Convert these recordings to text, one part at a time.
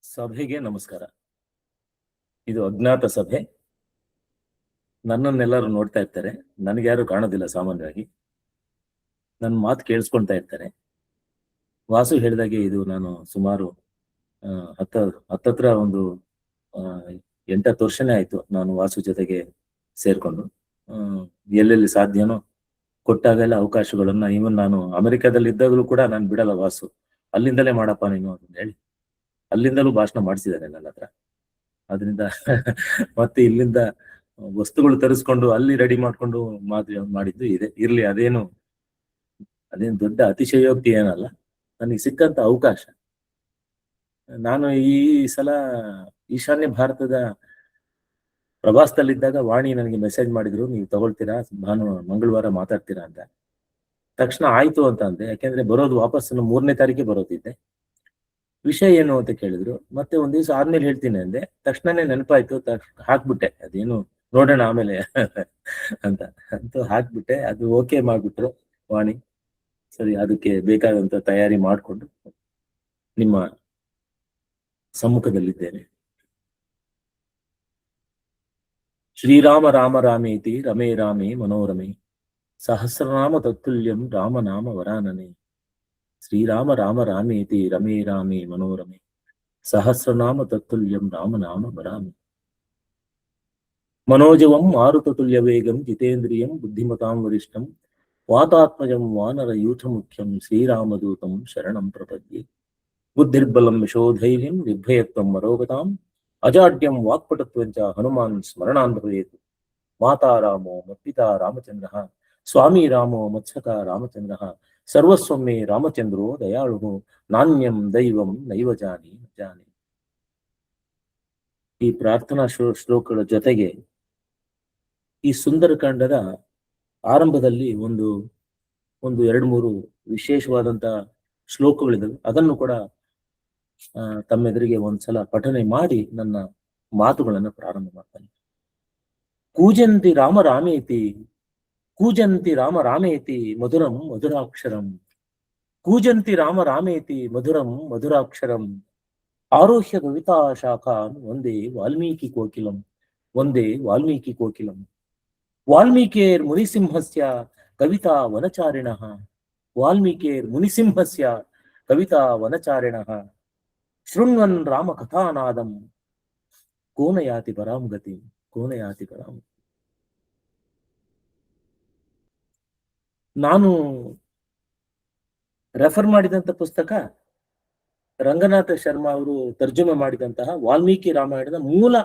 ಸಭೆಗೆ ನಮಸ್ಕಾರ. ಇದು ಅಜ್ಞಾತ ಸಭೆ. ನನ್ನನ್ನೆಲ್ಲರೂ ನೋಡ್ತಾ ಇರ್ತಾರೆ, ನನಗ್ಯಾರು ಕಾಣೋದಿಲ್ಲ. ಸಾಮಾನ್ಯವಾಗಿ ನನ್ನ ಮಾತು ಕೇಳಿಸ್ಕೊಳ್ತಾ ಇರ್ತಾರೆ. ವಾಸು ಹೇಳಿದಾಗೆ ಇದು ನಾನು ಸುಮಾರು ಹತ್ತತ್ರ ಒಂದು 8-10 ವರ್ಷನೇ ಆಯ್ತು ನಾನು ವಾಸು ಜೊತೆಗೆ ಸೇರ್ಕೊಂಡು. ಎಲ್ಲೆಲ್ಲಿ ಸಾಧ್ಯನೋ ಕೊಟ್ಟಾಗೆಲ್ಲ ಅವಕಾಶಗಳನ್ನ, ಇವನ್ ನಾನು ಅಮೆರಿಕಾದಲ್ಲಿ ಇದ್ದಾಗಲೂ ಕೂಡ ನಾನು ಬಿಡಲ್ಲ. ವಾಸು ಅಲ್ಲಿಂದಲೇ ಮಾಡಪ್ಪ ನೀನು ಅಂತ ಹೇಳಿ ಅಲ್ಲಿಂದಲೂ ಭಾಷಣ ಮಾಡಿಸಿದ್ದಾರೆ ನನ್ನ ಹತ್ರ. ಅದರಿಂದ ಮತ್ತೆ ಇಲ್ಲಿಂದ ವಸ್ತುಗಳು ತರಿಸ್ಕೊಂಡು ಅಲ್ಲಿ ರೆಡಿ ಮಾಡ್ಕೊಂಡು ಮಾಡಿದ್ದು ಇದೆ. ಇರ್ಲಿ, ಅದೇನು ದೊಡ್ಡ ಅತಿಶಯೋಕ್ತಿ ಏನಲ್ಲ. ನನಗೆ ಸಿಕ್ಕಂತ ಅವಕಾಶ. ನಾನು ಈ ಸಲ ಈಶಾನ್ಯ ಭಾರತದ ಪ್ರವಾಸದಲ್ಲಿದ್ದಾಗ ವಾಣಿ ನನಗೆ ಮೆಸೇಜ್ ಮಾಡಿದ್ರು, ನೀವು ತಗೊಳ್ತೀರಾ, ಮಂಗಳವಾರ ಮಾತಾಡ್ತೀರಾ ಅಂತ. ತಕ್ಷಣ ಆಯ್ತು ಅಂತ ಅಂದೆ. ಯಾಕೆಂದ್ರೆ ಬರೋದು ವಾಪಸ್ 3ನೇ ತಾರೀಕೆ ಬರೋದಿದ್ದೆ. ವಿಷಯ ಏನು ಅಂತ ಕೇಳಿದ್ರು. ಮತ್ತೆ ಒಂದ್ ದಿವ್ಸ ಆದ್ಮೇಲೆ ಹೇಳ್ತೀನಿ ಅಂದೆ. ತಕ್ಷಣನೇ ನೆನಪಾಯ್ತು, ಹಾಕ್ಬಿಟ್ಟೆ. ಅದೇನು ನೋಡೋಣ ಆಮೇಲೆ ಅಂತ ಹಾಕ್ಬಿಟ್ಟೆ. ಅದು ಓಕೆ ಮಾಡ್ಬಿಟ್ರು ವಾಣಿ. ಸರಿ, ಅದಕ್ಕೆ ಬೇಕಾದಂತ ತಯಾರಿ ಮಾಡಿಕೊಂಡು ನಿಮ್ಮ ಸಮ್ಮುಖದಲ್ಲಿದ್ದೇನೆ. ಶ್ರೀರಾಮ ರಾಮ ರಾಮೇತಿ ರಮೇ ರಾಮೇ ಮನೋರಮೆ ಸಹಸ್ರನಾಮ ತತ್ತುಲ್ಯಂ ರಾಮನಾಮ ವರಾನನೆ. ಶ್ರೀರಾಮ ರಾಮ ರಾಮೇತಿ ರಮೇ ರಾಮೇ ಮನೋರಮೆ ಸಹಸ್ರನಾಮ ತತ್ತುಲ್ಯಂ ರಾಮನಾಮ ವರಾಮೆ. ಮನೋಜವಂ ಮಾರುತತುಲ್ಯ ವೇಗಂ ಜಿತೇಂದ್ರಿಯಂ ಬುದ್ಧಿಮತಾಂ ವರಿಷ್ಠಂ ವಾತಾತ್ಮಜಂ ವಾನರ ಯೂಥ ಮುಖ್ಯಂ ಶ್ರೀರಾಮದೂತಂ ಶರಣಂ ಪ್ರಪದ್ಯೆ. ಬುದ್ಧಿರ್ಬಲಂ ಯಶೋಧೈರ್ಯಂ ನಿರ್ಭಯತ್ವಂ ಮರೋಗತಾಂ ಅಜಾಡ್ಯಂ ವಾಕ್ಪಟುತ್ವಂಚ ಹನುಮಾನ್ ಸ್ಮರಣಾನ್ ಭವೇತ್. ಮಾತಾ ರಾಮೋ ಮತ್ಪಿತಾ ರಾಮಚಂದ್ರ ಸ್ವಾಮಿ ರಾಮೋ ಮತ್ಸಕ ರಾಮಚಂದ್ರ ಸರ್ವಸ್ವಮೇ ರಾಮಚಂದ್ರೋ ದಯಾಳು ನಾಣ್ಯಂ ದೈವಂ ನೈವ ಜಾನಿ ಜಾನಿ. ಈ ಪ್ರಾರ್ಥನಾ ಶ್ಲೋಕಗಳ ಜೊತೆಗೆ ಈ ಸುಂದರಕಾಂಡದ ಆರಂಭದಲ್ಲಿ ಒಂದು 2-3 ವಿಶೇಷವಾದಂತ ಶ್ಲೋಕಗಳಿದ್ದಾವೆ. ಅದನ್ನು ಕೂಡ ತಮ್ಮೆದುರಿಗೆ ಒಂದ್ಸಲ ಪಠನೆ ಮಾಡಿ ನನ್ನ ಮಾತುಗಳನ್ನು ಪ್ರಾರಂಭ ಮಾಡ್ತಾನೆ. ಕೂಜಂತಿ ರಾಮ ರಾಮೇತಿ, ಕೂಜಂತಿ ರಾಮ ರಾಮೇತಿ ಮಧುರಂ ಮಧುರಾಕ್ಷರಂ. ಕೂಜಂತಿ ರಾಮ ರಾಮೇತಿ ಮಧುರಂ ಮಧುರಾಕ್ಷರಂ. ಆರೋಹ್ಯ ಕವಿತಾ ಶಾಖಾನ್ ಒಂದೇ ವಾಲ್ಮೀಕಿ ಕೋಕಿಲಂ, ಒಂದೇ ವಾಲ್ಮೀಕಿ ಕೋಕಿಲಂ. ವಾಲ್ಮೀಕೇರ್ ಮುನಿಸಿಂಹಸ್ಯ ಕವಿತಾ ವನಚಾರಿಣಃ, ವಾಲ್ಮೀಕೇರ್ ಮುನಿಸಿಂಹಸ್ಯ ಕವಿತಾ ವನಚಾರಿಣಃ. ಶೃಣ್ವನ್ ರಾಮ ಕಥಾನಾದಂ ಕೋನಯಾತಿ ಪರಾಂ ಗತಿ, ಕೋನಯಾತಿ ಪರಾಂ. ನಾನು ರೆಫರ್ ಮಾಡಿದಂತ ಪುಸ್ತಕ ರಂಗನಾಥ ಶರ್ಮಾ ಅವರು ತರ್ಜುಮೆ ಮಾಡಿದಂತಹ ವಾಲ್ಮೀಕಿ ರಾಮಾಯಣದ ಮೂಲ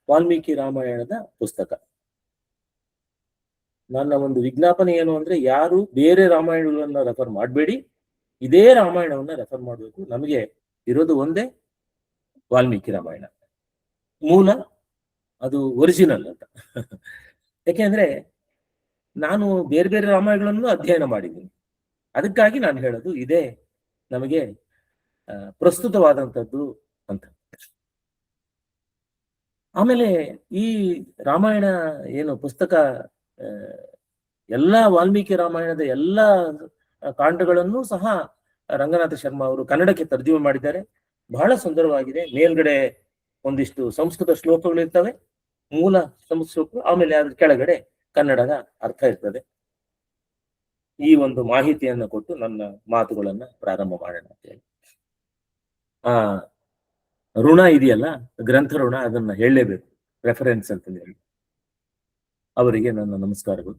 ವಾಲ್ಮೀಕಿ ರಾಮಾಯಣದ ಪುಸ್ತಕ. ನನ್ನ ಒಂದು ವಿಜ್ಞಾಪನೆ ಏನು ಅಂದ್ರೆ, ಯಾರು ಬೇರೆ ರಾಮಾಯಣಗಳನ್ನ ರೆಫರ್ ಮಾಡಬೇಡಿ, ಇದೇ ರಾಮಾಯಣವನ್ನ ರೆಫರ್ ಮಾಡಬೇಕು. ನಮಗೆ ಇರೋದು ಒಂದೇ ವಾಲ್ಮೀಕಿ ರಾಮಾಯಣ, ಮೂಲ, ಅದು ಒರಿಜಿನಲ್ ಅಂತ. ಯಾಕೆಂದ್ರೆ ನಾನು ಬೇರೆ ಬೇರೆ ರಾಮಾಯಣಗಳನ್ನು ಅಧ್ಯಯನ ಮಾಡಿದ್ದೀನಿ. ಅದಕ್ಕಾಗಿ ನಾನು ಹೇಳೋದು ಇದೇ ನಮಗೆ ಪ್ರಸ್ತುತವಾದಂಥದ್ದು ಅಂತ. ಆಮೇಲೆ ಈ ರಾಮಾಯಣ ಏನು ಪುಸ್ತಕ, ಎಲ್ಲ ವಾಲ್ಮೀಕಿ ರಾಮಾಯಣದ ಎಲ್ಲ ಕಾಂಡಗಳನ್ನು ಸಹ ರಂಗನಾಥ ಶರ್ಮಾ ಅವರು ಕನ್ನಡಕ್ಕೆ ತರ್ಜುಮೆ ಮಾಡಿದ್ದಾರೆ. ಬಹಳ ಸುಂದರವಾಗಿದೆ. ಮೇಲ್ಗಡೆ ಒಂದಿಷ್ಟು ಸಂಸ್ಕೃತ ಶ್ಲೋಕಗಳಿರ್ತವೆ, ಮೂಲ ಸಂಸ್ಕೃತ ಶ್ಲೋಕ, ಆಮೇಲೆ ಅದ್ರ ಕೆಳಗಡೆ ಕನ್ನಡದ ಅರ್ಥ ಇರ್ತದೆ. ಈ ಒಂದು ಮಾಹಿತಿಯನ್ನು ಕೊಟ್ಟು ನನ್ನ ಮಾತುಗಳನ್ನ ಪ್ರಾರಂಭ ಮಾಡೋಣ ಅಂತ ಹೇಳಿ. ಋಣ ಇದೆಯಲ್ಲ, ಗ್ರಂಥ ಋಣ, ಅದನ್ನ ಹೇಳಲೇಬೇಕು, ರೆಫರೆನ್ಸ್ ಅಂತ ಹೇಳಿ. ಅವರಿಗೆ ನನ್ನ ನಮಸ್ಕಾರಗಳು.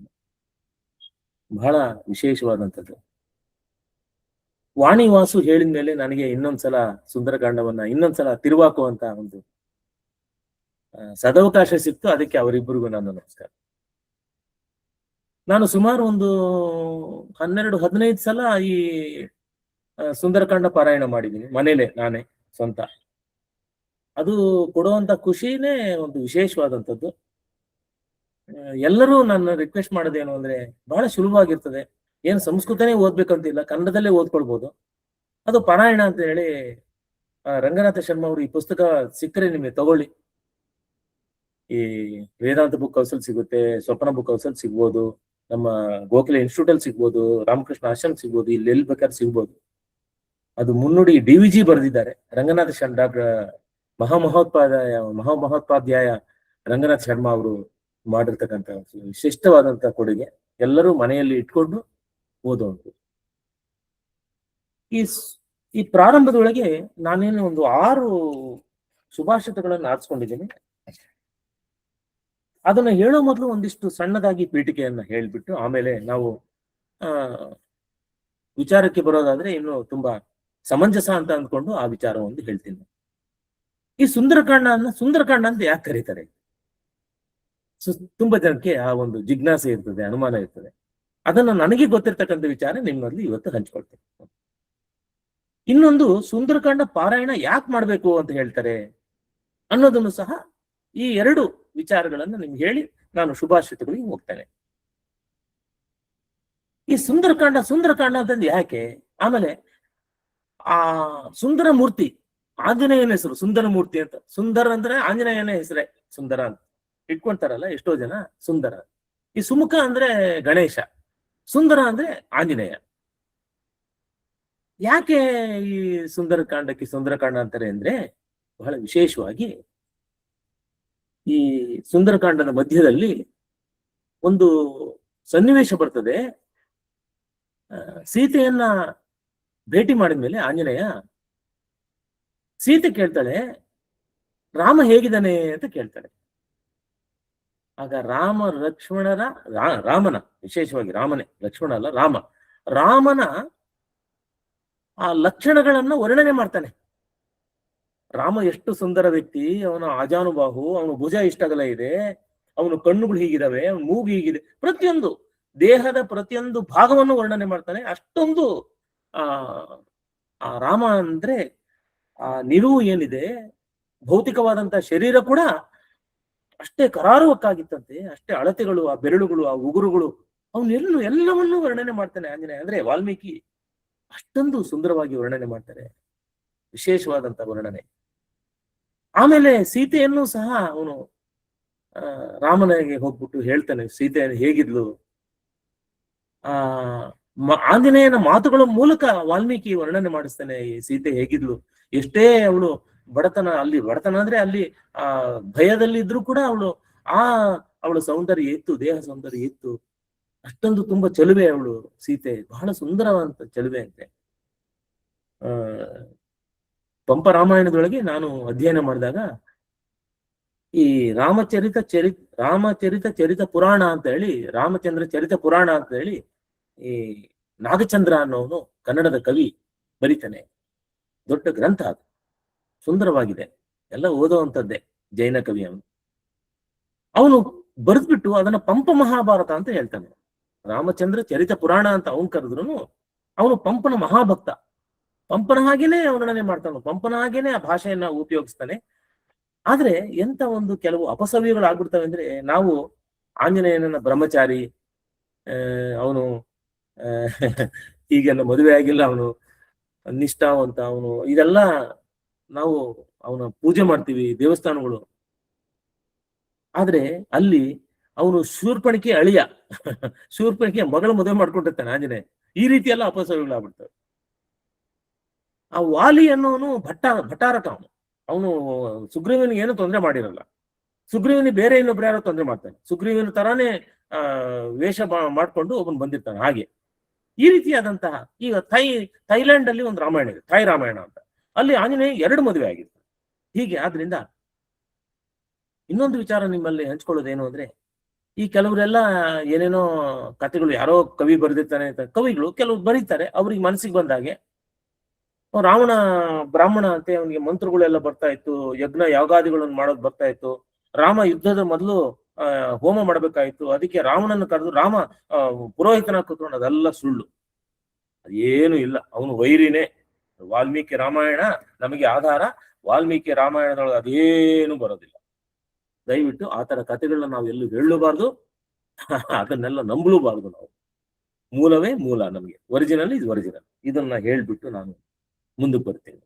ಬಹಳ ವಿಶೇಷವಾದಂಥದ್ದು. ವಾಣಿ ವಾಸು ಹೇಳಿದ ಮೇಲೆ ನನಗೆ ಇನ್ನೊಂದ್ಸಲ ಸುಂದರಕಾಂಡವನ್ನ ಇನ್ನೊಂದ್ಸಲ ತಿರುವಾಕುವಂತ ಒಂದು ಸದವಕಾಶ ಸಿಕ್ತು. ಅದಕ್ಕೆ ಅವರಿಬ್ಬರಿಗೂ ನನ್ನ ನಮಸ್ಕಾರ. ನಾನು ಸುಮಾರು ಒಂದು 12-15 ಸಲ ಈ ಸುಂದರಕಾಂಡ ಪಾರಾಯಣ ಮಾಡಿದ್ದೀನಿ, ಮನೇಲೆ ನಾನೇ ಸ್ವಂತ. ಅದು ಕೊಡುವಂತ ಖುಷಿನೇ ಒಂದು ವಿಶೇಷವಾದಂಥದ್ದು. ಎಲ್ಲರೂ ನನ್ನ ರಿಕ್ವೆಸ್ಟ್ ಮಾಡೋದೇನು ಅಂದ್ರೆ, ಬಹಳ ಸುಲಭವಾಗಿರ್ತದೆ, ಏನು ಸಂಸ್ಕೃತನೇ ಓದ್ಬೇಕಂತಿಲ್ಲ, ಕನ್ನಡದಲ್ಲೇ ಓದ್ಕೊಳ್ಬೋದು. ಅದು ಪಾರಾಯಣ ಅಂತ ಹೇಳಿ ರಂಗನಾಥ ಶರ್ಮಾ ಅವರು ಈ ಪುಸ್ತಕ ಸಿಕ್ಕರೆ ನಿಮಗೆ ತಗೊಳ್ಳಿ. ಈ ವೇದಾಂತ ಬುಕ್ ಹೌಸಲ್ಲಿ ಸಿಗುತ್ತೆ, ಸ್ವಪ್ನ ಬುಕ್ ಹೌಸಲ್ಲಿ ಸಿಗ್ಬೋದು, ನಮ್ಮ ಗೋಖಲೆ ಇನ್ಸ್ಟಿಟ್ಯೂಟ್ ಅಲ್ಲಿ ಸಿಗ್ಬೋದು, ರಾಮಕೃಷ್ಣ ಆಶ್ರಮ ಸಿಗ್ಬೋದು, ಇಲ್ಲಿ ಬೇಕಾದ್ರೆ ಸಿಗ್ಬೋದು. ಅದು ಮುನ್ನುಡಿ DVG ಬರೆದಿದ್ದಾರೆ. ಡಾಕ್ಟರ್ ಮಹಾಮಹೋಪಾಧ್ಯಾಯ ರಂಗನಾಥ್ ಶರ್ಮಾ ಅವರು ಮಾಡಿರ್ತಕ್ಕಂಥ ವಿಶಿಷ್ಟವಾದಂತ ಕೊಡುಗೆ. ಎಲ್ಲರೂ ಮನೆಯಲ್ಲಿ ಇಟ್ಕೊಂಡು ಓದುವಂಥದ್ದು. ಈ ಪ್ರಾರಂಭದೊಳಗೆ ನಾನೇನು ಒಂದು 6 ಸುಭಾಷಿತಗಳನ್ನು ಆರಿಸ್ಕೊಂಡಿದ್ದೀನಿ. ಅದನ್ನ ಹೇಳೋ ಮೊದಲು ಒಂದಿಷ್ಟು ಸಣ್ಣದಾಗಿ ಪೀಠಿಕೆಯನ್ನ ಹೇಳ್ಬಿಟ್ಟು ಆಮೇಲೆ ನಾವು ವಿಚಾರಕ್ಕೆ ಬರೋದಾದ್ರೆ ಇನ್ನು ತುಂಬಾ ಸಮಂಜಸ ಅಂತ ಅಂದ್ಕೊಂಡು ಆ ವಿಚಾರವನ್ನು ಹೇಳ್ತೀನಿ. ಈ ಸುಂದರಕಾಂಡ ಅಂತ ಯಾಕೆ ಕರೀತಾರೆ? ತುಂಬಾ ಜನಕ್ಕೆ ಆ ಒಂದು ಜಿಜ್ಞಾಸೆ ಇರ್ತದೆ, ಅನುಮಾನ ಇರ್ತದೆ. ಅದನ್ನು ನನಗೆ ಗೊತ್ತಿರ್ತಕ್ಕಂಥ ವಿಚಾರ ನಿಮ್ಮಲ್ಲಿ ಇವತ್ತು ಹಂಚ್ಕೊಳ್ತೇನೆ. ಇನ್ನೊಂದು, ಸುಂದರಕಾಂಡ ಪಾರಾಯಣ ಯಾಕೆ ಮಾಡ್ಬೇಕು ಅಂತ ಹೇಳ್ತಾರೆ ಅನ್ನೋದನ್ನು ಸಹ, ಈ 2 ವಿಚಾರಗಳನ್ನು ನಿಮ್ಗೆ ಹೇಳಿ ನಾನು ಶುಭಾಷಿತಗಳಿಗೆ ಹೋಗ್ತೇನೆ. ಈ ಸುಂದರಕಾಂಡ ಅಂತಂದು ಯಾಕೆ, ಆಮೇಲೆ ಆ ಸುಂದರ ಮೂರ್ತಿ, ಆಂಜನೇಯನ ಹೆಸರು ಸುಂದರ ಮೂರ್ತಿ ಅಂತ. ಸುಂದರ ಅಂದ್ರೆ ಆಂಜನೇಯನ ಹೆಸರೇ ಸುಂದರ ಅಂತ ಇಟ್ಕೊಂತಾರಲ್ಲ ಎಷ್ಟೋ ಜನ. ಸುಂದರ, ಈ ಸುಮುಖ ಅಂದ್ರೆ ಗಣೇಶ, ಸುಂದರ ಅಂದ್ರೆ ಆಂಜನೇಯ. ಯಾಕೆ ಈ ಸುಂದರಕಾಂಡ ಅಂತಾರೆ ಅಂದ್ರೆ, ಬಹಳ ವಿಶೇಷವಾಗಿ ಈ ಸುಂದರಕಾಂಡದ ಮಧ್ಯದಲ್ಲಿ ಒಂದು ಸನ್ನಿವೇಶ ಬರ್ತದೆ. ಸೀತೆಯನ್ನ ಭೇಟಿ ಮಾಡಿದ ಮೇಲೆ ಆಂಜನೇಯ ಸೀತೆ ಕೇಳ್ತಾಳೆ, ರಾಮ ಹೇಗಿದ್ದಾನೆ ಅಂತ ಕೇಳ್ತಾಳೆ. ಆಗ ರಾಮನ ವಿಶೇಷವಾಗಿ ರಾಮನೇ, ಲಕ್ಷ್ಮಣ ಅಲ್ಲ, ರಾಮನ ಆ ಲಕ್ಷಣಗಳನ್ನ ವರ್ಣನೆ ಮಾಡ್ತಾನೆ. ರಾಮ ಎಷ್ಟು ಸುಂದರ ವ್ಯಕ್ತಿ, ಅವನ ಆಜಾನುಬಾಹು, ಅವನ ಭುಜ ಇಷ್ಟಗಲ ಇದೆ, ಅವನು ಕಣ್ಣುಗಳು ಹೀಗಿದಾವೆ, ಅವನ ಮೂಗು ಹೀಗಿದೆ, ಪ್ರತಿಯೊಂದು ದೇಹದ ಪ್ರತಿಯೊಂದು ಭಾಗವನ್ನು ವರ್ಣನೆ ಮಾಡ್ತಾನೆ. ಅಷ್ಟೊಂದು ಆ ರಾಮ ಅಂದ್ರೆ ಆ ನಿಲುವು ಏನಿದೆ, ಭೌತಿಕವಾದಂತ ಶರೀರ ಕೂಡ ಅಷ್ಟೇ ಕರಾರುವಕ್ಕಾಗಿತ್ತಂತೆ, ಅಷ್ಟೇ ಅಳತೆಗಳು, ಆ ಬೆರಳುಗಳು, ಆ ಉಗುರುಗಳು, ಎಲ್ಲವನ್ನೂ ವರ್ಣನೆ ಮಾಡ್ತಾನೆ ಆಂಜನೇಯ. ಅಂದ್ರೆ ವಾಲ್ಮೀಕಿ ಅಷ್ಟೊಂದು ಸುಂದರವಾಗಿ ವರ್ಣನೆ ಮಾಡ್ತಾರೆ, ವಿಶೇಷವಾದಂತ ವರ್ಣನೆ. ಆಮೇಲೆ ಸೀತೆಯನ್ನು ಸಹ ಅವನು ರಾಮನಿಗೆ ಹೋಗ್ಬಿಟ್ಟು ಹೇಳ್ತಾನೆ, ಸೀತೆ ಹೇಗಿದ್ಲು. ಆಂಜನೇಯನ ಮಾತುಗಳ ಮೂಲಕ ವಾಲ್ಮೀಕಿ ವರ್ಣನೆ ಮಾಡಿಸ್ತಾನೆ ಈ ಸೀತೆ ಹೇಗಿದ್ಲು. ಎಷ್ಟೇ ಅವಳು ಬಡತನ ಅಂದ್ರೆ ಅಲ್ಲಿ ಭಯದಲ್ಲಿ ಇದ್ರೂ ಕೂಡ ಅವಳ ಸೌಂದರ್ಯ ಇತ್ತು, ದೇಹ ಸೌಂದರ್ಯ ಇತ್ತು. ಅಷ್ಟೊಂದು ತುಂಬಾ ಚೆಲುವೆ ಅವಳು ಸೀತೆ, ಬಹಳ ಸುಂದರವಾದಂತ ಚೆಲುವೆ ಅಂತೆ. ಪಂಪ ರಾಮಾಯಣದೊಳಗೆ ನಾನು ಅಧ್ಯಯನ ಮಾಡಿದಾಗ ಈ ರಾಮಚರಿತ ಚರಿತ ಪುರಾಣ ಅಂತ ಹೇಳಿ, ರಾಮಚಂದ್ರ ಚರಿತ ಪುರಾಣ ಅಂತ ಹೇಳಿ ಈ ನಾಗಚಂದ್ರ ಅನ್ನೋನು ಕನ್ನಡದ ಕವಿ ಬರೀತಾನೆ. ದೊಡ್ಡ ಗ್ರಂಥ ಅದು, ಸುಂದರವಾಗಿದೆ, ಎಲ್ಲ ಓದುವಂಥದ್ದೇ, ಜೈನ ಕವಿ ಅವನು ಬರೆದ್ಬಿಟ್ಟು ಅದನ್ನ ಪಂಪ ಮಹಾಭಾರತ ಅಂತ ಹೇಳ್ತಾನೆ. ರಾಮಚಂದ್ರ ಚರಿತ ಪುರಾಣ ಅಂತ ಅವನು ಕರೆದ್ರು, ಅವನು ಪಂಪನ ಮಹಾಭಕ್ತ. ಪಂಪನ ಹಾಗೇನೆ ವರ್ಣನೆ ಮಾಡ್ತಾನೆ, ಪಂಪನ ಹಾಗೇನೆ ಆ ಭಾಷೆಯನ್ನ ಉಪಯೋಗಿಸ್ತಾನೆ. ಆದ್ರೆ ಎಂತ ಒಂದು ಕೆಲವು ಅಪಸವ್ಯಗಳು ಆಗ್ಬಿಡ್ತವೆ ಅಂದ್ರೆ, ನಾವು ಆಂಜನೇಯನ ಬ್ರಹ್ಮಚಾರಿ, ಅವನು ಈಗೆಲ್ಲ ಮದುವೆ ಆಗಿಲ್ಲ, ಅವನು ನಿಷ್ಠಾವಂತ, ಅವನು ಇದೆಲ್ಲ ನಾವು ಅವನ ಪೂಜೆ ಮಾಡ್ತೀವಿ ದೇವಸ್ಥಾನಗಳು. ಆದ್ರೆ ಅಲ್ಲಿ ಅವನು ಶೂರ್ಪಣಿಕೆ ಅಳಿಯ, ಶೂರ್ಪಣಿಕೆ ಮಗಳ ಮದುವೆ ಮಾಡ್ಕೊಂಡಿರ್ತಾನೆ ಆಂಜನೇಯ. ಈ ರೀತಿ ಎಲ್ಲ ಅಪಸವ್ಯಗಳಾಗ್ಬಿಡ್ತವೆ. ಆ ವಾಲಿ ಅನ್ನೋನು ಭಟ್ಟಾರಕ, ಅವನು ಸುಗ್ರೀವನಿಗೆ ಏನು ತೊಂದರೆ ಮಾಡಿರಲ್ಲ. ಸುಗ್ರೀವನಿಗೆ ಬೇರೆ ಇನ್ನೊಬ್ರು ಯಾರೋ ತೊಂದರೆ ಮಾಡ್ತಾನೆ, ಸುಗ್ರೀವನ ತರಾನೇ ವೇಷ ಮಾಡ್ಕೊಂಡು ಒಬ್ಬನು ಬಂದಿರ್ತಾನೆ. ಹಾಗೆ ಈ ರೀತಿಯಾದಂತಹ, ಈಗ ಥೈಲ್ಯಾಂಡ್ ಅಲ್ಲಿ ಒಂದು ರಾಮಾಯಣ ಇದೆ, ಥಾಯ್ ರಾಮಾಯಣ ಅಂತ. ಅಲ್ಲಿ ಆಂಜನೇಯ 2 ಮದುವೆ ಆಗಿರ್ತಾರೆ. ಹೀಗೆ ಆದ್ರಿಂದ ಇನ್ನೊಂದು ವಿಚಾರ ನಿಮ್ಮಲ್ಲಿ ಹಂಚ್ಕೊಳ್ಳೋದೇನು ಅಂದ್ರೆ, ಈ ಕೆಲವರೆಲ್ಲ ಏನೇನೋ ಕಥೆಗಳು ಯಾರೋ ಕವಿ ಬರೆದಿರ್ತಾನೆ ಅಂತ, ಕವಿಗಳು ಕೆಲವು ಬರೀತಾರೆ ಅವ್ರಿಗೆ ಮನಸ್ಸಿಗೆ ಬಂದಾಗೆ. ರಾವಣ ಬ್ರಾಹ್ಮಣ ಅಂತೆ, ಅವನಿಗೆ ಮಂತ್ರಗಳೆಲ್ಲ ಬರ್ತಾ ಇತ್ತು, ಯಜ್ಞ ಯಾಗಾದಿಗಳನ್ನು ಮಾಡೋದು ಬರ್ತಾ ಇತ್ತು. ರಾಮ ಯುದ್ಧದ ಮೊದಲು ಹೋಮ ಮಾಡ್ಬೇಕಾಯ್ತು, ಅದಕ್ಕೆ ರಾವಣನ ಕರೆದು ರಾಮ ಪುರೋಹಿತನ ಕೂತ್ಕೊಂಡು. ಅದೆಲ್ಲ ಸುಳ್ಳು, ಅದೇನು ಇಲ್ಲ. ಅವನು ವೈರಿನೇ. ವಾಲ್ಮೀಕಿ ರಾಮಾಯಣ ನಮಗೆ ಆಧಾರ, ವಾಲ್ಮೀಕಿ ರಾಮಾಯಣದೊಳಗೆ ಅದೇನು ಬರೋದಿಲ್ಲ. ದಯವಿಟ್ಟು ಆತರ ಕಥೆಗಳನ್ನ ನಾವು ಎಲ್ಲೂ ಹೇಳಬಾರ್ದು, ಅದನ್ನೆಲ್ಲ ನಂಬಲೂಬಾರ್ದು. ನಾವು ಮೂಲವೇ ಮೂಲ, ನಮಗೆ ಒರಿಜಿನಲ್ ಇಸ್ ಒರಿಜಿನಲ್. ಇದನ್ನ ಹೇಳ್ಬಿಟ್ಟು ನಾನು ಮುಂದಕ್ಕೆ ಬರ್ತೀನಿ.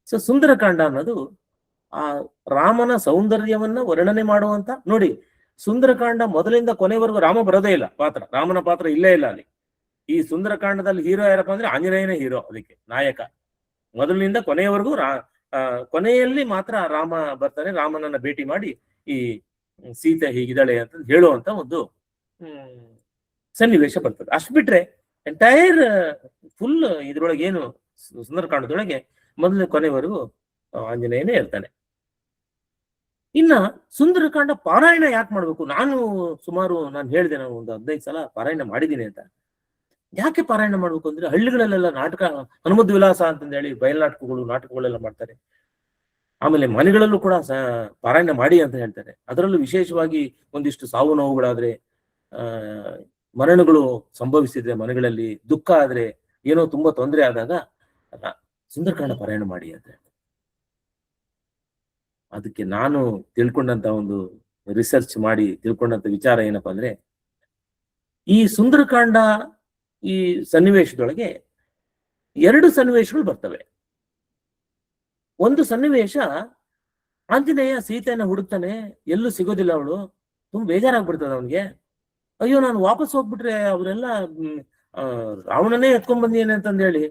ಸೊ ಸುಂದರಕಾಂಡ ಅನ್ನೋದು ಆ ರಾಮನ ಸೌಂದರ್ಯವನ್ನ ವರ್ಣನೆ ಮಾಡುವಂತ. ನೋಡಿ, ಸುಂದರಕಾಂಡ ಮೊದಲಿಂದ ಕೊನೆವರೆಗೂ ರಾಮ ಬರೋದೇ ಇಲ್ಲ, ರಾಮನ ಪಾತ್ರ ಇಲ್ಲೇ ಇಲ್ಲ ಅಲ್ಲಿ. ಈ ಸುಂದರಕಾಂಡದಲ್ಲಿ ಹೀರೋ ಯಾರಪ್ಪ ಅಂದ್ರೆ ಆಂಜನೇಯನೇ ಹೀರೋ, ಅದಕ್ಕೆ ನಾಯಕ. ಮೊದಲಿನಿಂದ ಕೊನೆಯವರೆಗೂ ಕೊನೆಯಲ್ಲಿ ಮಾತ್ರ ರಾಮ ಬರ್ತಾನೆ, ರಾಮನನ್ನ ಭೇಟಿ ಮಾಡಿ ಈ ಸೀತೆ ಹೀಗಿದ್ದಾಳೆ ಅಂತ ಹೇಳುವಂತ ಒಂದು ಸನ್ನಿವೇಶ ಬರ್ತದೆ. ಅಷ್ಟು ಬಿಟ್ರೆ ಎಂಟೈರ್ ಫುಲ್ ಇದ್ರೊಳಗೆ ಏನು ಸುಂದರಕಾಂಡದೊಳಗೆ ಮೊದಲನೇ ಕೊನೆವರೆಗೂ ಆಂಜನೇಯನೇ ಇರ್ತಾನೆ. ಇನ್ನ ಸುಂದರಕಾಂಡ ಪಾರಾಯಣ ಯಾಕೆ ಮಾಡ್ಬೇಕು? ನಾನು ಹೇಳಿದೆ, ನಾನು ಒಂದು 15 ಸಲ ಪಾರಾಯಣ ಮಾಡಿದ್ದೀನಿ ಅಂತ. ಯಾಕೆ ಪಾರಾಯಣ ಮಾಡ್ಬೇಕು ಅಂದ್ರೆ, ಹಳ್ಳಿಗಳಲ್ಲೆಲ್ಲ ನಾಟಕ, ಹನುಮದ್ ವಿಲಾಸ ಅಂತಂದ ಹೇಳಿ ನಾಟಕಗಳೆಲ್ಲ ಮಾಡ್ತಾರೆ. ಆಮೇಲೆ ಮನೆಗಳಲ್ಲೂ ಕೂಡ ಪಾರಾಯಣ ಮಾಡಿ ಅಂತ ಹೇಳ್ತಾರೆ. ಅದರಲ್ಲೂ ವಿಶೇಷವಾಗಿ ಒಂದಿಷ್ಟು ಸಾವು ನೋವುಗಳಾದ್ರೆ, ಮರಣಗಳು ಸಂಭವಿಸಿದ್ರೆ, ಮನೆಗಳಲ್ಲಿ ದುಃಖ ಆದ್ರೆ, ಏನೋ ತುಂಬಾ ತೊಂದರೆ ಆದಾಗ ಸುಂದರಕಾಂಡ ಪಾರಾಯಣ ಮಾಡಿ ಅಂತ ಹೇಳ್ತಾರೆ. ಅದಕ್ಕೆ ನಾನು ತಿಳ್ಕೊಂಡಂತ ಒಂದು ರಿಸರ್ಚ್ ಮಾಡಿ ತಿಳ್ಕೊಂಡಂತ ವಿಚಾರ ಏನಪ್ಪಾ ಅಂದ್ರೆ, ಈ ಸುಂದರಕಾಂಡ ಈ ಸನ್ನಿವೇಶದೊಳಗೆ 2 ಸನ್ನಿವೇಶಗಳು ಬರ್ತವೆ. ಒಂದು ಸನ್ನಿವೇಶ, ಆಂಜನೇಯ ಸೀತೆಯನ್ನ ಹುಡುಕ್ತಾನೆ, ಎಲ್ಲೂ ಸಿಗೋದಿಲ್ಲ, ಅವಳು ತುಂಬಾ ಬೇಜಾರಾಗ್ಬಿಡ್ತದೆ ಅವನಿಗೆ. ಅಯ್ಯೋ, ನಾನು ವಾಪಸ್ ಹೋಗ್ಬಿಟ್ರೆ ಅವರೆಲ್ಲ ರಾವಣನೇ ಎತ್ಕೊಂಡ್ ಬಂದಿದ್ದೇನೆ ಅಂತಂದ ಹೇಳಿ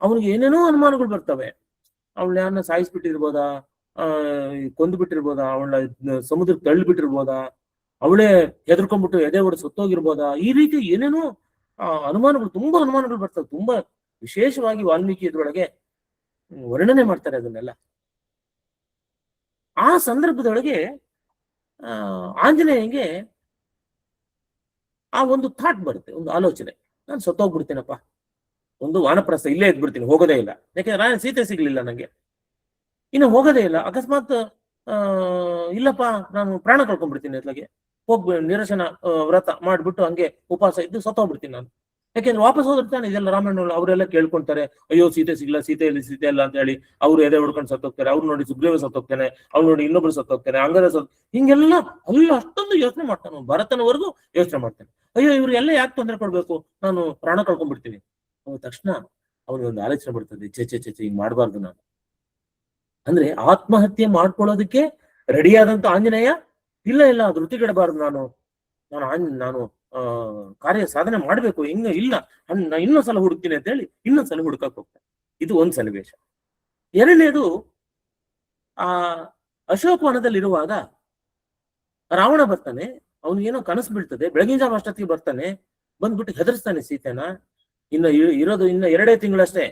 ಅವನಿಗೆ ಏನೇನೋ ಅನುಮಾನಗಳು ಬರ್ತವೆ. ಅವಳನ್ನ ಯಾರನ್ನ ಸಾಯಿಸ್ಬಿಟ್ಟಿರ್ಬೋದಾ, ಕೊಂದು ಬಿಟ್ಟಿರ್ಬೋದಾ, ಅವಳ ಸಮುದ್ರಕ್ಕೆ ತಳ್ಳಿಬಿಟ್ಟಿರ್ಬೋದಾ, ಅವಳೇ ಹೆದರ್ಕೊಂಡ್ಬಿಟ್ಟು ಎದೆ ಹೊಡೆದು ಸತ್ತೋಗಿರ್ಬೋದಾ, ಈ ರೀತಿ ಏನೇನೋ ತುಂಬಾ ಅನುಮಾನಗಳು ಬರ್ತವೆ. ತುಂಬಾ ವಿಶೇಷವಾಗಿ ವಾಲ್ಮೀಕಿ ಇದ್ರೊಳಗೆ ವರ್ಣನೆ ಮಾಡ್ತಾರೆ ಅದನ್ನೆಲ್ಲ. ಆ ಸಂದರ್ಭದೊಳಗೆ ಆಂಜನೇಯಂಗೆ ಆ ಒಂದು ಥಾಟ್ ಬರುತ್ತೆ, ಒಂದು ಆಲೋಚನೆ, ನಾನು ಸತ್ತೋಗ್ಬಿಡ್ತೀನಪ್ಪ, ಒಂದು ವಾನಪ್ರಸ್ಥ, ಇಲ್ಲೇ ಇದ್ಬಿಡ್ತೀನಿ, ಹೋಗೋದೇ ಇಲ್ಲ. ಯಾಕೆಂದ್ರೆ ನಾನು ಸೀತೆ ಸಿಗ್ಲಿಲ್ಲ ನಂಗೆ, ಇನ್ನು ಹೋಗೋದೇ ಇಲ್ಲ. ಅಕಸ್ಮಾತ್ ಇಲ್ಲಪ್ಪ ನಾನು ಪ್ರಾಣ ಕಳ್ಕೊಂಡ್ಬಿಡ್ತೀನಿ, ಅತ್ಲಾಗೆ ನಿರಶನ ವ್ರತ ಮಾಡ್ಬಿಟ್ಟು ಹಂಗೆ ಉಪವಾಸ ಇದ್ದು ಸತ್ತೋಗ್ಬಿಡ್ತೀನಿ ನಾನು. ಯಾಕೆಂದ್ರೆ ವಾಪಸ್ ಹೋಗಿರ್ತಾನೆ, ಇದೆಲ್ಲ ರಾಮಾಯಣ ಅವರೆಲ್ಲ ಕೇಳ್ಕೊಂತಾರೆ, ಅಯ್ಯೋ ಸೀತೆ ಸಿಗ್ಲ, ಸೀತೆ ಇಲ್ಲ ಅಂತ ಹೇಳಿ ಅವ್ರು ಎದೆ ಹೊಡ್ಕೊಂಡು ಸತ್ತೋಗ್ತಾರೆ. ಅವ್ರು ನೋಡಿ ಸುಗ್ರೀವ ಸತ್ತೋಗ್ತಾನೆ, ಅವ್ರು ನೋಡಿ ಇನ್ನೊಬ್ರು ಸತ್ತೋಗ್ತಾನೆ, ಅಂಗದ ಹಿಂಗೆಲ್ಲ ಅಲ್ಲ ಅಷ್ಟೊಂದು ಯೋಚನೆ ಮಾಡ್ತಾನೆ. ಭರತನವರೆಗೂ ಯೋಚನೆ ಮಾಡ್ತಾನೆ, ಅಯ್ಯೋ ಇವ್ರಿಗೆಲ್ಲ ಯಾಕೆ ತೊಂದರೆ ಕೊಡ್ಬೇಕು, ನಾನು ಪ್ರಾಣ ಕಳ್ಕೊಂಡ್ಬಿಡ್ತೀನಿ. ತಕ್ಷಣ ಅವ್ನಿಗೆ ಒಂದು ಆಲೋಚನೆ ಬರ್ತದೆ, ಚೆ ಹಿಂಗ್ ಮಾಡಬಾರ್ದು ನಾನು. ಅಂದ್ರೆ ಆತ್ಮಹತ್ಯೆ ಮಾಡ್ಕೊಳ್ಳೋದಕ್ಕೆ ರೆಡಿಯಾದಂತ ಆಂಜನೇಯ, ಇಲ್ಲ ಧೃತಿಗೆಡಬಾರ್ದು, ನಾನು ಕಾರ್ಯ ಸಾಧನೆ ಮಾಡ್ಬೇಕು, ಇಲ್ಲ ನಾ ಇನ್ನೊಂದ್ಸಲ ಹುಡುಕ್ತೀನಿ ಅಂತ ಹೇಳಿ ಇನ್ನೊಂದ್ಸಲ ಹುಡುಕಕ್ ಹೋಗ್ತಾನೆ. ಇದು ಒಂದ್ ಸನ್ನಿವೇಶ. ಎರಡನೇದು, ಆ ಅಶೋಕವನದಲ್ಲಿರುವಾಗ ರಾವಣ ಬರ್ತಾನೆ, ಅವನಿಗೇನೋ ಕನಸು ಬೀಳ್ತದೆ, ಬೆಳಗಿನ ಜಾವ ಅಷ್ಟೊತ್ತಿಗೆ ಬರ್ತಾನೆ, ಬಂದ್ಬಿಟ್ಟು ಹೆದರ್ಸ್ತಾನೆ ಸೀತೆನ. ಇನ್ನು 2 ತಿಂಗಳಷ್ಟೇ,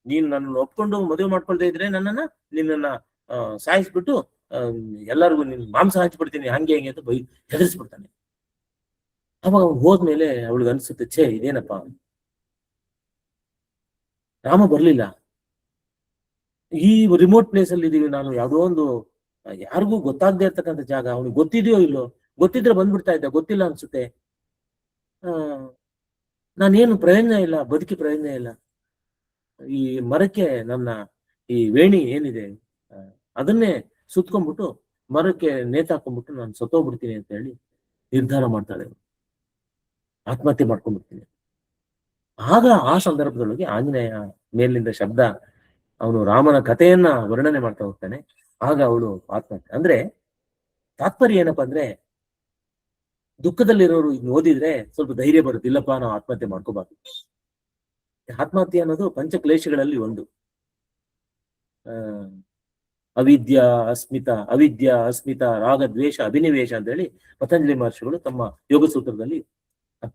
ನೀನ್ ನನ್ನ ಒಪ್ಕೊಂಡು ಮದುವೆ ಮಾಡ್ಕೊಳ್ತಾ ಇದ್ರೆ ನಿನ್ನನ್ನ ಸಾಯಿಸ್ಬಿಟ್ಟು ಎಲ್ಲರಿಗೂ ನಿನ್ ಮಾಂಸ ಹಂಚ್ಬಿಡ್ತೀನಿ, ಹಂಗೆ ಅಂತ ಹೆದರ್ಸ್ಬಿಡ್ತಾನೆ. ಅವಾಗ ಅವ್ನು ಹೋದ್ಮೇಲೆ ಅವಳಿಗೆ ಅನ್ಸುತ್ತೆ, ಛೇ ಇದೇನಪ್ಪ, ರಾಮ ಬರ್ಲಿಲ್ಲ, ಈ ರಿಮೋಟ್ ಪ್ಲೇಸ್ ಅಲ್ಲಿ ಇದೀವಿ ನಾವು, ಯಾವುದೋ ಒಂದು ಯಾರಿಗೂ ಗೊತ್ತಾಗದೆ ಇರ್ತಕ್ಕಂಥ ಜಾಗ, ಅವನಿಗೆ ಗೊತ್ತಿದೆಯೋ ಇಲ್ಲೋ, ಗೊತ್ತಿದ್ರೆ ಬಂದ್ಬಿಡ್ತಾ ಇದ್ದ, ಗೊತ್ತಿಲ್ಲ ಅನ್ಸುತ್ತೆ. ನಾನೇನು ಪ್ರಯೋಜನ ಇಲ್ಲ, ಬದುಕಿ ಪ್ರಯೋಜನ ಇಲ್ಲ, ಈ ಮರಕ್ಕೆ ನನ್ನ ಈ ವೇಣಿ ಏನಿದೆ ಅದನ್ನೇ ಸುತ್ಕೊಂಡ್ಬಿಟ್ಟು ಮರಕ್ಕೆ ನೇತಾಕೊಂಡ್ಬಿಟ್ಟು ನಾನು ಸತ್ತೋಗ್ಬಿಡ್ತೀನಿ ಅಂತ ಹೇಳಿ ನಿರ್ಧಾರ ಮಾಡ್ತಾಳೆ, ಆತ್ಮಹತ್ಯೆ ಮಾಡ್ಕೊಂಡ್ಬಿಡ್ತೀನಿ. ಆಗ ಆ ಸಂದರ್ಭದೊಳಗೆ ಆಂಜನೇಯ ಮೇಲಿಂದ ಶಬ್ದ, ಅವನು ರಾಮನ ಕಥೆಯನ್ನ ವರ್ಣನೆ ಮಾಡ್ತಾ ಹೋಗ್ತಾನೆ. ಆಗ ಅವಳು ಆತ್ಮಹತ್ಯೆ. ಅಂದ್ರೆ ತಾತ್ಪರ್ಯ ಏನಪ್ಪಾ ಅಂದ್ರೆ, ದುಃಖದಲ್ಲಿರೋರು ಇನ್ನು ಓದಿದ್ರೆ ಸ್ವಲ್ಪ ಧೈರ್ಯ ಬರುತ್ತೆ, ಇಲ್ಲಪ್ಪ ನಾವು ಆತ್ಮಹತ್ಯೆ ಮಾಡ್ಕೋಬಾರ್ದು. ಆತ್ಮಹತ್ಯೆ ಅನ್ನೋದು ಪಂಚಕ್ಲೇಶಗಳಲ್ಲಿ ಒಂದು. ಅವಿದ್ಯಾ ಅಸ್ಮಿತ ರಾಗ ದ್ವೇಷ ಅಭಿನಿವೇಶ ಅಂತ ಹೇಳಿ ಪತಂಜಲಿ ಮಹರ್ಷಿಗಳು ತಮ್ಮ ಯೋಗ ಸೂತ್ರದಲ್ಲಿ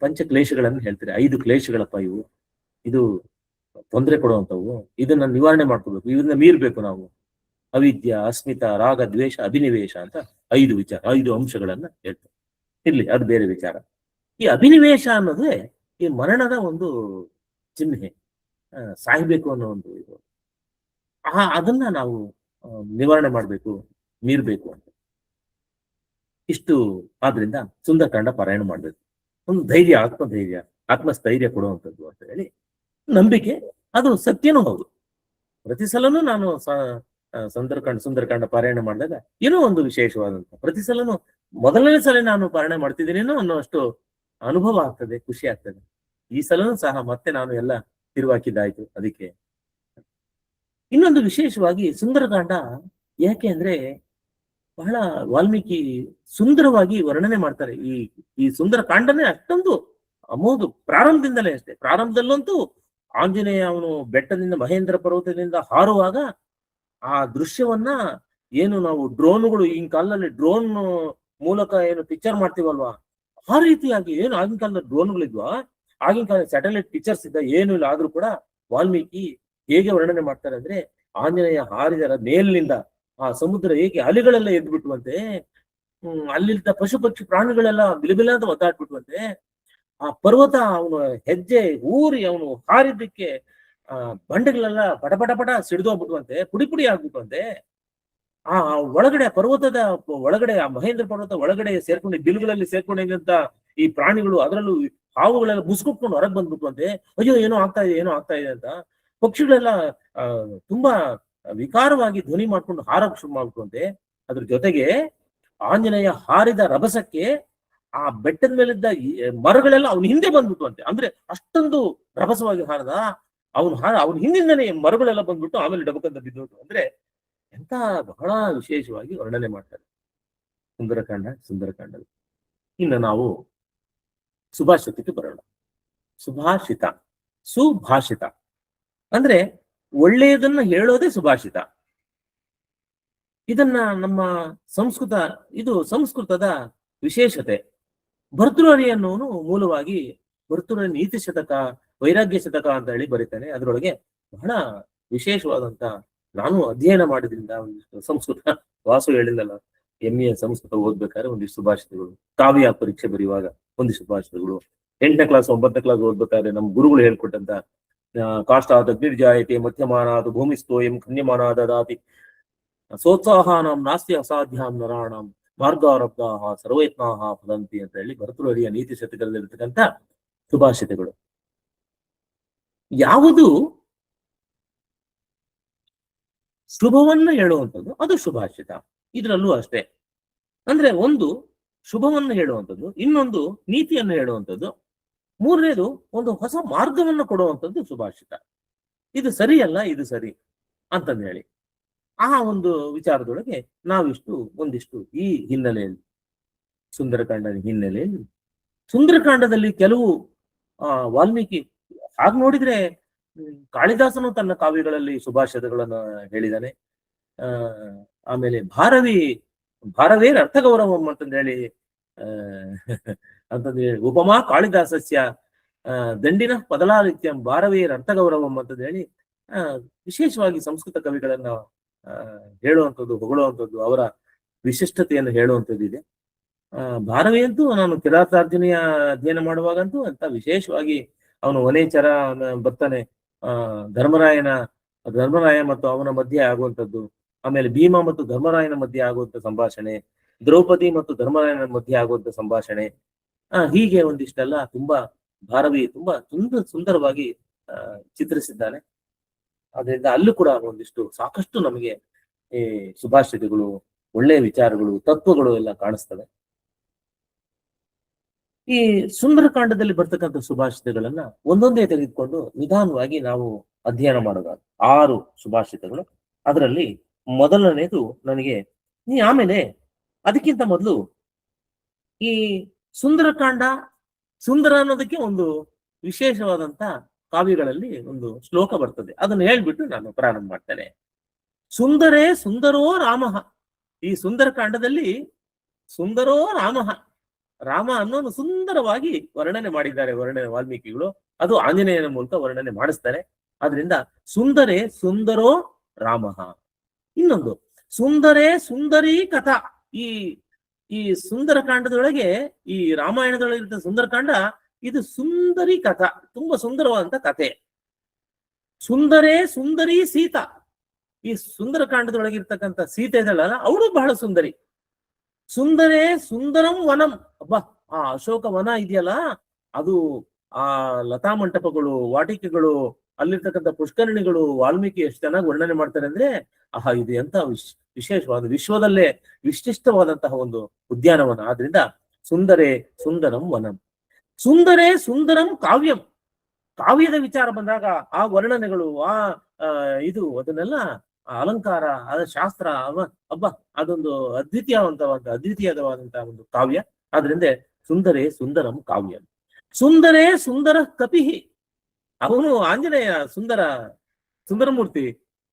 ಪಂಚಕ್ಲೇಶಗಳನ್ನು ಹೇಳ್ತಾರೆ. 5 ಕ್ಲೇಶಗಳಪ್ಪ ಇವು, ಇದು ತೊಂದರೆ ಕೊಡುವಂಥವು, ಇದನ್ನ ನಿವಾರಣೆ ಮಾಡ್ಕೋಬೇಕು, ಇದನ್ನ ಮೀರ್ಬೇಕು ನಾವು. ಅವಿದ್ಯಾ ಅಸ್ಮಿತ ರಾಗ ದ್ವೇಷ ಅಭಿನಿವೇಶ ಅಂತ 5 ಅಂಶಗಳನ್ನ ಹೇಳ್ತಾರೆ. ಇರ್ಲಿ, ಅದು ಬೇರೆ ವಿಚಾರ. ಈ ಅಭಿನಿವೇಶ ಅನ್ನೋದೇ ಈ ಮರಣದ ಒಂದು ಚಿಹ್ನೆ, ಸಾಯ್ಬೇಕು ಅನ್ನೋ ಒಂದು ಇದು. ಅದನ್ನ ನಾವು ನಿವಾರಣೆ ಮಾಡ್ಬೇಕು, ಮೀರ್ಬೇಕು ಅಂತ. ಇಷ್ಟು ಆದ್ರಿಂದ ಸುಂದರಕಾಂಡ ಪಾರಾಯಣ ಮಾಡ್ಬೇಕು. ಒಂದು ಧೈರ್ಯ, ಆತ್ಮಸ್ಥೈರ್ಯ ಕೊಡುವಂಥದ್ದು ಅಂತ ಹೇಳಿ ನಂಬಿಕೆ. ಅದು ಸತ್ಯನೂ ಹೌದು. ಪ್ರತಿ ಸಲನೂ ನಾನು ಸುಂದರಕಾಂಡ ಪಾರಾಯಣ ಮಾಡಿದಾಗ ಏನೋ ಒಂದು ವಿಶೇಷವಾದಂತ, ಪ್ರತಿ ಸಲನೂ ಮೊದಲನೇ ಸಲ ನಾನು ಪಾರಾಯಣ ಮಾಡ್ತಿದ್ದೀನೇನೋ ಅನ್ನೋಷ್ಟು ಅನುಭವ ಆಗ್ತದೆ, ಖುಷಿ ಆಗ್ತದೆ. ಈ ಸಲನೂ ಸಹ ಮತ್ತೆ ನಾನು ಎಲ್ಲ ತಿರುವಾಕಿದ್ದಾಯ್ತು. ಅದಕ್ಕೆ ಇನ್ನೊಂದು ವಿಶೇಷವಾಗಿ ಸುಂದರಕಾಂಡ ಯಾಕೆ ಅಂದ್ರೆ, ಬಹಳ ವಾಲ್ಮೀಕಿ ಸುಂದರವಾಗಿ ವರ್ಣನೆ ಮಾಡ್ತಾರೆ. ಈ ಸುಂದರಕಾಂಡನೇ ಅಷ್ಟೊಂದು ಅಮೋಘ, ಪ್ರಾರಂಭದಿಂದಲೇ ಅಷ್ಟೇ. ಪ್ರಾರಂಭದಲ್ಲಂತೂ ಆಂಜನೇಯ ಅವನು ಬೆಟ್ಟದಿಂದ, ಮಹೇಂದ್ರ ಪರ್ವತದಿಂದ ಹಾರುವಾಗ ಆ ದೃಶ್ಯವನ್ನ ಏನು ನಾವು ಡ್ರೋನ್ಗಳು ಈಗಿನ ಕಾಲದಲ್ಲಿ ಡ್ರೋನ್ ಮೂಲಕ ಏನು ಪಿಕ್ಚರ್ ಮಾಡ್ತೀವಲ್ವಾ, ಆ ರೀತಿಯಾಗಿ ಏನು ಆಗಿನ ಕಾಲದಲ್ಲಿ ಡ್ರೋನ್ಗಳಿದ್ವಾ, ಆಗಿನ ಕಾಲ ಸ್ಯಾಟಲೈಟ್ ಪಿಕ್ಚರ್ಸ್ ಇದ್ದ ಏನು ಇಲ್ಲ, ಆದ್ರೂ ಕೂಡ ವಾಲ್ಮೀಕಿ ಹೇಗೆ ವರ್ಣನೆ ಮಾಡ್ತಾರೆ ಅಂದ್ರೆ, ಆಂಜನೇಯ ಹಾರಿದರ ಮೇಲಿನಿಂದ ಆ ಸಮುದ್ರ ಹೇಗೆ ಅಲೆಗಳೆಲ್ಲ ಎದ್ದು ಬಿಟ್ಟುವಂತೆ, ಅಲ್ಲಿದ್ದ ಪಶು ಪಕ್ಷಿ ಪ್ರಾಣಿಗಳೆಲ್ಲ ಬಿಲಬಿಲ ಅಂತ ಒದ್ದಾಡ್ಬಿಟ್ಟುವಂತೆ, ಆ ಪರ್ವತ ಅವನು ಹೆಜ್ಜೆ ಊರಿ ಅವನು ಹಾರಿದ್ದಕ್ಕೆ ಬಂಡೆಗಳೆಲ್ಲ ಪಟ ಪಟ ಪಟ ಸಿಡಿದೋಗ್ಬಿಟ್ಟುವಂತೆ, ಪುಡಿ ಪುಡಿ ಆಗ್ಬಿಟ್ಟುವಂತೆ. ಆ ಒಳಗಡೆ ಪರ್ವತದ ಒಳಗಡೆ, ಆ ಮಹೇಂದ್ರ ಪರ್ವತ ಒಳಗಡೆ ಸೇರ್ಕೊಂಡು ಬಿಲ್ಗಳಲ್ಲಿ ಸೇರ್ಕೊಂಡಿದ್ದಂತ ಈ ಪ್ರಾಣಿಗಳು, ಅದರಲ್ಲೂ ಹಾವುಗಳೆಲ್ಲ ಮುಸ್ಕೊಟ್ಕೊಂಡು ಹೊರಗೆ ಬಂದ್ಬಿಟ್ಟುವಂತೆ. ಅಯ್ಯೋ ಏನೋ ಆಗ್ತಾ ಇದೆ, ಏನೋ ಆಗ್ತಾ ಇದೆ ಅಂತ ಪಕ್ಷಿಗಳೆಲ್ಲ ತುಂಬಾ ವಿಕಾರವಾಗಿ ಧ್ವನಿ ಮಾಡ್ಕೊಂಡು ಹಾರಕ್ ಶುರು ಮಾಡ್ಬಿಟ್ಟುವಂತೆ. ಅದ್ರ ಜೊತೆಗೆ ಆಂಜನೇಯ ಹಾರಿದ ರಭಸಕ್ಕೆ ಆ ಬೆಟ್ಟದ ಮೇಲಿದ್ದ ಮರಗಳೆಲ್ಲ ಅವನ ಹಿಂದೆ ಬಂದ್ಬಿಟ್ಟುವಂತೆ. ಅಂದ್ರೆ ಅಷ್ಟೊಂದು ರಭಸವಾಗಿ ಹಾರದ ಅವನ ಹಿಂದಿಂದನೇ ಮರಗಳೆಲ್ಲ ಬಂದ್ಬಿಟ್ಟು ಆಮೇಲೆ ಡಬಕಂತ ಬಿದ್ದೋದು. ಅಂದ್ರೆ ಎಂತ ಬಹಳ ವಿಶೇಷವಾಗಿ ವರ್ಣನೆ ಮಾಡ್ತಾರೆ ಸುಂದರಕಾಂಡ. ಇನ್ನು ನಾವು ಸುಭಾಷಿತಕ್ಕೆ ಬರೋಣ. ಸುಭಾಷಿತ ಅಂದ್ರೆ ಒಳ್ಳೆಯದನ್ನ ಹೇಳೋದೇ ಸುಭಾಷಿತ. ಇದನ್ನ ನಮ್ಮ ಸಂಸ್ಕೃತದ ವಿಶೇಷತೆ. ಭರ್ತೃಹರಿ ಅನ್ನೋನು ಮೂಲವಾಗಿ ಭರ್ತೃಹರಿ ನೀತಿ ಶತಕ, ವೈರಾಗ್ಯ ಶತಕ ಅಂತ ಹೇಳಿ ಬರೀತಾನೆ. ಅದರೊಳಗೆ ಬಹಳ ವಿಶೇಷವಾದಂತ, ನಾನು ಅಧ್ಯಯನ ಮಾಡಿದ್ರಿಂದ ಒಂದಿಷ್ಟು ಸಂಸ್ಕೃತ, ವಾಸು ಹೇಳಿದಲ್ಲ MA ಸಂಸ್ಕೃತ ಓದ್ಬೇಕಾದ್ರೆ ಒಂದಿಷ್ಟು ಸುಭಾಷಿತಗಳು, ಕಾವ್ಯ ಪರೀಕ್ಷೆ ಬರೆಯುವಾಗ ಒಂದಿಷ್ಟು ಸುಭಾಷಿತಗಳು, 8ನೇ ಕ್ಲಾಸ್ 9ನೇ ಕ್ಲಾಸ್ ಓದ್ಬೇಕಾದ್ರೆ ನಮ್ಮ ಗುರುಗಳು ಹೇಳ್ಕೊಟ್ಟಂತ ಕಾಷ್ಟಾತ್ ಅಗ್ನಿರ್ಜಾಯತೆ ಮಧ್ಯಮಾನಾತ್ ಭೂಮಿಸ್ಥೋಯಂ ಕನ್ಯಮಾನಾದ ದಾತಿ ಸೋತ್ಸಾಹಾನಾಂ ನಾಸ್ತಿ ಅಸಾಧ್ಯಾಂ ನರಾಣಾಂ ಮಾರ್ಗಾರಬ್ಧಾಃ ಸರ್ವಯತ್ನಾಃ ಫಲಂತಿ ಅಂತ ಹೇಳಿ ಭರ್ತೃಹರಿಯ ನೀತಿ ಶತಕದಲ್ಲಿರ್ತಕ್ಕಂಥ ಸುಭಾಷಿತಗಳು. ಯಾವುದು ಶುಭವನ್ನ ಹೇಳುವಂಥದ್ದು ಅದು ಸುಭಾಷಿತ. ಇದರಲ್ಲೂ ಅಷ್ಟೇ. ಅಂದ್ರೆ ಒಂದು ಶುಭವನ್ನ ಹೇಳುವಂಥದ್ದು, ಇನ್ನೊಂದು ನೀತಿಯನ್ನು ಹೇಳುವಂಥದ್ದು, ಮೂರನೇದು ಒಂದು ಹೊಸ ಮಾರ್ಗವನ್ನು ಕೊಡುವಂಥದ್ದು ಸುಭಾಷಿತ. ಇದು ಸರಿಯಲ್ಲ, ಇದು ಸರಿ ಅಂತಂದು ಹೇಳಿ ಆ ಒಂದು ವಿಚಾರದೊಳಗೆ ಒಂದಿಷ್ಟು ಈ ಹಿನ್ನೆಲೆಯಲ್ಲಿ, ಸುಂದರಕಾಂಡದ ಹಿನ್ನೆಲೆಯಲ್ಲಿ, ಸುಂದರಕಾಂಡದಲ್ಲಿ ಕೆಲವು ವಾಲ್ಮೀಕಿ ಹಾಗೆ ನೋಡಿದ್ರೆ ಕಾಳಿದಾಸನು ತನ್ನ ಕಾವ್ಯಗಳಲ್ಲಿ ಸುಭಾಷಿತಗಳನ್ನು ಹೇಳಿದಾನೆ. ಆಮೇಲೆ ಭಾರವೇರ್ ಅರ್ಥಗೌರವಂ ಅಂತಂದು ಹೇಳಿ ಉಪಮಾ ಕಾಳಿದಾಸಸ್ಯ ದಂಡಿನ ಪದಲಾಲಿತ್ಯಂ ಭಾರವೇರ್ ಅರ್ಥಗೌರವಂ ಅಂತಂದು ಹೇಳಿ ವಿಶೇಷವಾಗಿ ಸಂಸ್ಕೃತ ಕವಿಗಳನ್ನ ಹೇಳುವಂಥದ್ದು, ಹೊಗಳುವಂಥದ್ದು, ಅವರ ವಿಶಿಷ್ಟತೆಯನ್ನು ಹೇಳುವಂಥದ್ದು ಇದೆ. ಭಾರವಿ ಅಂತೂ ನಾನು ಕಿರಾತಾರ್ಜುನಿಯ ಅಧ್ಯಯನ ಮಾಡುವಾಗಂತೂ ಅಂತ ವಿಶೇಷವಾಗಿ ಅವನು ವನೇಚರ ಬರ್ತಾನೆ, ಧರ್ಮರಾಯ ಮತ್ತು ಅವನ ಮಧ್ಯೆ ಆಗುವಂಥದ್ದು, ಆಮೇಲೆ ಭೀಮ ಮತ್ತು ಧರ್ಮರಾಯನ ಮಧ್ಯೆ ಆಗುವಂತ ಸಂಭಾಷಣೆ, ದ್ರೌಪದಿ ಮತ್ತು ಧರ್ಮರಾಯನ ಮಧ್ಯೆ ಆಗುವಂತ ಸಂಭಾಷಣೆ, ಹೀಗೆ ಒಂದಿಷ್ಟೆಲ್ಲ ಭಾರವಿ ತುಂಬಾ ಸುಂದರವಾಗಿ ಚಿತ್ರಿಸಿದ್ದಾನೆ. ಅದರಿಂದ ಅಲ್ಲೂ ಕೂಡ ಒಂದಿಷ್ಟು ಸಾಕಷ್ಟು ನಮಗೆ ಈ ಸುಭಾಷಿತಗಳು, ಒಳ್ಳೆಯ ವಿಚಾರಗಳು, ತತ್ವಗಳು ಎಲ್ಲ ಕಾಣಿಸ್ತವೆ. ಈ ಸುಂದರಕಾಂಡದಲ್ಲಿ ಬರ್ತಕ್ಕಂಥ ಸುಭಾಷಿತಗಳನ್ನ ಒಂದೊಂದೇ ತೆಗೆದುಕೊಂಡು ನಿಧಾನವಾಗಿ ನಾವು ಅಧ್ಯಯನ ಮಾಡೋದಾದ 6 ಸುಭಾಷಿತಗಳು. ಅದರಲ್ಲಿ ಮೊದಲನೇದು ನನಗೆ, ಆಮೇಲೆ ಅದಕ್ಕಿಂತ ಮೊದಲು ಈ ಸುಂದರಕಾಂಡ, ಸುಂದರ ಅನ್ನೋದಕ್ಕೆ ಒಂದು ವಿಶೇಷವಾದಂತ ಕಾವ್ಯಗಳಲ್ಲಿ ಒಂದು ಶ್ಲೋಕ ಬರ್ತದೆ, ಅದನ್ನು ಹೇಳ್ಬಿಟ್ಟು ನಾನು ಪ್ರಾರಂಭ ಮಾಡ್ತೇನೆ. ಸುಂದರೇ ಸುಂದರೋ ರಾಮಃ. ಈ ಸುಂದರಕಾಂಡದಲ್ಲಿ ಸುಂದರೋ ರಾಮಃ, ರಾಮ ಅನ್ನೋನು ಸುಂದರವಾಗಿ ವರ್ಣನೆ ಮಾಡಿದ್ದಾರೆ ವಾಲ್ಮೀಕಿಗಳು. ಅದು ಆಂಜನೇಯನ ಮೂಲಕ ವರ್ಣನೆ ಮಾಡಿಸ್ತಾರೆ. ಆದ್ರಿಂದ ಸುಂದರೇ ಸುಂದರೋ ರಾಮಃ. ಇನ್ನೊಂದು ಸುಂದರೇ ಸುಂದರಿ ಕಥಾ. ಈ ಸುಂದರಕಾಂಡದೊಳಗೆ, ಈ ರಾಮಾಯಣದೊಳಗಿರುವ ಸುಂದರಕಾಂಡ ಇದು ಸುಂದರಿ ಕಥಾ, ತುಂಬಾ ಸುಂದರವಾದಂತ ಕಥೆ. ಸುಂದರೇ ಸುಂದರಿ ಸೀತಾ. ಈ ಸುಂದರಕಾಂಡದೊಳಗಿರ್ತಕ್ಕಂಥ ಸೀತೆ ಇದಳಲ್ಲ, ಅವಳು ಬಹಳ ಸುಂದರಿ. ಸುಂದರೇ ಸುಂದರಂ ವನಂ. ಆ ಅಶೋಕ ವನ ಇದೆಯಲ್ಲ, ಅದು ಆ ಲತಾ ಮಂಟಪಗಳು, ವಾಟಿಕೆಗಳು, ಅಲ್ಲಿರ್ತಕ್ಕಂಥ ಪುಷ್ಕರಣಿಗಳು ವಾಲ್ಮೀಕಿ ಎಷ್ಟು ಚೆನ್ನಾಗಿ ವರ್ಣನೆ ಮಾಡ್ತಾರೆ ಅಂದ್ರೆ, ಇದು ಎಂತ ವಿಶೇಷವಾದ, ವಿಶ್ವದಲ್ಲೇ ವಿಶಿಷ್ಟವಾದಂತಹ ಒಂದು ಉದ್ಯಾನವನ. ಆದ್ರಿಂದ ಸುಂದರೇ ಸುಂದರಂ ವನಂ. ಸುಂದರೇ ಸುಂದರಂ ಕಾವ್ಯಂ. ಕಾವ್ಯದ ವಿಚಾರ ಬಂದಾಗ ಆ ವರ್ಣನೆಗಳು, ಅದನ್ನೆಲ್ಲ ಅಲಂಕಾರ, ಶಾಸ್ತ್ರ, ಅದೊಂದು ಅದ್ವಿತೀಯವಾದಂತಹ ಒಂದು ಕಾವ್ಯ. ಆದ್ರಿಂದ ಸುಂದರೇ ಸುಂದರಂ ಕಾವ್ಯಂ. ಸುಂದರೇ ಸುಂದರ ಕಪಿಹಿ. ಅವನು ಆಂಜನೇಯ ಸುಂದರಮೂರ್ತಿ,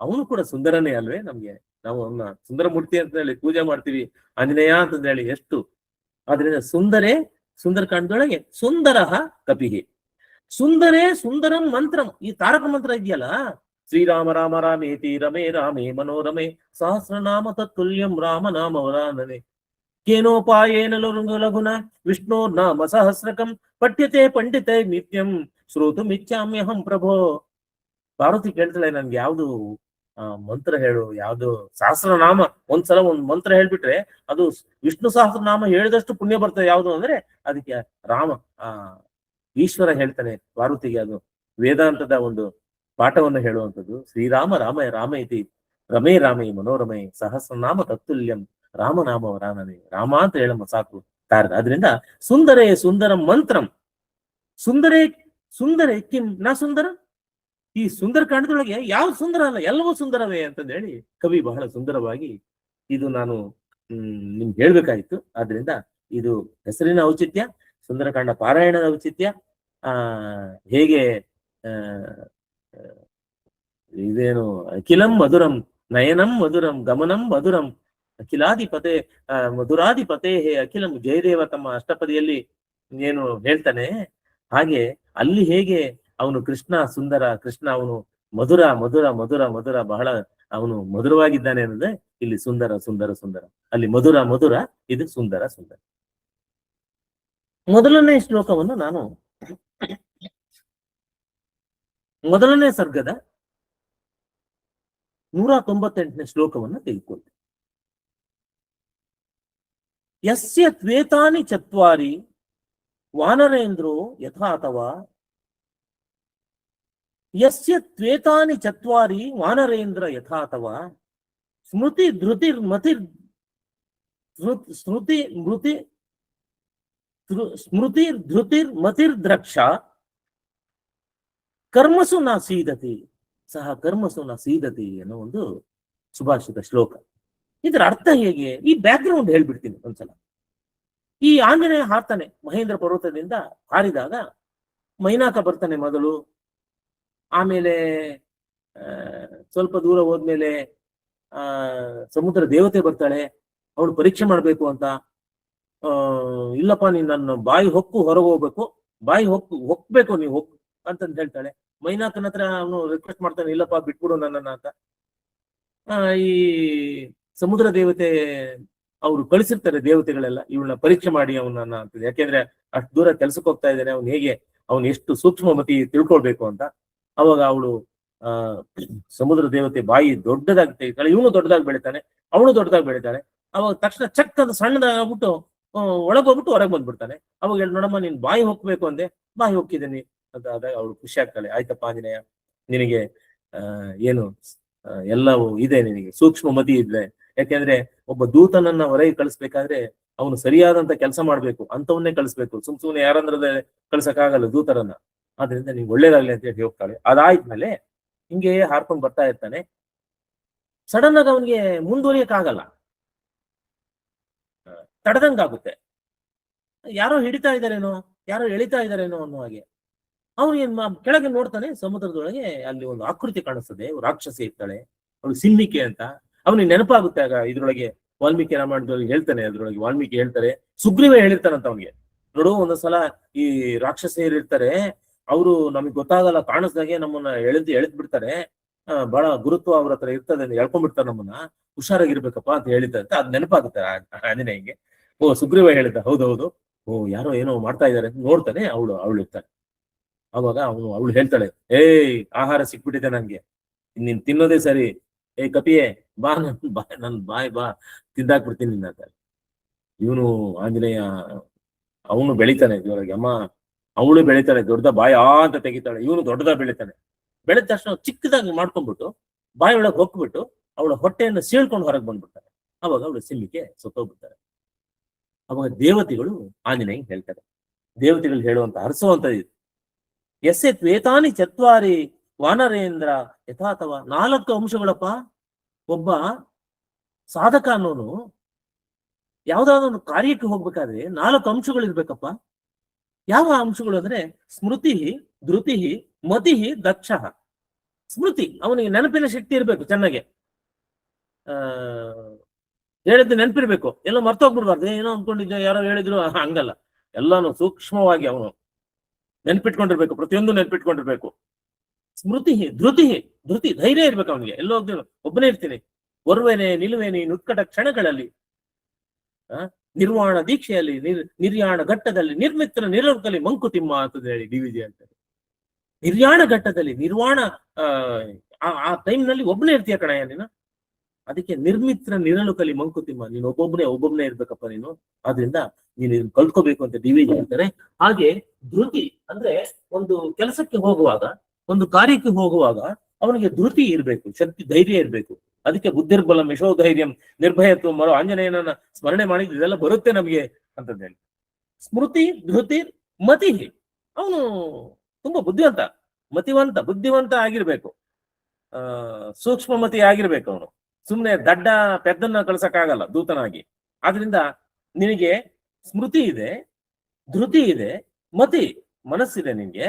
ಅವನು ಕೂಡ ಸುಂದರನೇ ಅಲ್ವೇ? ನಮ್ಗೆ ನಾವು ಅವನ್ನ ಸುಂದರ ಮೂರ್ತಿ ಅಂತ ಹೇಳಿ ಪೂಜೆ ಮಾಡ್ತೀವಿ, ಆಂಜನೇಯ ಅಂತ ಹೇಳಿ ಎಷ್ಟು. ಆದ್ರಿಂದ ಸುಂದರೇ ಸುಂದರಕಾಂಡದೊಳಗೆ ಸುಂದರ ಕಪಿಹಿ, ಸುಂದರೇ ಸುಂದರಂ ಮಂತ್ರಂ. ಈ ತಾರಕ ಮಂತ್ರ ಇದೆಯಲ್ಲ, ಶ್ರೀರಾಮ ರಾಮ ರಾಮೇತಿ ರಮೇ ರಾಮೇ ಮನೋರಮೆ ಸಹಸ್ರನಾಮ ತತ್ತುಲ್ಯಂ ರಾಮ ನಾಮ ವರಾನನೆ ಕೇನೋಪಾಯೇನ ಲಘುನ ವಿಷ್ಣೋರ್ನಾಮ ಸಹಸ್ರಕಂ ಪಠ್ಯತೆ ಪಂಡಿತೆ ನಿತ್ಯಂ ಶ್ರೋತುಮಿಚ್ಛಾಮ್ಯಹಂ ಪ್ರಭೋ. ಪಾರ್ವತಿ ಕೇಳ್ತಾಳೆ, ನನ್ಗೆ ಯಾವ್ದು ಮಂತ್ರ ಹೇಳು, ಯಾವ್ದು ಸಹಸ್ರನಾಮ. ಒಂದ್ಸಲ ಒಂದ್ ಮಂತ್ರ ಹೇಳ್ಬಿಟ್ರೆ ಅದು ವಿಷ್ಣು ಸಹಸ್ರನಾಮ ಹೇಳಿದಷ್ಟು ಪುಣ್ಯ ಬರ್ತದೆ. ಯಾವ್ದು ಅಂದ್ರೆ ಅದಕ್ಕೆ ರಾಮ ಈಶ್ವರ ಹೇಳ್ತಾನೆ ಪಾರ್ವತಿಗೆ, ಅದು ವೇದಾಂತದ ಒಂದು ಪಾಠವನ್ನು ಹೇಳುವಂಥದ್ದು. ಶ್ರೀರಾಮ ರಾಮ ರಾಮ ಇತಿ ರಮೇ ರಾಮೇ ಮನೋರಮೆ ಸಹಸ್ರನಾಮ ತತ್ತುಲ್ಯಂ ರಾಮನಾಮ ವರಾನನೆ. ರಾಮ ಅಂತ ಹೇಳಮ್ಮ ಸಾಕು ತಾರದ. ಆದ್ರಿಂದ ಸುಂದರೇ ಸುಂದರ ಮಂತ್ರಂ, ಸುಂದರೇ ಸುಂದರೇ ಕಿಂ ನಾ ಸುಂದರ. ಈ ಸುಂದರ ಕಾಂಡದೊಳಗೆ ಯಾವ ಸುಂದರ ಅಲ್ಲ, ಎಲ್ಲವೂ ಸುಂದರವೇ ಅಂತಂದು ಹೇಳಿ ಕವಿ ಬಹಳ ಸುಂದರವಾಗಿ ಇದು ನಾನು ನಿಮ್ಗೆ ಹೇಳ್ಬೇಕಾಯ್ತು. ಆದ್ರಿಂದ ಇದು ಹೆಸರಿನ ಔಚಿತ್ಯ, ಸುಂದರಕಾಂಡ ಪಾರಾಯಣದ ಔಚಿತ್ಯ, ಹೇಗೆ ಇದೇನು ಅಖಿಲಂ ಮಧುರಂ ನಯನಂ ಮಧುರಂ ಗಮನಂ ಮಧುರಂ ಅಖಿಲಾಧಿಪತೆ ಮಧುರಾಧಿಪತೆ ಹೇ ಅಖಿಲಂ ಜಯದೇವ ತಮ್ಮ ಅಷ್ಟಪದಿಯಲ್ಲಿ ಏನು ಹೇಳ್ತಾನೆ, ಹಾಗೆ ಅಲ್ಲಿ ಹೇಗೆ ಅವನು ಕೃಷ್ಣ ಸುಂದರ, ಕೃಷ್ಣ ಅವನು ಮಧುರ ಮಧುರ ಮಧುರ ಮಧುರ, ಬಹಳ ಅವನು ಮಧುರವಾಗಿದ್ದಾನೆ ಅನ್ನೋದೇ ಇಲ್ಲಿ ಸುಂದರ ಸುಂದರ ಸುಂದರ. ಅಲ್ಲಿ ಮಧುರ ಮಧುರ, ಇದು ಸುಂದರ ಸುಂದರ. ಮೊದಲನೇ ಶ್ಲೋಕವನ್ನು ನಾನು ಮೊದಲನೇ ಸರ್ಗದ 198ನೇ ಶ್ಲೋಕವನ್ನು ತೆಗೆದುಕೊಳ್ತೇನೆ. ಯಸ್ಯ ತ್ವೇತಾನಿ ಚತ್ವಾರಿ ವಾನರೇಂದ್ರೋ ಯಥಾತವಾ, ಯಸ್ಯ ತ್ವೇತಾನಿ ಚತ್ವಾರಿ ವಾನರೇಂದ್ರ ಯಥಾತವಾ ಸ್ಮೃತಿ ಧೃತಿರ್ ಮತಿರ್ ಸ್ಮೃತಿ ಮೃತಿ ಸ್ಮೃತಿರ್ ಧೃತಿರ್ ಮತಿರ್ ದ್ರಕ್ಷ ಕರ್ಮಸು ನ ಸೀದತಿ ಸಹ ಕರ್ಮಸು ನ ಸೀದತಿ ಅನ್ನೋ ಒಂದು ಸುಭಾಷಿತ ಶ್ಲೋಕ. ಇದರ ಅರ್ಥ ಹೇಗೆ? ಈ ಬ್ಯಾಕ್ ಗ್ರೌಂಡ್ ಹೇಳ್ಬಿಡ್ತೀನಿ ಒಂದ್ಸಲ. ಈ ಆಂಜನೇಯ ಹಾರ್ತಾನೆ ಮಹೇಂದ್ರ ಪರ್ವತದಿಂದ ಹಾರಿದಾಗ, ಮೈನಾಕ ಬರ್ತಾನೆ ಮೊದಲು, ಆಮೇಲೆ ಸ್ವಲ್ಪ ದೂರ ಹೋದ್ಮೇಲೆ ಸಮುದ್ರ ದೇವತೆ ಬರ್ತಾಳೆ. ಅವಳು ಪರೀಕ್ಷೆ ಮಾಡ್ಬೇಕು ಅಂತ, ಇಲ್ಲಪ್ಪ ನೀನ್ ನನ್ನ ಬಾಯಿ ಹೊಕ್ಕು ಹೊರಗೆ ಹೋಗ್ಬೇಕು, ಬಾಯಿ ಹೊಕ್ಬೇಕು ನೀವು ಅಂತಂದು ಹೇಳ್ತಾಳೆ. ಮೈನಾಕನ ಹತ್ರ ಅವನು ರಿಕ್ವೆಸ್ಟ್ ಮಾಡ್ತಾನೆ, ಇಲ್ಲಪ್ಪ ಬಿಟ್ಬಿಡು ನನ್ನನ್ನ ಅಂತ. ಈ ಸಮುದ್ರ ದೇವತೆ ಅವರು ಕಳಿಸಿರ್ತಾರೆ ದೇವತೆಗಳೆಲ್ಲ, ಇವಳನ್ನ ಪರೀಕ್ಷೆ ಮಾಡಿ ಅವನನ್ನ ಅಂತ. ಯಾಕೆಂದ್ರೆ ಅಷ್ಟು ದೂರ ಕೆಲ್ಸಕ್ಕೆ ಹೋಗ್ತಾ ಇದ್ದಾನೆ, ಅವ್ನು ಹೇಗೆ ಅವನು ಎಷ್ಟು ಸೂಕ್ಷ್ಮಮತಿ ತಿಳ್ಕೊಳ್ಬೇಕು ಅಂತ. ಅವಾಗ ಅವಳು ಸಮುದ್ರ ದೇವತೆ ಬಾಯಿ ದೊಡ್ಡದಾಗಿ ತೆಗಿತಾಳೆ, ಇವನು ದೊಡ್ಡದಾಗಿ ಬೆಳಿತಾನೆ, ಅವಳು ದೊಡ್ಡದಾಗಿ ಬೆಳಿತಾಳೆ. ಅವಾಗ ತಕ್ಷಣ ಚಕ್ ಅಂತ ಸಣ್ಣದಾಗ್ಬಿಟ್ಟು ಒಳಗೋಗ್ಬಿಟ್ಟು ಹೊರಗೆ ಬಂದ್ಬಿಡ್ತಾನೆ. ಅವಾಗ ಹೇಳಿ, ನೋಡಮ್ಮ ನೀನ್ ಬಾಯಿ ಹೋಗ್ಬೇಕು ಅಂದೆ, ಬಾಯಿ ಹೋಗ್ತಿದ್ದೀನಿ ಅಂತ ಆದಾಗ ಅವಳು ಖುಷಿ ಆಗ್ತಾಳೆ. ಆಯ್ತಪ್ಪ ಆಂಜನೇಯ, ನಿನಗೆ ಏನು ಎಲ್ಲವೂ ಇದೆ, ನಿನಗೆ ಸೂಕ್ಷ್ಮ ಮತಿ ಇದೆ. ಯಾಕೆಂದ್ರೆ ಒಬ್ಬ ದೂತನನ್ನ ಹೊರಗೆ ಕಳಿಸ್ಬೇಕಾದ್ರೆ ಅವನು ಸರಿಯಾದಂತ ಕೆಲಸ ಮಾಡ್ಬೇಕು, ಅಂತವನ್ನೇ ಕಳಿಸ್ಬೇಕು. ಸುಮ್ನೆ ಯಾರಂದ್ರೆ ಕಳ್ಸಕ್ಕಾಗಲ್ಲ ದೂತರನ್ನ. ಆದ್ರಿಂದ ನಿಂಗೆ ಒಳ್ಳೇದಾಗ್ಲಿ ಅಂತ ಹೇಳಿ ಹೋಗ್ತಾಳೆ. ಅದಾದ್ಮೇಲೆ ಹಿಂಗೆ ಹಾರ್ಕೊಂಡ್ ಬರ್ತಾ ಇರ್ತಾನೆ. ಸಡನ್ ಆಗಿ ಅವನಿಗೆ ಮುಂದುವರಿಯಕ್ ಆಗಲ್ಲ, ತಡೆದಂಗಾಗುತ್ತೆ. ಯಾರೋ ಹಿಡಿತಾ ಇದಾರೇನೋ, ಯಾರೋ ಎಳಿತಾ ಇದಾರೇನೋ ಅನ್ನೋ ಹಾಗೆ. ಅವನು ಏನ್ ಕೆಳಗೆ ನೋಡ್ತಾನೆ, ಸಮುದ್ರದೊಳಗೆ ಅಲ್ಲಿ ಒಂದು ಆಕೃತಿ ಕಾಣಿಸ್ತದೆ, ರಾಕ್ಷಸಿ ಇರ್ತಾಳೆ, ಅವಳು ಸಿಂಹಿಕೆ ಅಂತ. ಅವನಿಗೆ ನೆನಪಾಗುತ್ತೆ. ಆಗ ಇದ್ರೊಳಗೆ ವಾಲ್ಮೀಕಿ ರಾಮಾಯಣದಲ್ಲಿ ಹೇಳ್ತಾನೆ, ಅದ್ರೊಳಗೆ ವಾಲ್ಮೀಕಿ ಹೇಳ್ತಾರೆ, ಸುಗ್ರೀವ ಹೇಳಿರ್ತಾನಂತ ಅವನಿಗೆ, ನೋಡು ಒಂದೊಂದ್ಸಲ ಈ ರಾಕ್ಷಸಿಯರು ಇರ್ತಾರೆ, ಅವರು ನಮಗ್ ಗೊತ್ತಾಗಲ್ಲ, ಕಾಣಿಸ್ದಾಗೆ ನಮ್ಮನ್ನ ಎಳೆದ್ ಬಿಡ್ತಾರೆ, ಬಹಳ ಗುರುತ್ವ ಅವ್ರ ಹತ್ರ ಇರ್ತದೆ, ಎಳ್ಕೊಂಡ್ಬಿಡ್ತಾರೆ ನಮ್ಮನ್ನ, ಹುಷಾರಾಗಿರ್ಬೇಕಪ್ಪ ಅಂತ ಹೇಳಿದಂತೆ. ಅದ್ ನೆನಪಾಗುತ್ತೆ ಆಂಜನೇಯಂಗೆ. ಓ ಸುಗ್ರೀವ ಹೇಳಿದ್ದ, ಹೌದೌದು, ಓ ಯಾರೋ ಏನೋ ಮಾಡ್ತಾ ಇದಾರೆ ಅಂತ ನೋಡ್ತಾನೆ. ಅವಳು ಇರ್ತಾನೆ. ಅವಾಗ ಅವಳು ಹೇಳ್ತಾಳೆ, ಏಯ್ ಆಹಾರ ಸಿಕ್ಬಿಟ್ಟಿದೆ ನನ್ಗೆ, ನೀನ್ ತಿನ್ನೋದೇ ಸರಿ, ಏ ಕಪಿಯೇ ಬಾ, ನನ್ ಬಾಯ್ ಬಾ, ತಿಂದಾಕ್ಬಿಡ್ತೀನಿ ನಿನ್ನ ಅಂತ. ಇವನು ಆಂಜನೇಯ ಅವನು ಬೆಳಿತಾನೆ ಜೋರಾಗಿ, ಅಮ್ಮ ಅವಳು ಬೆಳಿತಾಳೆ, ದೊಡ್ಡದ ಬಾಯಿ ಅಂತ ತೆಗಿತಾಳೆ, ಇವನು ದೊಡ್ಡದಾಗ ಬೆಳಿತಾನೆ. ಬೆಳೆದ ತಕ್ಷಣ ಚಿಕ್ಕದಾಗಿ ಮಾಡ್ಕೊಂಡ್ಬಿಟ್ಟು ಬಾಯಿ ಒಳಗೆ ಹೊಕ್ಬಿಟ್ಟು ಅವಳ ಹೊಟ್ಟೆಯನ್ನು ಸೀಳ್ಕೊಂಡು ಹೊರಗೆ ಬಂದ್ಬಿಡ್ತಾರೆ. ಅವಾಗ ಅವಳು ಸಿಂಹಿಕೆ ಸತ್ತೋಗ್ಬಿಡ್ತಾರೆ. ಅವಾಗ ದೇವತೆಗಳು ಆಂಜನೇಯ ಹೇಳ್ತಾರೆ, ದೇವತೆಗಳು ಹೇಳುವಂತ ಹರಿಸುವಂತ ಇದು, ಎಸ್ಸೆ ತ್ವೇತಾನಿ ಚತ್ವಾರಿ ವಾನರೇಂದ್ರ ಯಥಾತವ. 4 ಅಂಶಗಳಪ್ಪ. ಒಬ್ಬ ಸಾಧಕ ಅನ್ನೋನು ಯಾವ್ದಾದ್ರು ಒಂದು ಕಾರ್ಯಕ್ಕೆ ಹೋಗ್ಬೇಕಾದ್ರೆ 4 ಅಂಶಗಳು ಇರ್ಬೇಕಪ್ಪ. ಯಾವ ಅಂಶಗಳು ಅಂದ್ರೆ ಸ್ಮೃತಿ ಧೃತಿ ಮತಿ ದಕ್ಷ. ಸ್ಮೃತಿ, ಅವನಿಗೆ ನೆನಪಿನ ಶಕ್ತಿ ಇರ್ಬೇಕು ಚೆನ್ನಾಗೆ. ಆ ಹೇಳಿದ್ದು ನೆನಪಿರ್ಬೇಕು, ಎಲ್ಲ ಮರ್ತೋಗ್ಬಿಡ್ಬಾರ್ದು. ಏನೋ ಅನ್ಕೊಂಡಿದ್ದೆ, ಯಾರೋ ಹೇಳಿದ್ರು ಹಂಗಲ್ಲ, ಎಲ್ಲಾನು ಸೂಕ್ಷ್ಮವಾಗಿ ಅವನು ನೆನ್ಪಿಟ್ಕೊಂಡಿರ್ಬೇಕು, ಪ್ರತಿಯೊಂದು ನೆನ್ಪಿಟ್ಕೊಂಡಿರ್ಬೇಕು. ಸ್ಮೃತಿ ಧೃತಿ, ಧೃತಿ ಧೈರ್ಯ ಇರ್ಬೇಕು ಅವನಿಗೆ. ಎಲ್ಲೋ ಒಬ್ಬನೇ ಇರ್ತೀನಿ, ಒರ್ವೇನೆ ನಿಲುವೇನೆ ನುತ್ಕಟ ಕ್ಷಣಗಳಲ್ಲಿ, ನಿರ್ವಾಣ ದೀಕ್ಷೆಯಲ್ಲಿ, ನಿರ್ಯಾಣ ಘಟ್ಟದಲ್ಲಿ, ನಿರ್ಮಿತ್ರ ನಿರರ್ಕಲಿ ಮಂಕುತಿಮ್ಮ ಅಂತ ಹೇಳಿ DVG ಅಂತಾರೆ. ನಿರ್ಯಾಣ ಘಟ್ಟದಲ್ಲಿ, ನಿರ್ವಾಣ ಆ ಟೈಮ್ನಲ್ಲಿ ಒಬ್ಬನೇ ಇರ್ತೀಯ ಕಣಯ್ಯ ನೀನು. ಅದಕ್ಕೆ ನಿರ್ಮಿತ್ರ ನಿರಲು ಕಲಿ ಮಂಕುತಿಮ್ಮ, ನೀನು ಒಬ್ಬೊಬ್ಬನೇ ಇರ್ಬೇಕಪ್ಪ ನೀನು. ಆದ್ರಿಂದ ನೀನು ಇದನ್ನ ಕಲ್ತ್ಕೋಬೇಕು ಅಂತ DVG ಅಂತಾರೆ. ಹಾಗೆ ಧೃತಿ ಅಂದ್ರೆ ಒಂದು ಕೆಲಸಕ್ಕೆ ಹೋಗುವಾಗ, ಒಂದು ಕಾರ್ಯಕ್ಕೆ ಹೋಗುವಾಗ ಅವನಿಗೆ ಧೃತಿ ಇರ್ಬೇಕು, ಶಕ್ತಿ ಧೈರ್ಯ ಇರ್ಬೇಕು. ಅದಕ್ಕೆ ಬುದ್ಧಿರ್ಬಲಂ ಯಶೋಧೈರ್ಯಂ ನಿರ್ಭಯತ್ವ ಮರೋ ಆಂಜನೇಯನನ್ನ ಸ್ಮರಣೆ ಮಾಡಿದ್ರೆ ಇದೆಲ್ಲ ಬರುತ್ತೆ ನಮ್ಗೆ ಅಂತ ಹೇಳಿ. ಸ್ಮೃತಿ ಧೃತಿ ಮತಿ, ಅವನು ತುಂಬಾ ಬುದ್ಧಿವಂತ ಆಗಿರ್ಬೇಕು. ಸೂಕ್ಷ್ಮಮತಿ ಆಗಿರ್ಬೇಕು ಅವನು. ಸುಮ್ನೆ ದಡ್ಡ ಪೆದ್ದನ್ನ ಕಳ್ಸಕ್ಕಾಗಲ್ಲ ದೂತನಾಗಿ. ಆದ್ರಿಂದ ನಿನಗೆ ಸ್ಮೃತಿ ಇದೆ, ಧೃತಿ ಇದೆ, ಮತಿ ಮನಸ್ಸಿದೆ ನಿನ್ಗೆ,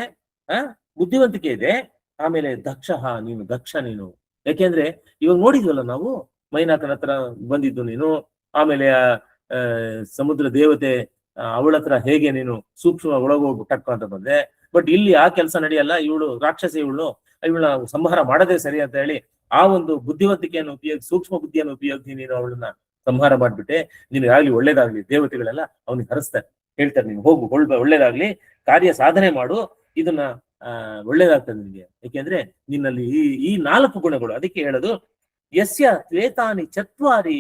ಬುದ್ಧಿವಂತಿಕೆ ಇದೆ. ಆಮೇಲೆ ದಕ್ಷ ನೀನು. ಯಾಕೆಂದ್ರೆ ಇವಾಗ ನೋಡಿದ್ವಲ್ಲ ನಾವು, ಮೈನಾಕನ ಹತ್ರ ಬಂದಿದ್ದು ನೀನು, ಆಮೇಲೆ ಸಮುದ್ರ ದೇವತೆ ಅವಳ ಹತ್ರ ಹೇಗೆ ನೀನು ಸೂಕ್ಷ್ಮ ಒಳಗೋಗಿ ಟಕ್ಕ ಅಂತ ಬಂದೆ. ಬಟ್ ಇಲ್ಲಿ ಆ ಕೆಲಸ ನಡೆಯಲ್ಲ, ಇವಳು ರಾಕ್ಷಸಿ, ಇವಳ ಸಂಹಾರ ಮಾಡದೇ ಸರಿ ಅಂತ ಹೇಳಿ ಆ ಒಂದು ಬುದ್ಧಿವಂತಿಕೆಯನ್ನು ಉಪಯೋಗಿಸಿ, ಸೂಕ್ಷ್ಮ ಬುದ್ಧಿಯನ್ನು ಉಪಯೋಗಿಸಿ ನೀನು ಅವಳನ್ನ ಸಂಹಾರ ಮಾಡ್ಬಿಟ್ಟೆ. ನಿನಗಾಗ್ಲಿ ಒಳ್ಳೇದಾಗ್ಲಿ, ದೇವತೆಗಳೆಲ್ಲ ಅವನಿಗೆ ಹರಿಸ್ತಾರೆ, ಹೇಳ್ತಾರೆ ನೀನು ಹೋಗು, ಒಳ್ಳೇದಾಗ್ಲಿ, ಕಾರ್ಯ ಸಾಧನೆ ಮಾಡು, ಇದನ್ನ ಒಳ್ಳೇದಾಗ್ತದೆ ನಿನ್ಗೆ. ಯಾಕೆಂದ್ರೆ ನಿನ್ನಲ್ಲಿ ಈ 4 ಗುಣಗಳು. ಅದಕ್ಕೆ ಹೇಳೋದು ಯಸ್ಯ ತ್ವೇತಾನಿ ಚತ್ವಾರಿ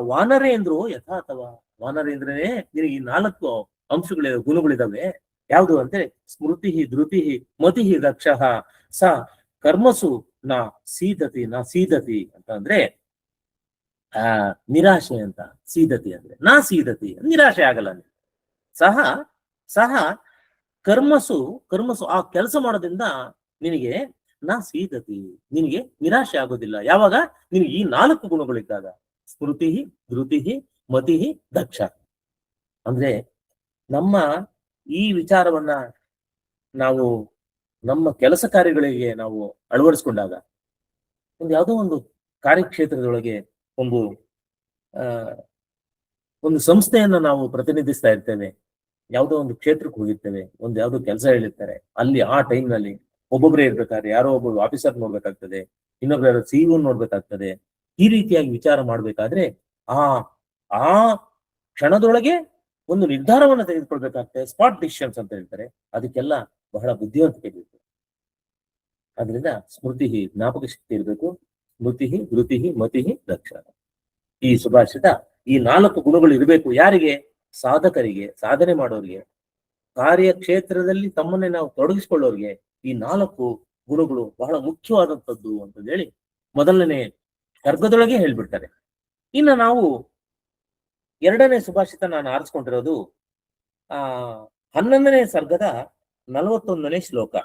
ವಾನರೇಂದ್ರೋ ಯಥಾತವ. ವಾನರೇಂದ್ರನೇ ನಿನಗೆ ಈ 4 ಗುಣಗಳಿದಾವೆ. ಯಾವುದು ಅಂದ್ರೆ ಸ್ಮೃತಿ ಧೃತಿ ಮತಿ ದಕ್ಷ ಸ ಕರ್ಮಸು ನಾ ಸೀದತಿ ಅಂತ ಅಂದ್ರೆ ನಿರಾಶೆ ಅಂತ. ಸೀದತಿ ಅಂದ್ರೆ ಸೀದತಿ, ನಿರಾಶೆ ಆಗಲ್ಲ. ಸಹ ಕರ್ಮಸು ಆ ಕೆಲಸ ಮಾಡೋದ್ರಿಂದ ನಿನಗೆ ಸೀದತಿ, ನಿನಗೆ ನಿರಾಶೆ ಆಗೋದಿಲ್ಲ. ಯಾವಾಗ ನಿನಗೆ ಈ 4 ಗುಣಗಳಿದ್ದಾಗ, ಸ್ಮೃತಿ ಧೃತಿ ಮತಿ ದಕ್ಷ. ಅಂದ್ರೆ ನಮ್ಮ ಈ ವಿಚಾರವನ್ನ ನಾವು ನಮ್ಮ ಕೆಲಸ ಕಾರ್ಯಗಳಿಗೆ ನಾವು ಅಳವಡಿಸ್ಕೊಂಡಾಗ, ಯಾವುದೋ ಒಂದು ಕಾರ್ಯಕ್ಷೇತ್ರದೊಳಗೆ ಒಂದು ಸಂಸ್ಥೆಯನ್ನ ನಾವು ಪ್ರತಿನಿಧಿಸ್ತಾ ಇರ್ತೇವೆ, ಯಾವುದೋ ಒಂದು ಕ್ಷೇತ್ರಕ್ಕೆ ಹೋಗಿರ್ತೇವೆ, ಯಾವುದೋ ಕೆಲಸ ಹೇಳಿರ್ತಾರೆ, ಅಲ್ಲಿ ಆ ಟೈಮ್ನಲ್ಲಿ ಒಬ್ಬೊಬ್ಬರೇ ಇರ್ಬೇಕಾದ್ರೆ ಯಾರೋ ಒಬ್ಬರು ಆಫೀಸರ್ ನೋಡ್ಬೇಕಾಗ್ತದೆ, ಇನ್ನೊಬ್ರು ಯಾರೋ CEO ನೋಡ್ಬೇಕಾಗ್ತದೆ. ಈ ರೀತಿಯಾಗಿ ವಿಚಾರ ಮಾಡ್ಬೇಕಾದ್ರೆ ಆ ಕ್ಷಣದೊಳಗೆ ಒಂದು ನಿರ್ಧಾರವನ್ನ ತೆಗೆದುಕೊಳ್ಬೇಕಾಗ್ತದೆ. ಸ್ಪಾಟ್ ಡಿಸಿಷನ್ಸ್ ಅಂತ ಹೇಳ್ತಾರೆ. ಅದಕ್ಕೆಲ್ಲ ಬಹಳ ಬುದ್ಧಿವಂತಿಕೆ ಬೇಕು. ಆದ್ರಿಂದ ಸ್ಮೃತಿ, ಜ್ಞಾಪಕ ಶಕ್ತಿ ಇರಬೇಕು. ಸ್ಮೃತಿ ಧೃತಿ ಮತಿ ದಕ್ಷ. ಈ ಸುಭಾಷಿತ ಈ 4 ಗುಣಗಳು ಇರಬೇಕು. ಯಾರಿಗೆ? ಸಾಧಕರಿಗೆ, ಸಾಧನೆ ಮಾಡೋರಿಗೆ, ಕಾರ್ಯಕ್ಷೇತ್ರದಲ್ಲಿ ತಮ್ಮನ್ನೇ ನಾವು ತೊಡಗಿಸಿಕೊಳ್ಳೋರಿಗೆ ಈ 4 ಗುಣಗಳು ಬಹಳ ಮುಖ್ಯವಾದಂಥದ್ದು ಅಂತ ಹೇಳಿ ಮೊದಲನೇ ಸರ್ಗದೊಳಗೆ ಹೇಳ್ಬಿಡ್ತಾರೆ. ಇನ್ನು ನಾವು 2ನೇ ಸುಭಾಷಿತ ನಾನು ಆರಿಸ್ಕೊಂಡಿರೋದು 11ನೇ ಸರ್ಗದ 41ನೇ ಶ್ಲೋಕ.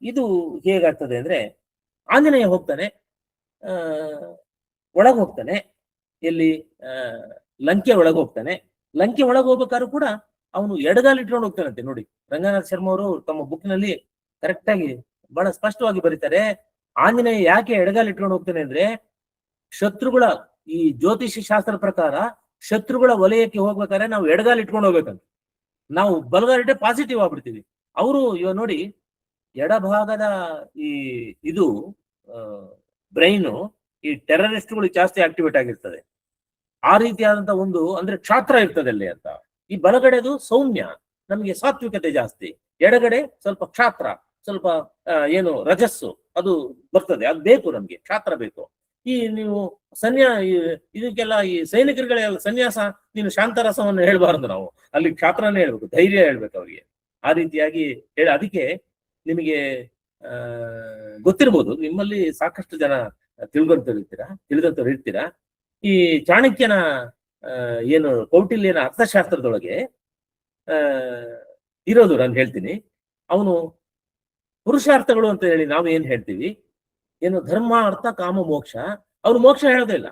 ಇದು ಹೇಗಾಗ್ತದೆ ಅಂದ್ರೆ, ಆಂಜನೇಯ ಹೋಗ್ತಾನೆ, ಒಳಗೆ ಹೋಗ್ತಾನೆ, ಎಲ್ಲಿ ಲಂಕೆ ಒಳಗೆ ಹೋಗ್ತಾನೆ. ಲಂಕೆ ಒಳಗೆ ಹೋಗ್ಬೇಕಾದ್ರೂ ಕೂಡ ಅವನು ಎಡಗಾಲ ಇಟ್ಕೊಂಡು ಹೋಗ್ತಾನಂತೆ. ನೋಡಿ, ರಂಗನಾಥ್ ಶರ್ಮಾ ಅವರು ತಮ್ಮ ಬುಕ್ ನಲ್ಲಿ ಕರೆಕ್ಟ್ ಆಗಿ ಬಹಳ ಸ್ಪಷ್ಟವಾಗಿ ಬರೀತಾರೆ. ಆಂಜನೇಯ ಯಾಕೆ ಎಡಗಾಲ ಇಟ್ಕೊಂಡು ಹೋಗ್ತಾನೆ ಅಂದ್ರೆ, ಶತ್ರುಗಳ, ಈ ಜ್ಯೋತಿಷಿ ಶಾಸ್ತ್ರ ಪ್ರಕಾರ ಶತ್ರುಗಳ ವಲಯಕ್ಕೆ ಹೋಗ್ಬೇಕಾದ್ರೆ ನಾವು ಎಡಗಾಲ ಇಟ್ಕೊಂಡು ಹೋಗ್ಬೇಕಂತ. ನಾವು ಬಲಗಾಲಿಟ್ಟೆ ಪಾಸಿಟಿವ್ ಆಗ್ಬಿಡ್ತೀವಿ. ಅವರು ಇವಾಗ ನೋಡಿ, ಎಡಭಾಗದ ಇದು ಬ್ರೈನು ಈ ಟೆರರಿಸ್ಟ್ಗಳು ಜಾಸ್ತಿ ಆಕ್ಟಿವೇಟ್ ಆಗಿರ್ತದೆ. ಆ ರೀತಿಯಾದಂತ ಒಂದು ಅಂದ್ರೆ ಕ್ಷಾತ್ರ ಇರ್ತದೆ ಅಲ್ಲಿ ಅಂತ. ಈ ಬಲಗಡೆದು ಸೌಮ್ಯ, ನಮಗೆ ಸಾತ್ವಿಕತೆ ಜಾಸ್ತಿ. ಎಡಗಡೆ ಸ್ವಲ್ಪ ಕ್ಷಾತ್ರ, ಸ್ವಲ್ಪ ರಜಸ್ಸು ಅದು ಬರ್ತದೆ. ಅದು ಬೇಕು ನಮ್ಗೆ, ಕ್ಷಾತ್ರ ಬೇಕು. ನೀವು ಇದಕ್ಕೆಲ್ಲ ಈ ಸೈನಿಕರುಗಳೆಲ್ಲ ಸನ್ಯಾಸ, ನೀನು ಶಾಂತರಸವನ್ನು ಹೇಳ್ಬಾರ್ದು, ನಾವು ಅಲ್ಲಿ ಕ್ಷಾತ್ರನೇ ಹೇಳ್ಬೇಕು, ಧೈರ್ಯ ಹೇಳ್ಬೇಕು ಅವ್ರಿಗೆ. ಆ ರೀತಿಯಾಗಿ ಅದಕ್ಕೆ ನಿಮಗೆ ಗೊತ್ತಿರ್ಬೋದು, ನಿಮ್ಮಲ್ಲಿ ಸಾಕಷ್ಟು ಜನ ತಿಳಿದಂತವ್ರು ಇರ್ತೀರಾ. ಈ ಚಾಣಕ್ಯನ ಕೌಟಿಲ್ಯನ ಅರ್ಥಶಾಸ್ತ್ರದೊಳಗೆ ಇರೋದು ನಾನು ಹೇಳ್ತೀನಿ. ಅವನು ಪುರುಷಾರ್ಥಗಳು ಅಂತ ಹೇಳಿ ನಾವು ಏನ್ ಹೇಳ್ತೀವಿ, ಧರ್ಮ ಅರ್ಥ ಕಾಮ ಮೋಕ್ಷ. ಅವ್ರು ಮೋಕ್ಷ ಹೇಳೋದೇ ಇಲ್ಲ.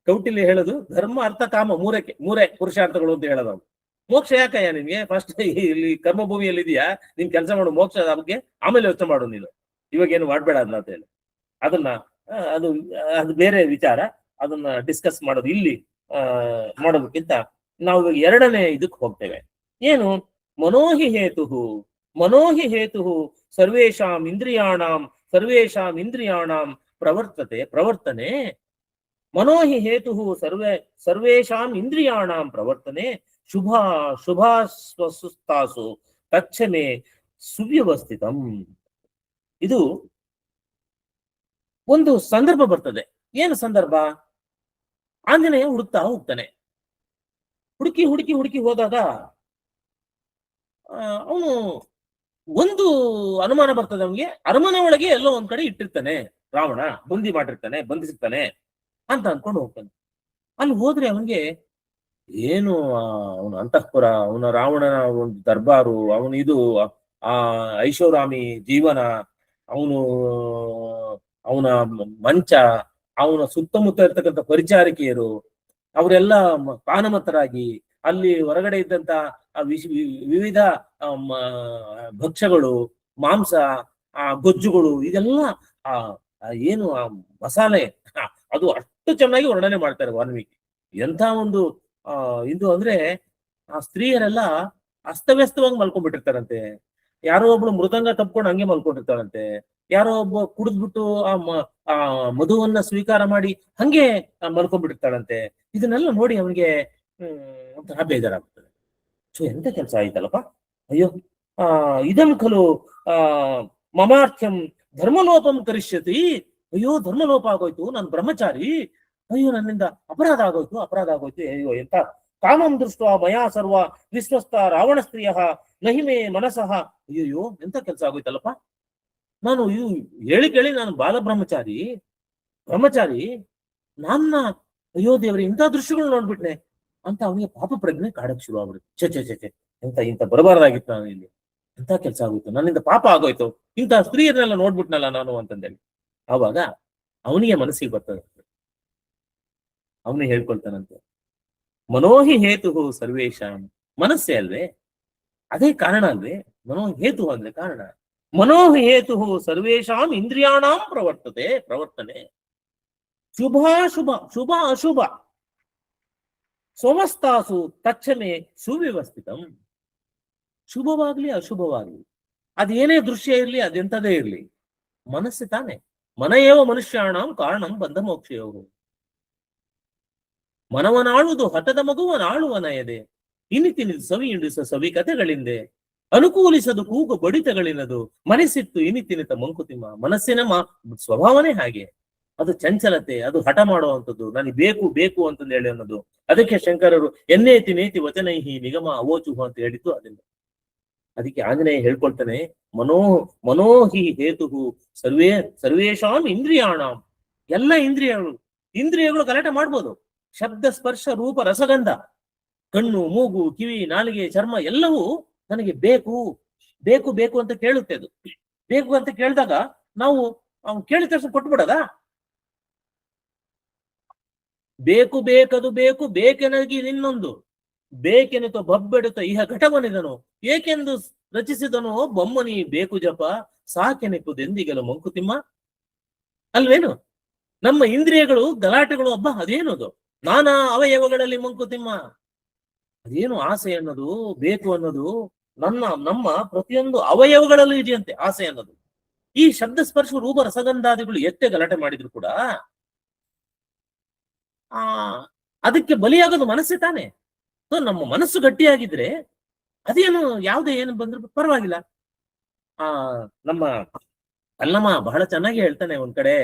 ಕೌಟಿಲ್ಯ ಹೇಳೋದು ಧರ್ಮ ಅರ್ಥ ಕಾಮ ಮೂರೇ ಪುರುಷಾರ್ಥಗಳು ಅಂತ ಹೇಳೋದು. ಮೋಕ್ಷ ಯಾಕಯ್ಯ ನಿನ್ಗೆ? ಫಸ್ಟ್ ಇಲ್ಲಿ ಕರ್ಮಭೂಮಿಯಲ್ಲಿ ಇದೆಯಾ, ನೀನ್ ಕೆಲಸ ಮಾಡು, ಮೋಕ್ಷ ಬಗ್ಗೆ ಆಮೇಲೆ ಯೋಚನೆ ಮಾಡು ನೀನು, ಇವಾಗ ಏನು ಮಾಡ್ಬೇಡ ಅದನ್ನ ಅಂತ ಹೇಳಿ. ಅದನ್ನ ಅದು ಅದು ಬೇರೆ ವಿಚಾರ, ಅದನ್ನ ಡಿಸ್ಕಸ್ ಮಾಡೋದು ಇಲ್ಲಿ ಮಾಡೋದಕ್ಕಿಂತ ನಾವು ಇವಾಗ ಎರಡನೇ ಇದಕ್ಕೆ ಹೋಗ್ತೇವೆ. ಏನು? ಮನೋಹಿ ಹೇತು, ಮನೋಹಿ ಹೇತು ಸರ್ವೇಷಾಂ ಇಂದ್ರಿಯಾಣಾಂ ಪ್ರವರ್ತನೆ. ಮನೋಹಿ ಹೇತು ಸರ್ವೇಷಾಂ ಇಂದ್ರಿಯಾಣಾಂ ಪ್ರವರ್ತನೆ ಶುಭಾಸ್ವಸುಸ್ತಾಸು ತಕ್ಷಣೆ ಸುವ್ಯವಸ್ಥಿತಂ. ಇದು ಒಂದು ಸಂದರ್ಭ ಬರ್ತದೆ. ಏನು ಸಂದರ್ಭ? ಆಂಜನೇಯ ಹುಡುಕ್ತಾ ಹೋಗ್ತಾನೆ. ಹುಡುಕಿ ಹೋದಾಗ ಅವನು ಒಂದು ಅನುಮಾನ ಬರ್ತದೆ ಅವನಿಗೆ. ಅರಮನೆ ಒಳಗೆ ಎಲ್ಲೋ ಒಂದ್ ಕಡೆ ಇಟ್ಟಿರ್ತಾನೆ ರಾವಣ, ಬಂಧಿಸಿರ್ತಾನೆ ಅಂತ ಅನ್ಕೊಂಡು ಹೋಗ್ತಾನೆ. ಅಲ್ಲಿ ಹೋದ್ರೆ ಅವನಿಗೆ ಏನು ಅವನ ಅಂತಃಪುರ, ಅವನ ರಾವಣನ ಒಂದು ದರ್ಬಾರು, ಅವನು ಇದು ಐಷಾರಾಮಿ ಜೀವನ, ಅವನ ಮಂಚ, ಅವನ ಸುತ್ತಮುತ್ತ ಇರ್ತಕ್ಕಂಥ ಪರಿಚಾರಿಕೆಯರು ಅವರೆಲ್ಲ ಪಾನಮತ್ತರಾಗಿ, ಅಲ್ಲಿ ಹೊರಗಡೆ ಇದ್ದಂತ ವಿವಿಧ ಭಕ್ಷ್ಯಗಳು, ಮಾಂಸ, ಗೊಜ್ಜುಗಳು, ಇದೆಲ್ಲ ಏನು ಮಸಾಲೆ, ಅದು ಅಷ್ಟು ಚೆನ್ನಾಗಿ ವರ್ಣನೆ ಮಾಡ್ತಾರೆ ವಾಲ್ಮೀಕಿ. ಎಂಥ ಒಂದು ಇದು ಅಂದ್ರೆ ಆ ಸ್ತ್ರೀಯರೆಲ್ಲ ಅಸ್ತವ್ಯಸ್ತವಾಗಿ ಮಲ್ಕೊಂಡ್ಬಿಟ್ಟಿರ್ತಾರಂತೆ. ಯಾರೋ ಒಬ್ಳು ಮೃದಂಗ ತಪ್ಕೊಂಡು ಹಂಗೆ ಮಲ್ಕೊಂಡಿರ್ತಾರಂತೆ. ಯಾರೋ ಒಬ್ಬ ಕುಡಿದ್ಬಿಟ್ಟು ಆ ಮಧುವನ್ನ ಸ್ವೀಕಾರ ಮಾಡಿ ಹಂಗೆ ಮಲ್ಕೊಂಡ್ಬಿಟ್ಟಿರ್ತಾಳಂತೆ. ಇದನ್ನೆಲ್ಲ ನೋಡಿ ಅವನಿಗೆ ಒಂಥರ ಬೇಜಾರಾಗ್ತದೆ. ಸೊ ಎಂತ ಕೆಲಸ ಆಯ್ತಲ್ಲಪ್ಪ, ಅಯ್ಯೋ ಇದಂ ಖಲು ಮಮಾರ್ಥ್ಯಂ ಧರ್ಮಲೋಪಂ ಕರಿಷ್ಯತಿ. ಅಯ್ಯೋ ಧರ್ಮಲೋಪ ಆಗೋಯ್ತು, ನಾನು ಬ್ರಹ್ಮಚಾರಿ, ಅಯ್ಯೋ ನನ್ನಿಂದ ಅಪರಾಧ ಆಗೋಯ್ತು. ಅಯ್ಯೋ ಎಂತ ಕಾಮಂ ದೃಷ್ಟ ಮಯಾ ಸರ್ವ ವಿಶ್ವಸ್ತ ರಾವಣ ಸ್ತ್ರೀಯ ನಹಿಮೆ ಮನಸಃ. ಅಯ್ಯೋ ಎಂತ ಕೆಲಸ ಆಗೋಯ್ತಲ್ಲಪ್ಪ, ನಾನು ಕೇಳಿ ನಾನು ಬ್ರಹ್ಮಚಾರಿ ನನ್ನ, ಅಯ್ಯೋ ದೇವ್ರೆ ಇಂಥ ದೃಶ್ಯಗಳು ನೋಡ್ಬಿಟ್ನೆ ಅಂತ ಅವನಿಗೆ ಪಾಪ ಪ್ರಜ್ಞೆ ಕಾಡಕ್ ಶುರು ಆಗ್ಬಿಡುತ್ತೆ. ಛೆ ಇಂಥ ಬರಬಾರ್ದಾಗಿತ್ತು, ನಾನು ಇಲ್ಲಿ ಎಂತ ಕೆಲಸ ಆಗೋಯ್ತು, ನನ್ನಿಂದ ಪಾಪ ಆಗೋಯ್ತು, ಇಂಥ ಸ್ತ್ರೀಯರನ್ನೆಲ್ಲ ನೋಡ್ಬಿಟ್ನಲ್ಲ ನಾನು ಅಂತಂದೇಳಿ. ಆವಾಗ ಅವನಿಗೆ ಮನಸ್ಸಿಗೆ ಬರ್ತದೆ, ಅವನು ಹೇಳ್ಕೊಳ್ತಾನಂತೆ, ಮನೋಹಿ ಹೇತು ಸರ್ವೇಶಾಂ. ಮನಸ್ಸೇ ಅಲ್ವೇ, ಅದೇ ಕಾರಣ ಅಲ್ವೇ, ಮನೋಹೇತು ಅಂದ್ರೆ ಕಾರಣ. ಮನೋಹಿ ಹೇತು ಸರ್ವೇಶಾಂ ಇಂದ್ರಿಯಾಣಾಂ ಪ್ರವರ್ತನೆ ಶುಭ ಅಶುಭ ಸಮಸ್ತಾಸು ತಕ್ಷಣೆ ಸುವ್ಯವಸ್ಥಿತಂ. ಶುಭವಾಗ್ಲಿ ಅಶುಭವಾಗ್ಲಿ, ಅದೇನೇ ದೃಶ್ಯ ಇರ್ಲಿ, ಅದೆಂತದೇ ಇರ್ಲಿ, ಮನಸ್ಸು ತಾನೆ. ಮನಯೇವ ಮನುಷ್ಯಾಣಾಂ ಕಾರಣಂ ಬಂಧ ಮೋಕ್ಷಯೋಗು. ಮನವನಾಳುವುದು ಹಠದ ಮಗುವನಾಳುವನಯದೆ, ಇನಿತಿನಿದು ಸವಿ ಇಂಡಿಸ ಸವಿ ಕಥೆಗಳಿಂದೆ, ಅನುಕೂಲಿಸದು ಕೂಗು ಬಡಿತಗಳಿನದು, ಮನಸ್ಸಿತ್ತು ಇನಿತಿನಿತ ಮಂಕುತಿಮ್ಮ. ಮನಸ್ಸಿನ ಸ್ವಭಾವನೆ ಹಾಗೆ, ಅದು ಚಂಚಲತೆ, ಅದು ಹಠ ಮಾಡುವಂಥದ್ದು, ನನಗೆ ಬೇಕು ಅಂತಂದು ಹೇಳಿ ಅನ್ನೋದು. ಅದಕ್ಕೆ ಶಂಕರರು ಎನ್ನೇತಿ ನೇತಿ ವಚನೈಹಿ ನಿಗಮ ಅವೋಚುಹು ಅಂತ ಹೇಳಿದ್ದು ಅದನ್ನ. ಅದಕ್ಕೆ ಆಂಜನೇಯ ಹೇಳ್ಕೊಳ್ತಾನೆ, ಮನೋಹಿ ಹೇತು ಸರ್ವೇಶಾಂ ಇಂದ್ರಿಯಾಣಾಂ. ಎಲ್ಲ ಇಂದ್ರಿಯಗಳು ಗಲಾಟೆ ಮಾಡ್ಬೋದು. ಶಬ್ದ ಸ್ಪರ್ಶ ರೂಪ ರಸಗಂಧ, ಕಣ್ಣು ಮೂಗು ಕಿವಿ ನಾಲಿಗೆ ಚರ್ಮ ಎಲ್ಲವೂ ನನಗೆ ಬೇಕು ಅಂತ ಕೇಳುತ್ತೆ. ಅದು ಬೇಕು ಅಂತ ಕೇಳಿದಾಗ ನಾವು ಕೇಳಿದ ತಕ್ಷಣ ಕೊಟ್ಬಿಡದ? ಬೇಕು ಬೇಕೆನಗಿ ನಿನ್ನೊಂದು, ಬೇಕೆನಿತ ಬಬ್ಬೆಡುತ್ತ ಇಹ ಘಟವನಿದನು, ಏಕೆಂದು ರಚಿಸಿದನು ಬೊಮ್ಮನಿ ಬೇಕು ಜಪ, ಸಾಕೆನಿಪುದೆಂದಿಗಲು ಮಂಕುತಿಮ್ಮ. ಅಲ್ವೇನು? ನಮ್ಮ ಇಂದ್ರಿಯಗಳು ಗಲಾಟೆಗಳು, ಹಬ್ಬ ಅದೇನದು ನಾನಾ ಅವಯವಗಳಲ್ಲಿ ಮಂಕುತಿಮ್ಮ. ಅದೇನು ಆಸೆ ಅನ್ನೋದು, ಬೇಕು ಅನ್ನೋದು ನಮ್ಮ ಪ್ರತಿಯೊಂದು ಅವಯವಗಳಲ್ಲೂ ಇದೆಯಂತೆ ಆಸೆ ಅನ್ನೋದು. ಈ ಶಬ್ದ ಸ್ಪರ್ಶ ರೂಪ ರಸಗಂಧಾದಿಗಳು ಎಷ್ಟೇ ಗಲಾಟೆ ಮಾಡಿದ್ರು ಕೂಡ ಅದಕ್ಕೆ ಬಲಿಯಾಗೋದು ಮನಸ್ಸೇ ತಾನೆ. ನಮ್ಮ ಮನಸ್ಸು ಗಟ್ಟಿಯಾಗಿದ್ರೆ ಅದೇನು ಯಾವುದೇ ಏನು ಬಂದ್ರು ಪರವಾಗಿಲ್ಲ. ನಮ್ಮ ಅಲ್ಲಮ್ಮ ಬಹಳ ಚೆನ್ನಾಗಿ ಹೇಳ್ತಾನೆ ಒಂದ್ ಕಡೆ,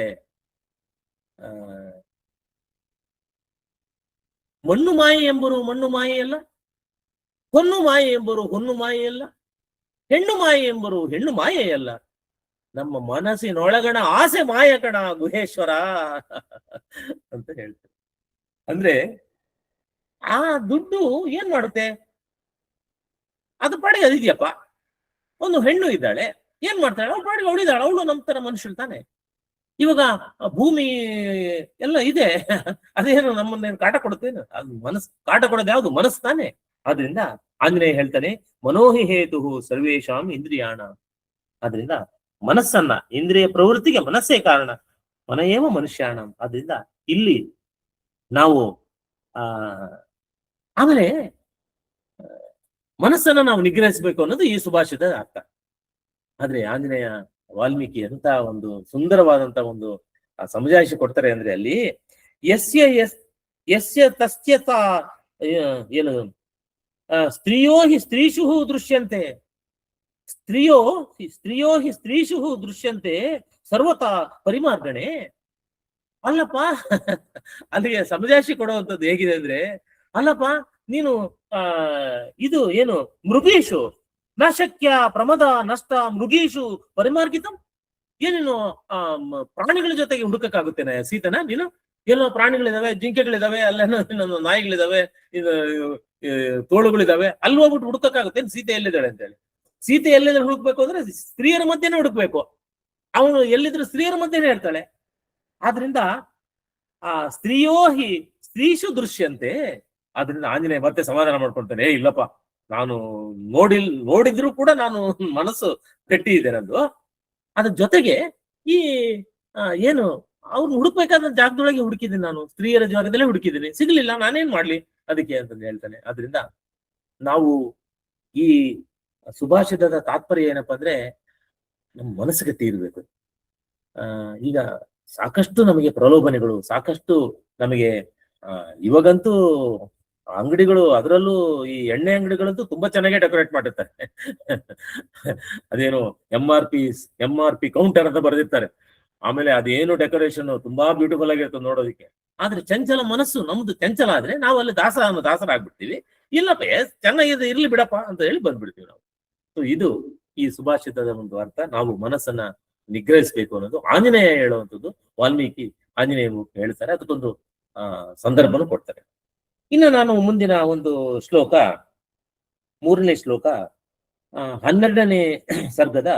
ಮಣ್ಣು ಮಾಯೆ ಎಂಬರು ಮಣ್ಣು ಮಾಯೆಯಲ್ಲ, ಹೊನ್ನು ಮಾಯೆ ಎಂಬರು ಹೊನ್ನು ಮಾಯೆಯಲ್ಲ, ಹೆಣ್ಣು ಮಾಯೆ ಎಂಬರು ಹೆಣ್ಣು ಮಾಯೆಯಲ್ಲ, ನಮ್ಮ ಮನಸ್ಸಿನೊಳಗಣ ಆಸೆ ಮಾಯ ಕಣ ಗುಹೇಶ್ವರ ಅಂತ ಹೇಳ್ತಾರೆ. ಅಂದ್ರೆ ಆ ದುಡ್ಡು ಏನ್ ಮಾಡುತ್ತೆ, ಅದು ಪಾಡಿಗೆ ಅದಿದ್ಯಪ್ಪ. ಒಂದು ಹೆಣ್ಣು ಇದ್ದಾಳೆ, ಏನ್ ಮಾಡ್ತಾಳೆ, ಅವಳು ಪಾಡಿಗೆ ಅವಳಿದ್ದಾಳೆ, ಅವಳು ನಮ್ಮ ತರ ಮನುಷ್ಯಳು ತಾನೆ. ಇವಾಗ ಭೂಮಿ ಎಲ್ಲ ಇದೆ, ಅದೇನು ನಮ್ಮನ್ನೇನು ಕಾಟ ಕೊಡುತ್ತೇನು? ಅದು ಕಾಟ ಕೊಡೋದು ಯಾವ್ದು? ಮನಸ್ಸು ತಾನೆ. ಆದ್ರಿಂದ ಆಂಜನೇಯ ಹೇಳ್ತಾನೆ ಮನೋಹಿ ಹೇತು ಸರ್ವೇಶಾಂ ಇಂದ್ರಿಯಾಣ. ಆದ್ರಿಂದ ಮನಸ್ಸನ್ನ, ಇಂದ್ರಿಯ ಪ್ರವೃತ್ತಿಗೆ ಮನಸ್ಸೇ ಕಾರಣ. ಮನಯೇವ ಮನುಷ್ಯಾಣ. ಆದ್ರಿಂದ ಇಲ್ಲಿ ನಾವು ಆ ಆಮೇಲೆ ಮನಸ್ಸನ್ನ ನಾವು ನಿಗ್ರಹಿಸಬೇಕು ಅನ್ನೋದು ಈ ಸುಭಾಷಿತದ ಅರ್ಥ. ಆದ್ರೆ ಆಂಜನೇಯ ವಾಲ್ಮೀಕಿ ಅಂತ ಒಂದು ಸುಂದರವಾದಂತ ಒಂದು ಸಮಜಾಯಿಷಿ ಕೊಡ್ತಾರೆ ಅಂದ್ರೆ ಅಲ್ಲಿ ಯಸ್ಯ ತಸ್ಯತ ಏನು ಸ್ತ್ರೀಯೋ ಹಿ ಸ್ತ್ರೀಷು ದೃಶ್ಯಂತೆ, ಸ್ತ್ರೀಯೋ ಹಿ ಸ್ತ್ರೀಷು ದೃಶ್ಯಂತೆ ಸರ್ವತಾ ಪರಿಮಾರ್ಗಣೆ. ಅಲ್ಲಪ್ಪ ಅಲ್ಲಿಗೆ ಸಮಜಾಯಿಷಿ ಕೊಡುವಂಥದ್ದು ಹೇಗಿದೆ ಅಂದ್ರೆ, ಅಲ್ಲಪ್ಪ ನೀನು ಇದು ಏನು ಮೃಗೇಶು ನ ಶಕ್ಯ ಪ್ರಮದ ನಷ್ಟ ಮೃಗೇಶು ಪರಿಮಾರ್ಗಿತಂ. ಏನೇನು ಪ್ರಾಣಿಗಳ ಜೊತೆಗೆ ಹುಡುಕಕ್ಕಾಗುತ್ತೇನೆ ಸೀತನ ನೀನು? ಏನೋ ಪ್ರಾಣಿಗಳಿದಾವೆ, ಜಿಂಕೆಗಳಿದಾವೆ, ಅಲ್ಲೇನೋ ನಾಯಿಗಳಿದಾವೆ, ಇದು ತೋಳುಗಳಿದಾವೆ, ಅಲ್ಲಿ ಹೋಗ್ಬಿಟ್ಟು ಹುಡುಕಕ್ಕಾಗುತ್ತೆ ಸೀತೆ ಎಲ್ಲಿದ್ದಾಳೆ ಅಂತೇಳಿ? ಸೀತೆ ಎಲ್ಲಿದ್ರೆ ಹುಡುಕ್ಬೇಕು ಅಂದ್ರೆ ಸ್ತ್ರೀಯರ ಮಧ್ಯೆನೇ ಹುಡುಕ್ಬೇಕು. ಅವನು ಎಲ್ಲಿದ್ರು ಸ್ತ್ರೀಯರ ಮಧ್ಯೆನೇ ಇರ್ತಾಳೆ. ಆದ್ರಿಂದ ಆ ಸ್ತ್ರೀಯೋ ಹಿ ಸ್ತ್ರೀಷು ದೃಶ್ಯಂತೆ. ಆದ್ರಿಂದ ಆಂಜನೇಯ ಮತ್ತೆ ಸಮಾಧಾನ ಮಾಡ್ಕೊಳ್ತಾನೆ, ಇಲ್ಲಪ್ಪ ನಾನು ನೋಡಿದ್ರು ಕೂಡ ನಾನು ಮನಸ್ಸು ಗಟ್ಟಿ ಇದೆ ನಂದು. ಅದ್ರ ಜೊತೆಗೆ ಈ ಏನು ಅವ್ರು ಹುಡುಕ್ಬೇಕಾದ ಜಾಗದೊಳಗೆ ಹುಡುಕಿದ್ದೀನಿ, ನಾನು ಸ್ತ್ರೀಯರ ಜಾಗದಲ್ಲೇ ಹುಡುಕಿದ್ದೀನಿ, ಸಿಗ್ಲಿಲ್ಲ, ನಾನೇನ್ ಮಾಡ್ಲಿ ಅದಕ್ಕೆ ಅಂತಂದು ಹೇಳ್ತಾನೆ. ಆದ್ರಿಂದ ನಾವು ಈ ಸುಭಾಷಿತದ ತಾತ್ಪರ್ಯ ಏನಪ್ಪಾ ಅಂದ್ರೆ, ನಮ್ಮ ಮನಸ್ಸು ಗಟ್ಟಿ ಇರ್ಬೇಕು. ಈಗ ಸಾಕಷ್ಟು ನಮಗೆ ಪ್ರಲೋಭನೆಗಳು, ಸಾಕಷ್ಟು ನಮಗೆ ಇವಾಗಂತೂ ಅಂಗಡಿಗಳು, ಅದರಲ್ಲೂ ಈ ಎಣ್ಣೆ ಅಂಗಡಿಗಳಂತೂ ತುಂಬಾ ಚೆನ್ನಾಗಿ ಡೆಕೋರೇಟ್ ಮಾಡಿರ್ತಾರೆ. ಅದೇನು MRP ಕೌಂಟರ್ ಅಂತ ಬರೆದಿರ್ತಾರೆ. ಆಮೇಲೆ ಅದೇನು ಡೆಕೋರೇಷನ್ ತುಂಬಾ ಬ್ಯೂಟಿಫುಲ್ ಆಗಿರ್ತದೆ ನೋಡೋದಿಕ್ಕೆ. ಆದ್ರೆ ಚಂಚಲ ಮನಸ್ಸು ನಮ್ದು ಚಂಚಲ ಆದ್ರೆ ನಾವು ಅಲ್ಲಿ ದಾಸರಾಗ್ಬಿಡ್ತೀವಿ. ಇಲ್ಲಪ್ಪ ಚೆನ್ನಾಗಿದೆ ಇರ್ಲಿ ಬಿಡಪ್ಪ ಅಂತ ಹೇಳಿ ಬಂದ್ಬಿಡ್ತೀವಿ ನಾವು. ಸೊ ಇದು ಈ ಸುಭಾಷಿತದ ಒಂದು ಅರ್ಥ. ನಾವು ಮನಸ್ಸನ್ನ ನಿಗ್ರಹಿಸಬೇಕು ಅನ್ನೋದು ಆಂಜನೇಯ ಹೇಳುವಂಥದ್ದು. ವಾಲ್ಮೀಕಿ ಆಂಜನೇಯ ಹೇಳ್ತಾರೆ, ಅದಕ್ಕೊಂದು ಸಂದರ್ಭನು ಕೊಡ್ತಾರೆ. ಇನ್ನು ನಾನು ಮುಂದಿನ ಒಂದು ಶ್ಲೋಕ, 3ನೇ ಶ್ಲೋಕ, 12ನೇ ಸರ್ಗದ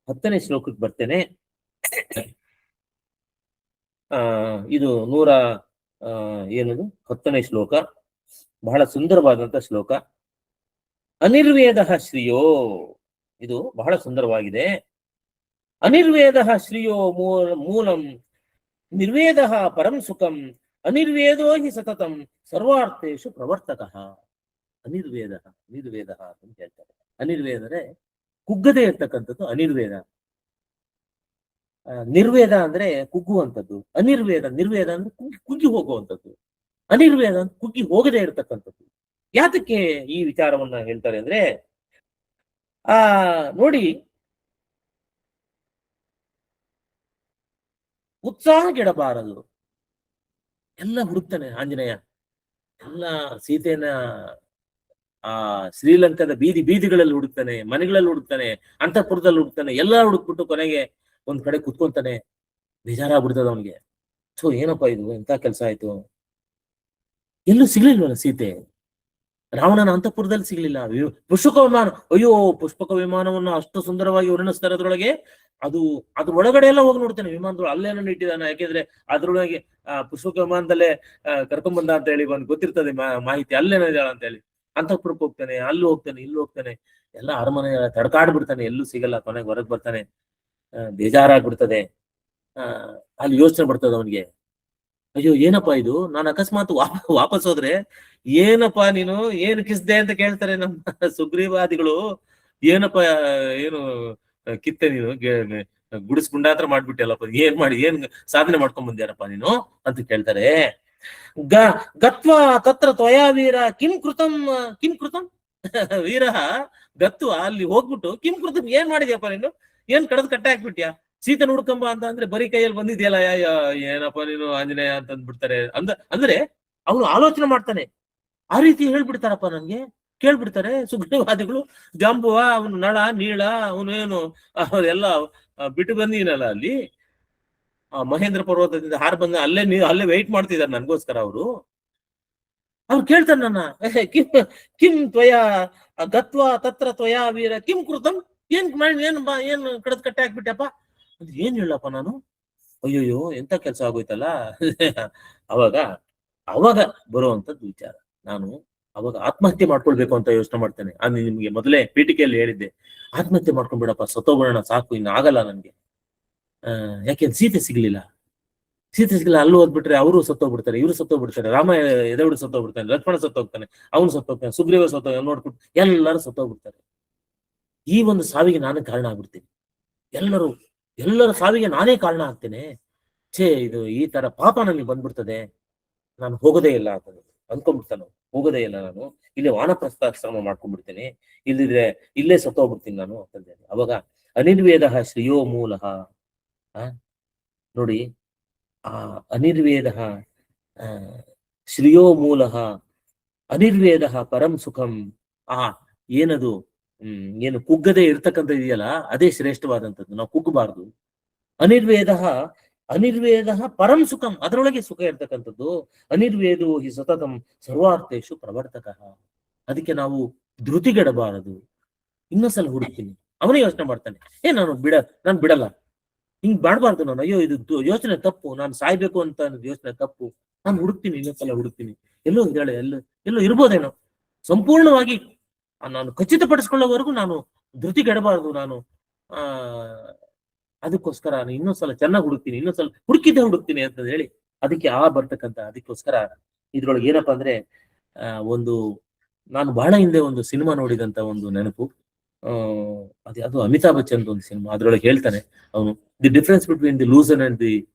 10ನೇ ಶ್ಲೋಕಕ್ಕೆ ಬರ್ತೇನೆ. ಇದು 10ನೇ ಶ್ಲೋಕ, ಬಹಳ ಸುಂದರವಾದಂತ ಶ್ಲೋಕ. ಅನಿರ್ವೇದ ಶ್ರಿಯೋ, ಇದು ಬಹಳ ಸುಂದರವಾಗಿದೆ. ಅನಿರ್ವೇದ ಶ್ರಿಯೋ ಮೂಲಂ ನಿರ್ವೇದ ಪರಂ ಸುಖಂ ಅನಿರ್ವೇದೋ ಹಿ ಸತತಂ ಸರ್ವಾರ್ಥೇಶು ಪ್ರವರ್ತಕಃ. ಅನಿರ್ವೇದ ಅಂತ ಹೇಳ್ತಾರೆ. ಅನಿರ್ವೇದರೆ ಕುಗ್ಗದೆ ಇರ್ತಕ್ಕಂಥದ್ದು ಅನಿರ್ವೇದ. ನಿರ್ವೇದ ಅಂದ್ರೆ ಕುಗ್ಗುವಂಥದ್ದು, ನಿರ್ವೇದ ಅಂದ್ರೆ ಕುಗ್ಗಿ ಹೋಗುವಂಥದ್ದು, ಅನಿರ್ವೇದ ಅಂತ ಕುಗ್ಗಿ ಹೋಗದೆ ಇರತಕ್ಕಂಥದ್ದು. ಯಾತಕ್ಕೆ ಈ ವಿಚಾರವನ್ನ ಹೇಳ್ತಾರೆ ಅಂದ್ರೆ, ನೋಡಿ, ಉತ್ಸಾಹಗೆಡಬಾರದು. ಎಲ್ಲ ಹುಡುಕ್ತಾನೆ ಆಂಜನೇಯ, ಎಲ್ಲ ಸೀತೆಯನ್ನ ಶ್ರೀಲಂಕಾದ ಬೀದಿಗಳಲ್ಲಿ ಹುಡುಕ್ತಾನೆ, ಮನೆಗಳಲ್ಲಿ ಹುಡುಕ್ತಾನೆ, ಅಂತಃಪುರದಲ್ಲಿ ಹುಡುಕ್ತಾನೆ, ಎಲ್ಲ ಹುಡುಕ್ಬಿಟ್ಟು ಕೊನೆಗೆ ಒಂದ್ ಕಡೆ ಕುತ್ಕೊಂತಾನೆ. ಬೇಜಾರಾಗ್ಬಿಡ್ತದ ಅವನಿಗೆ. ಸೊ ಏನಪ್ಪಾ ಇದು, ಎಂತ ಕೆಲಸ ಆಯ್ತು, ಎಲ್ಲೂ ಸಿಗ್ಲಿಲ್ವಲ್ಲ ಸೀತೆ. ರಾವಣನ ಅಂತಃಪುರದಲ್ಲಿ ಸಿಗ್ಲಿಲ್ಲ. ಪುಷ್ಪಕ ವಿಮಾನ, ಅಯ್ಯೋ ಪುಷ್ಪಕ ವಿಮಾನವನ್ನ ಅಷ್ಟು ಸುಂದರವಾಗಿ ವರ್ಣಿಸ್ತಾರೆ ಅದ್ರೊಳಗೆ. ಅದ್ರ ಒಳಗಡೆ ಎಲ್ಲ ಹೋಗಿ ನೋಡ್ತಾನೆ, ವಿಮಾನದೊಳಗೆ ಅಲ್ಲೇನೋ ಇಟ್ಟಿದ್ದಾನೆ. ಯಾಕೆಂದ್ರೆ ಅದ್ರೊಳಗೆ ಪುಷ್ಪಕ ವಿಮಾನದಲ್ಲೇ ಕರ್ಕೊಂಡ್ ಬಂದ ಅಂತ ಹೇಳಿ ಗೊತ್ತಿರ್ತದೆ ಮಾಹಿತಿ, ಅಲ್ಲೇನೋ ಇದ್ದಾಳ ಅಂತ ಹೇಳಿ. ಅಂತಃಪುರಕ್ಕೆ ಹೋಗ್ತಾನೆ, ಅಲ್ಲಿ ಹೋಗ್ತಾನೆ, ಇಲ್ಲಿ ಹೋಗ್ತಾನೆ, ಎಲ್ಲ ಅರಮನೆ ತಡ್ಕಾಡ್ಬಿಡ್ತಾನೆ, ಎಲ್ಲೂ ಸಿಗಲ್ಲ. ಕೊನೆಗೆ ಹೊರಗೆ ಬರ್ತಾನೆ, ಬೇಜಾರಾಗ್ಬಿಡ್ತದೆ. ಅಲ್ಲಿ ಯೋಚನೆ ಬರ್ತದೆ ಅವನಿಗೆ, ಅಯ್ಯೋ ಏನಪ್ಪಾ ಇದು, ನಾನು ಅಕಸ್ಮಾತ್ ವಾಪಸ್ ಹೋದ್ರೆ ಏನಪ್ಪಾ ನೀನು ಏನು ಕಿಸ್ದೆ ಅಂತ ಕೇಳ್ತಾರೆ ನಮ್ಮ ಸುಗ್ರೀವಾದಿಗಳು. ಏನಪ್ಪಾ ಏನು ಕಿತ್ತೆ ನೀನು, ಗುಡಿಸ್ಗುಂಡಾತ್ರ ಮಾಡ್ಬಿಟ್ಟಲ್ಲಪ್ಪ, ಏನ್ ಸಾಧನೆ ಮಾಡ್ಕೊಂಡ್ ಬಂದ್ಯಾರಪ್ಪ ನೀನು ಅಂತ ಕೇಳ್ತಾರೆ. ಗತ್ವಾ ತತ್ರ ತ್ವಯಾ ವೀರ ಕಿಂ ಕೃತಂ ವೀರ ಗತ್ವ, ಅಲ್ಲಿ ಹೋಗ್ಬಿಟ್ಟು ಕಿಂ ಕೃತಂ, ಏನ್ ಮಾಡಿದ್ಯಪ್ಪ ನೀನು, ಏನ್ ಕಡದ್ ಕಟ್ಟೆ ಹಾಕ್ಬಿಟ್ಯಾ, ಸೀತೆ ಹುಡ್ಕಂಬ ಅಂದ್ರೆ ಬರೀ ಕೈಯಲ್ಲಿ ಬಂದಿದ್ಯಲ್ಲ, ಏನಪ್ಪ ನೀನು ಆಂಜನೇಯ ಅಂತ ಅಂದ್ಬಿಡ್ತಾರೆ. ಅಂದ್ರೆ ಅವನು ಆಲೋಚನೆ ಮಾಡ್ತಾನೆ. ಆ ರೀತಿ ಹೇಳ್ಬಿಡ್ತಾರಪ್ಪ ನನ್ಗೆ, ಕೇಳ್ಬಿಡ್ತಾರೆ ಸುಗ್ರೀವಾದಿಗಳು. ಜಾಂಬುವ, ಅವನು ನಳ ನೀಳ, ಅವನು ಏನು ಎಲ್ಲ ಬಿಟ್ಟು ಬಂದಿನಲ್ಲ ಅಲ್ಲಿ ಮಹೇಂದ್ರ ಪರ್ವತದಿಂದ ಹಾರ್ ಬಂದ, ಅಲ್ಲೇ ವೆಯ್ಟ್ ಮಾಡ್ತಿದ್ದಾರೆ ನನ್ಗೋಸ್ಕರ. ಅವ್ರು ಕೇಳ್ತಾರೆ ನನ್ನ, ಕಿಂ ತ್ವಯ ಗತ್ವಾ ತತ್ರ ತ್ವಯಾ ವೀರ ಕಿಂ ಕೃತಂ, ಏನ್ ಕಡದ್ ಕಟ್ಟೆ ಹಾಕ್ಬಿಟ್ಟಪ್ಪ ಅಂತ ಏನ್ ಹೇಳಪ್ಪ ನಾನು, ಅಯ್ಯೋಯ್ಯೋ ಎಂತ ಕೆಲಸ ಆಗೋಯ್ತಲ್ಲ. ಅವಾಗ ಬರುವಂತದ್ದು ವಿಚಾರ. ನಾನು ಅವಾಗ ಆತ್ಮಹತ್ಯೆ ಮಾಡ್ಕೊಳ್ಬೇಕು ಅಂತ ಯೋಚನೆ ಮಾಡ್ತಾನೆ. ನಿಮ್ಗೆ ಮೊದಲೇ ಪೀಠಿಕೆಯಲ್ಲಿ ಹೇಳಿದ್ದೆ, ಆತ್ಮಹತ್ಯೆ ಮಾಡ್ಕೊಂಡ್ಬಿಡಪ್ಪ, ಸತ್ತೋಗೋಣ ಸಾಕು, ಇನ್ನು ಆಗಲ್ಲ ನನ್ಗೆ. ಯಾಕೆಂದ್ರೆ ಸೀತೆ ಸಿಗ್ಲಿಲ್ಲ, ಅಲ್ಲಿ ಓದ್ಬಿಟ್ರೆ ಅವರು ಸತ್ತೋಗ್ಬಿಡ್ತಾರೆ, ಇವ್ರು ಸತ್ತೋಗ್ಬಿಡ್ತಾರೆ, ರಾಮ ಎದೆಬಿಡು ಸತ್ತೋಗ್ಬಿಡ್ತಾನೆ, ಲಕ್ಷ್ಮಣ ಸತ್ತೋಗ್ತಾನೆ, ಅವನು ಸತ್ತೋಗ್ತಾನೆ, ಸುಗ್ರೀವ ನೋಡ್ಬಿಟ್ಟು ಎಲ್ಲರೂ ಸತ್ತೋಗ್ಬಿಡ್ತಾರೆ. ಈ ಒಂದು ಸಾವಿಗೆ ನಾನು ಕಾರಣ ಆಗ್ಬಿಡ್ತೀನಿ, ಎಲ್ಲರ ಸಾವಿಗೆ ನಾನೇ ಕಾರಣ ಆಗ್ತೇನೆ. ಇದು ಈ ತರ ಪಾಪ ನನಗೆ ಬಂದ್ಬಿಡ್ತದೆ, ನಾನು ಹೋಗೋದೇ ಇಲ್ಲ ಅಂತ ಅನ್ಕೊಂಡ್ಬಿಡ್ತಾನೆ. ಹೋಗೋದೇ ಇಲ್ಲ ನಾನು, ಇಲ್ಲಿ ವಾನಪ್ರಸ್ಥಾಶ್ರಮ ಮಾಡ್ಕೊಂಡ್ಬಿಡ್ತೇನೆ, ಇಲ್ಲೇ ಸತ್ತೋಗ್ಬಿಡ್ತೀನಿ ನಾನು ಅಂತಂದೇನೆ. ಅವಾಗ ಅನಿರ್ವೇದ ಶ್ರೇಯೋ ಮೂಲ. ನೋಡಿ, ಆ ಅನಿರ್ವೇದ ಶ್ರೇಯೋ ಮೂಲ, ಅನಿರ್ವೇದ ಪರಂ ಸುಖಂ. ಏನದು ಏನು ಕುಗ್ಗದೆ ಇರ್ತಕ್ಕಂಥದ್ದು ಇದೆಯಲ್ಲ, ಅದೇ ಶ್ರೇಷ್ಠವಾದಂಥದ್ದು. ನಾವು ಕುಗ್ಗಬಾರ್ದು. ಅನಿರ್ವೇದ ಪರಂ ಸುಖಂ, ಅದರೊಳಗೆ ಸುಖ ಇರ್ತಕ್ಕಂಥದ್ದು. ಅನಿರ್ವೇದೋ ಹಿ ಸತತಂ ಸರ್ವಾರ್ಥೇಶು ಪ್ರವರ್ತಕ. ಅದಕ್ಕೆ ನಾವು ಧೃತಿಗೆಡಬಾರದು. ಇನ್ನೊಂದ್ಸಲ ಹುಡುಕ್ತೀನಿ. ಅವನೇ ಯೋಚನೆ ಮಾಡ್ತಾನೆ, ನಾನು ಬಿಡಲ್ಲ, ಹಿಂಗ್ ಬಾಡ್ಬಾರ್ದು ನಾನು. ಅಯ್ಯೋ, ಇದು ಯೋಚನೆ ತಪ್ಪು, ನಾನು ಸಾಯ್ಬೇಕು ಅಂತ ಯೋಚನೆ ತಪ್ಪು, ನಾನು ಹುಡುಕ್ತೀನಿ, ಇನ್ನೊಂದ್ಸಲ ಹುಡುಕ್ತೀನಿ. ಎಲ್ಲೋ ಇದ್ದಾಳೆ, ಎಲ್ಲೋ ಇರ್ಬೋದೇನೋ. ಸಂಪೂರ್ಣವಾಗಿ ನಾನು ಖಚಿತಪಡಿಸ್ಕೊಳ್ಳೋವರೆಗೂ ನಾನು ಧೃತಿಗೆಡಬಾರದು. ನಾನು ಅದಕ್ಕೋಸ್ಕರ ಇನ್ನೊಂದ್ಸಲ ಚೆನ್ನಾಗಿ ಹುಡುಕ್ತೀನಿ, ಇನ್ನೊಂದ್ಸಲ ಹುಡುಕ್ತೀನಿ ಅಂತ ಹೇಳಿ ಅದಕ್ಕೆ ಬರ್ತಕ್ಕಂಥ. ಅದಕ್ಕೋಸ್ಕರ ಇದ್ರೊಳಗೆ ಏನಪ್ಪಾ ಅಂದ್ರೆ, ನಾನು ಬಹಳ ಹಿಂದೆ ಒಂದು ಸಿನಿಮಾ ನೋಡಿದಂತ ಒಂದು ನೆನಪು. ಅದು ಅಮಿತಾಬ್ ಬಚ್ಚನ್ ಒಂದು ಸಿನಿಮಾ. ಅದ್ರೊಳಗೆ ಹೇಳ್ತಾನೆ ಅವನು, the difference between the loser and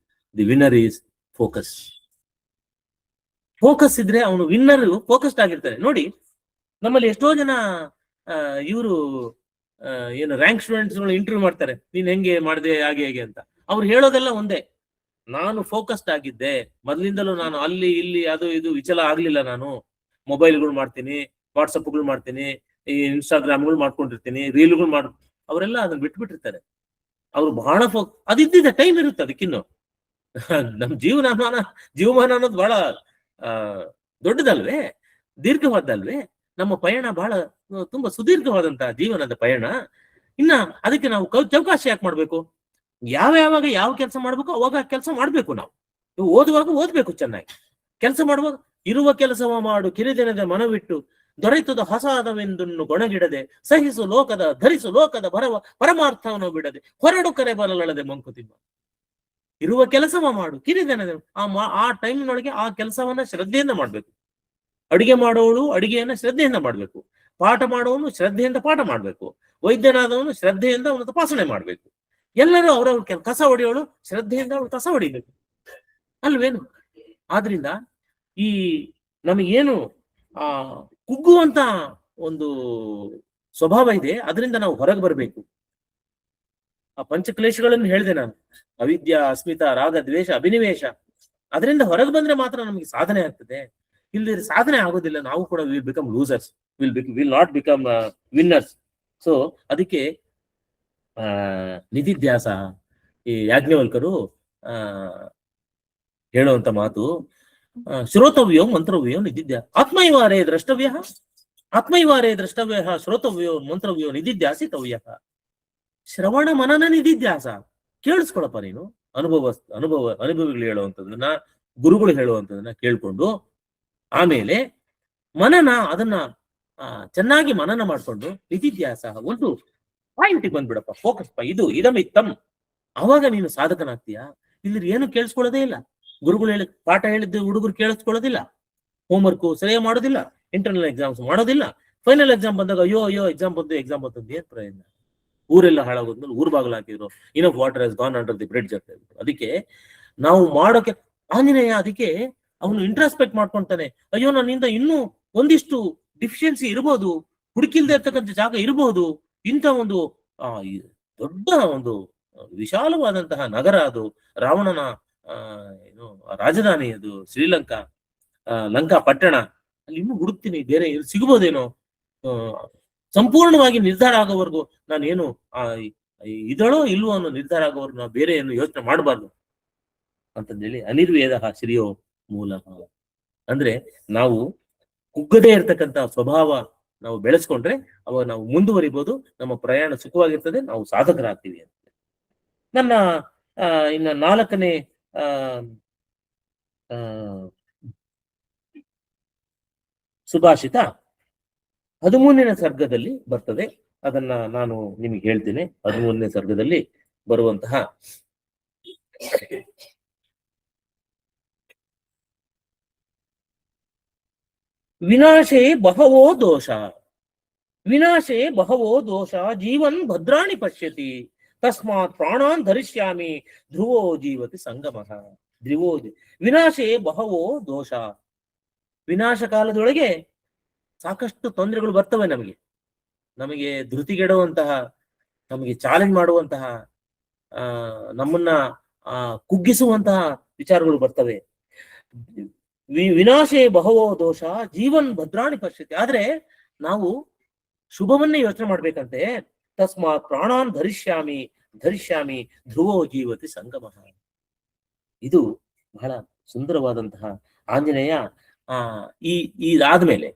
the winner is focus. Focus ಇದ್ರೆ ಅವನು ವಿನ್ನರ್ ಫೋಕಸ್ಡ್ ಆಗಿರ್ತಾನೆ. ನೋಡಿ, ನಮ್ಮಲ್ಲಿ ಎಷ್ಟೋ ಜನ ಇವರು ಏನು ರ್ಯಾಂಕ್ ಸ್ಟೂಡೆಂಟ್ಸ್ ಇಂಟರ್ವ್ಯೂ ಮಾಡ್ತಾರೆ, ನೀನ್ ಹೆಂಗೆ ಮಾಡಿದೆ ಹಾಗೆ ಹೇಗೆ ಅಂತ. ಅವ್ರು ಹೇಳೋದೆಲ್ಲ ಒಂದೇ, ನಾನು ಫೋಕಸ್ಡ್ ಆಗಿದ್ದೆ ಮೊದಲಿಂದಲೂ, ನಾನು ಅಲ್ಲಿ ಇಲ್ಲಿ ಅದು ಇದು ವಿಚಲ ಆಗ್ಲಿಲ್ಲ, ನಾನು ಮೊಬೈಲ್ಗಳು ಮಾಡ್ತೀನಿ, ವಾಟ್ಸಪ್ಗಳು ಮಾಡ್ತೀನಿ, ಈ ಇನ್ಸ್ಟಾಗ್ರಾಮ್ಗಳು ಮಾಡ್ಕೊಂಡಿರ್ತೀನಿ, ರೀಲ್ಗಳು ಅವರೆಲ್ಲ ಅದನ್ನ ಬಿಟ್ಬಿಟ್ಟಿರ್ತಾರೆ. ಅವ್ರು ಬಹಳ ಅದಿದ್ದ ಟೈಮ್ ಇರುತ್ತೆ ಅದಕ್ಕಿನ್ನು. ನಮ್ ಜೀವಮಾನ ಅನ್ನೋದು ಬಹಳ ದೊಡ್ಡದಲ್ವೇ, ದೀರ್ಘವಾದಲ್ವೇ. ನಮ್ಮ ಪಯಣ ಬಹಳ ತುಂಬಾ ಸುದೀರ್ಘವಾದಂತಹ ಜೀವನದ ಪಯಣ. ಇನ್ನ ಅದಕ್ಕೆ ನಾವು ಚೌಕಾಶಿ ಯಾಕೆ ಮಾಡ್ಬೇಕು? ಯಾವಾಗ ಯಾವ ಕೆಲಸ ಮಾಡ್ಬೇಕು ಅವಾಗ ಕೆಲಸ ಮಾಡ್ಬೇಕು. ನಾವು ಓದುವಾಗ ಓದ್ಬೇಕು ಚೆನ್ನಾಗಿ, ಕೆಲಸ ಮಾಡುವಾಗ ಇರುವ ಕೆಲಸವ ಮಾಡು ಕಿರಿದೆನದ ಮನವಿಟ್ಟು, ದೊರೆತದ ಹೊಸಾದವೆಂದನ್ನು ಗೊಣಗಿಡದೆ, ಸಹಿಸು ಲೋಕದ ಧರಿಸು ಲೋಕದ ಪರಮಾರ್ಥವನ್ನು ಬಿಡದೆ, ಹೊರಡು ಕರೆ ಬರಲಳದೆ ಮಂಕುತಿಮ್ಮ. ಇರುವ ಕೆಲಸವ ಮಾಡು ಕಿರಿದೆನದ, ಆ ಟೈಮ್ನೊಳಗೆ ಆ ಕೆಲಸವನ್ನ ಶ್ರದ್ಧೆಯಿಂದ ಮಾಡ್ಬೇಕು. ಅಡಿಗೆ ಮಾಡೋಳು ಅಡಿಗೆಯನ್ನ ಶ್ರದ್ಧೆಯಿಂದ ಮಾಡ್ಬೇಕು, ಪಾಠ ಮಾಡೋನು ಶ್ರದ್ಧೆಯಿಂದ ಪಾಠ ಮಾಡ್ಬೇಕು, ವೈದ್ಯನಾದವನು ಶ್ರದ್ಧೆಯಿಂದ ಅವನು ತಪಾಸಣೆ ಮಾಡ್ಬೇಕು. ಎಲ್ಲರೂ ಅವ್ರವ್ರ ಕಸ ಹೊಡೆಯೋಳು ಶ್ರದ್ಧೆಯಿಂದ ಅವಳು ಕಸ ಹೊಡಿಬೇಕು ಅಲ್ವೇನು? ಆದ್ರಿಂದ ಈ ನಮಗೇನು ಕುಗ್ಗುವಂತ ಒಂದು ಸ್ವಭಾವ ಇದೆ, ಅದರಿಂದ ನಾವು ಹೊರಗೆ ಬರಬೇಕು. ಆ ಪಂಚಕ್ಲೇಶಗಳನ್ನು ಹೇಳಿದೆ ನಾನು, ಅವಿದ್ಯಾ, ಅಸ್ಮಿತಾ, ರಾಗ, ದ್ವೇಷ, ಅಭಿನಿವೇಶ. ಅದರಿಂದ ಹೊರಗೆ ಬಂದ್ರೆ ಮಾತ್ರ ನಮಗೆ ಸಾಧನೆ ಆಗ್ತದೆ. ಇಲ್ಲಿ ಸಾಧನೆ ಆಗೋದಿಲ್ಲ, ನಾವು ಕೂಡ will become losers, will not become winners. So ಅದಕ್ಕೆ ನಿಧಿಧ್ಯಾಸ, ಈ ಯಾಜ್ಞವಲ್ಕರು ಹೇಳುವಂತ ಮಾತು, ಶ್ರೋತವ್ಯೋ ಮಂತ್ರವ್ಯೋ ನಿಧಿಧ್ಯಾಸ, ಆತ್ಮೈವಾರೇ ದ್ರಷ್ಟವ್ಯ ಶ್ರೋತವ್ಯೋ ಮಂತ್ರವ್ಯೋ ನಿಧಿಧ್ಯಾಸಿತವ್ಯ. ಶ್ರವಣ ಮನನ ನಿಧಿಧ್ಯಾಸ. ಕೇಳಿಸ್ಕೊಳಪ್ಪ ನೀನು, ಅನುಭವಿಗಳು ಹೇಳುವಂಥದ್ದನ್ನ, ಗುರುಗಳು ಹೇಳುವಂಥದ್ದನ್ನ ಕೇಳ್ಕೊಂಡು, ಆಮೇಲೆ ಮನನ, ಅದನ್ನ ಚೆನ್ನಾಗಿ ಮನನ ಮಾಡ್ಕೊಂಡು, ನಿಧಿಧ್ಯಾಸ, ಒಂದು ಪಾಯಿಂಟಿಗೆ ಬಂದ್ಬಿಡಪ್ಪ, ಫೋಕಸ್ ಇದು ಇದಮಿತ್ತಮ್. ಅವಾಗ ನೀನು ಸಾಧಕನಾಗ್ತೀಯಾ. ಇಲ್ಲಿ ಏನು ಕೇಳಿಸ್ಕೊಳ್ಳೋದೇ ಇಲ್ಲ. ಗುರುಗಳು ಪಾಠ ಹೇಳಿದ್ದು ಹುಡುಗರು ಕೇಳಿಸ್ಕೊಳ್ಳೋದಿಲ್ಲ, ಹೋಮ್ವರ್ಕ್ ಸರಿಯಾಗಿ ಮಾಡೋದಿಲ್ಲ, ಇಂಟರ್ನಲ್ ಎಕ್ಸಾಮ್ಸ್ ಮಾಡೋದಿಲ್ಲ, ಫೈನಲ್ ಎಕ್ಸಾಮ್ ಬಂದಾಗ ಅಯ್ಯೋ ಎಕ್ಸಾಮ್ ಬಂದು ಏನ್ ಪ್ರಯೋಜನ? ಊರೆಲ್ಲ ಹಾಳಾಗೋದ್ಮೇಲೆ ಊರ್ ಬಾಗಿಲು ಹಾಕಿದ್ರು, enough water has gone under the bridge ಅಂತ ಹೇಳ್ಬಿಟ್ಟು. ಅದಕ್ಕೆ ನಾವು ಮಾಡೋಕೆ ಆಂಜನೇಯ ಅದಕ್ಕೆ ಅವನು ಇಂಟ್ರಾಸ್ಪೆಕ್ಟ್ ಮಾಡ್ಕೊಂತಾನೆ, ಅಯ್ಯೋ ನನ್ನಿಂದ ಇನ್ನೂ ಒಂದಿಷ್ಟು ಡಿಫಿಷಿಯನ್ಸಿ ಇರಬಹುದು, ಹುಡುಕಿಲ್ದೆ ಇರ್ತಕ್ಕಂಥ ಜಾಗ ಇರಬಹುದು. ಇಂಥ ಒಂದು ದೊಡ್ಡ ಒಂದು ವಿಶಾಲವಾದಂತಹ ನಗರ ಅದು, ರಾವಣನ ಏನು ರಾಜಧಾನಿ ಅದು, ಶ್ರೀಲಂಕಾ, ಲಂಕಾ ಪಟ್ಟಣ, ಅಲ್ಲಿ ಇನ್ನೂ ಹುಡುಕ್ತೀನಿ, ಬೇರೆ ಸಿಗಬಹುದೇನೋ. ಸಂಪೂರ್ಣವಾಗಿ ನಿರ್ಧಾರ ಆಗೋವರೆಗೂ ನಾನೇನು ಇದಳೋ ಇಲ್ವೋ ಅನ್ನೋ ನಿರ್ಧಾರ ಆಗೋವರೆಗೂ ನಾವು ಬೇರೆ ಏನು ಯೋಚನೆ ಮಾಡಬಾರ್ದು ಅಂತಂದೇಳಿ ಅನಿರ್ವೇದ ಶ್ರೇಯೋ ಮೂಲ. ಅಂದ್ರೆ ನಾವು ಕುಗ್ಗದೇ ಇರ್ತಕ್ಕಂಥ ಸ್ವಭಾವ ನಾವು ಬೆಳೆಸ್ಕೊಂಡ್ರೆ ಅವಾಗ ನಾವು ಮುಂದುವರಿಬಹುದು, ನಮ್ಮ ಪ್ರಯಾಣ ಸುಖವಾಗಿರ್ತದೆ, ನಾವು ಸಾಧಕರಾಗ್ತೀವಿ ಅಂತ. ನನ್ನ ಇನ್ನ 4ನೇ ಸುಭಾಷಿತ 13ನೇ ಸರ್ಗದಲ್ಲಿ ಬರ್ತದೆ. ಅದನ್ನ ನಾನು ನಿಮಗೆ ಹೇಳ್ತೇನೆ. 13ನೇ ಸರ್ಗದಲ್ಲಿ ಬರುವಂತಹ ವಿನಾಶೇ ಬಹವೋ ದೋಷ, ವಿನಾಶೇ ಬಹವೋ ದೋಷ, ಜೀವನ್ ಭದ್ರಾಣಿ ಪಶ್ಯತಿ, ತಸ್ಮಾತ್ ಪ್ರಾಣಾನ್ ಧರಿಷ್ಯಾಮಿ, ಧ್ರುವೋ ಜೀವತಿ ಸಂಗಮಃ. ಧ್ರುವೋ ವಿನಾಶೇ ಬಹವೋ ದೋಷ. ವಿನಾಶ ಕಾಲದೊಳಗೆ ಸಾಕಷ್ಟು ತೊಂದರೆಗಳು ಬರ್ತವೆ. ನಮಗೆ ಧೃತಿಗೆಡುವಂತಹ, ನಮಗೆ ಚಾಲೆಂಜ್ ಮಾಡುವಂತಹ, ನಮ್ಮನ್ನ ಕುಗ್ಗಿಸುವಂತಹ ವಿಚಾರಗಳು ಬರ್ತವೆ. ವಿನಾಶೇ ಬಹವೋ ದೋಷ, ಜೀವನ್ ಭದ್ರಾಣಿ ಪಶ್ಯತಿ. ಆದ್ರೆ ನಾವು ಶುಭವನ್ನೇ ಯೋಚನೆ ಮಾಡ್ಬೇಕಂತೆ. ತಸ್ಮಾತ್ ಪ್ರಾಣಾನ್ ಧರಿಷ್ಯಾಮಿ ಧರಿಷ್ಯಾಮಿ, ಧ್ರುವೋ ಜೀವತಿ ಸಂಗಮಃ. ಇದು ಬಹಳ ಸುಂದರವಾದಂತಹ ಆಂಜನೇಯ. ಇದಾದ್ಮೇಲೆ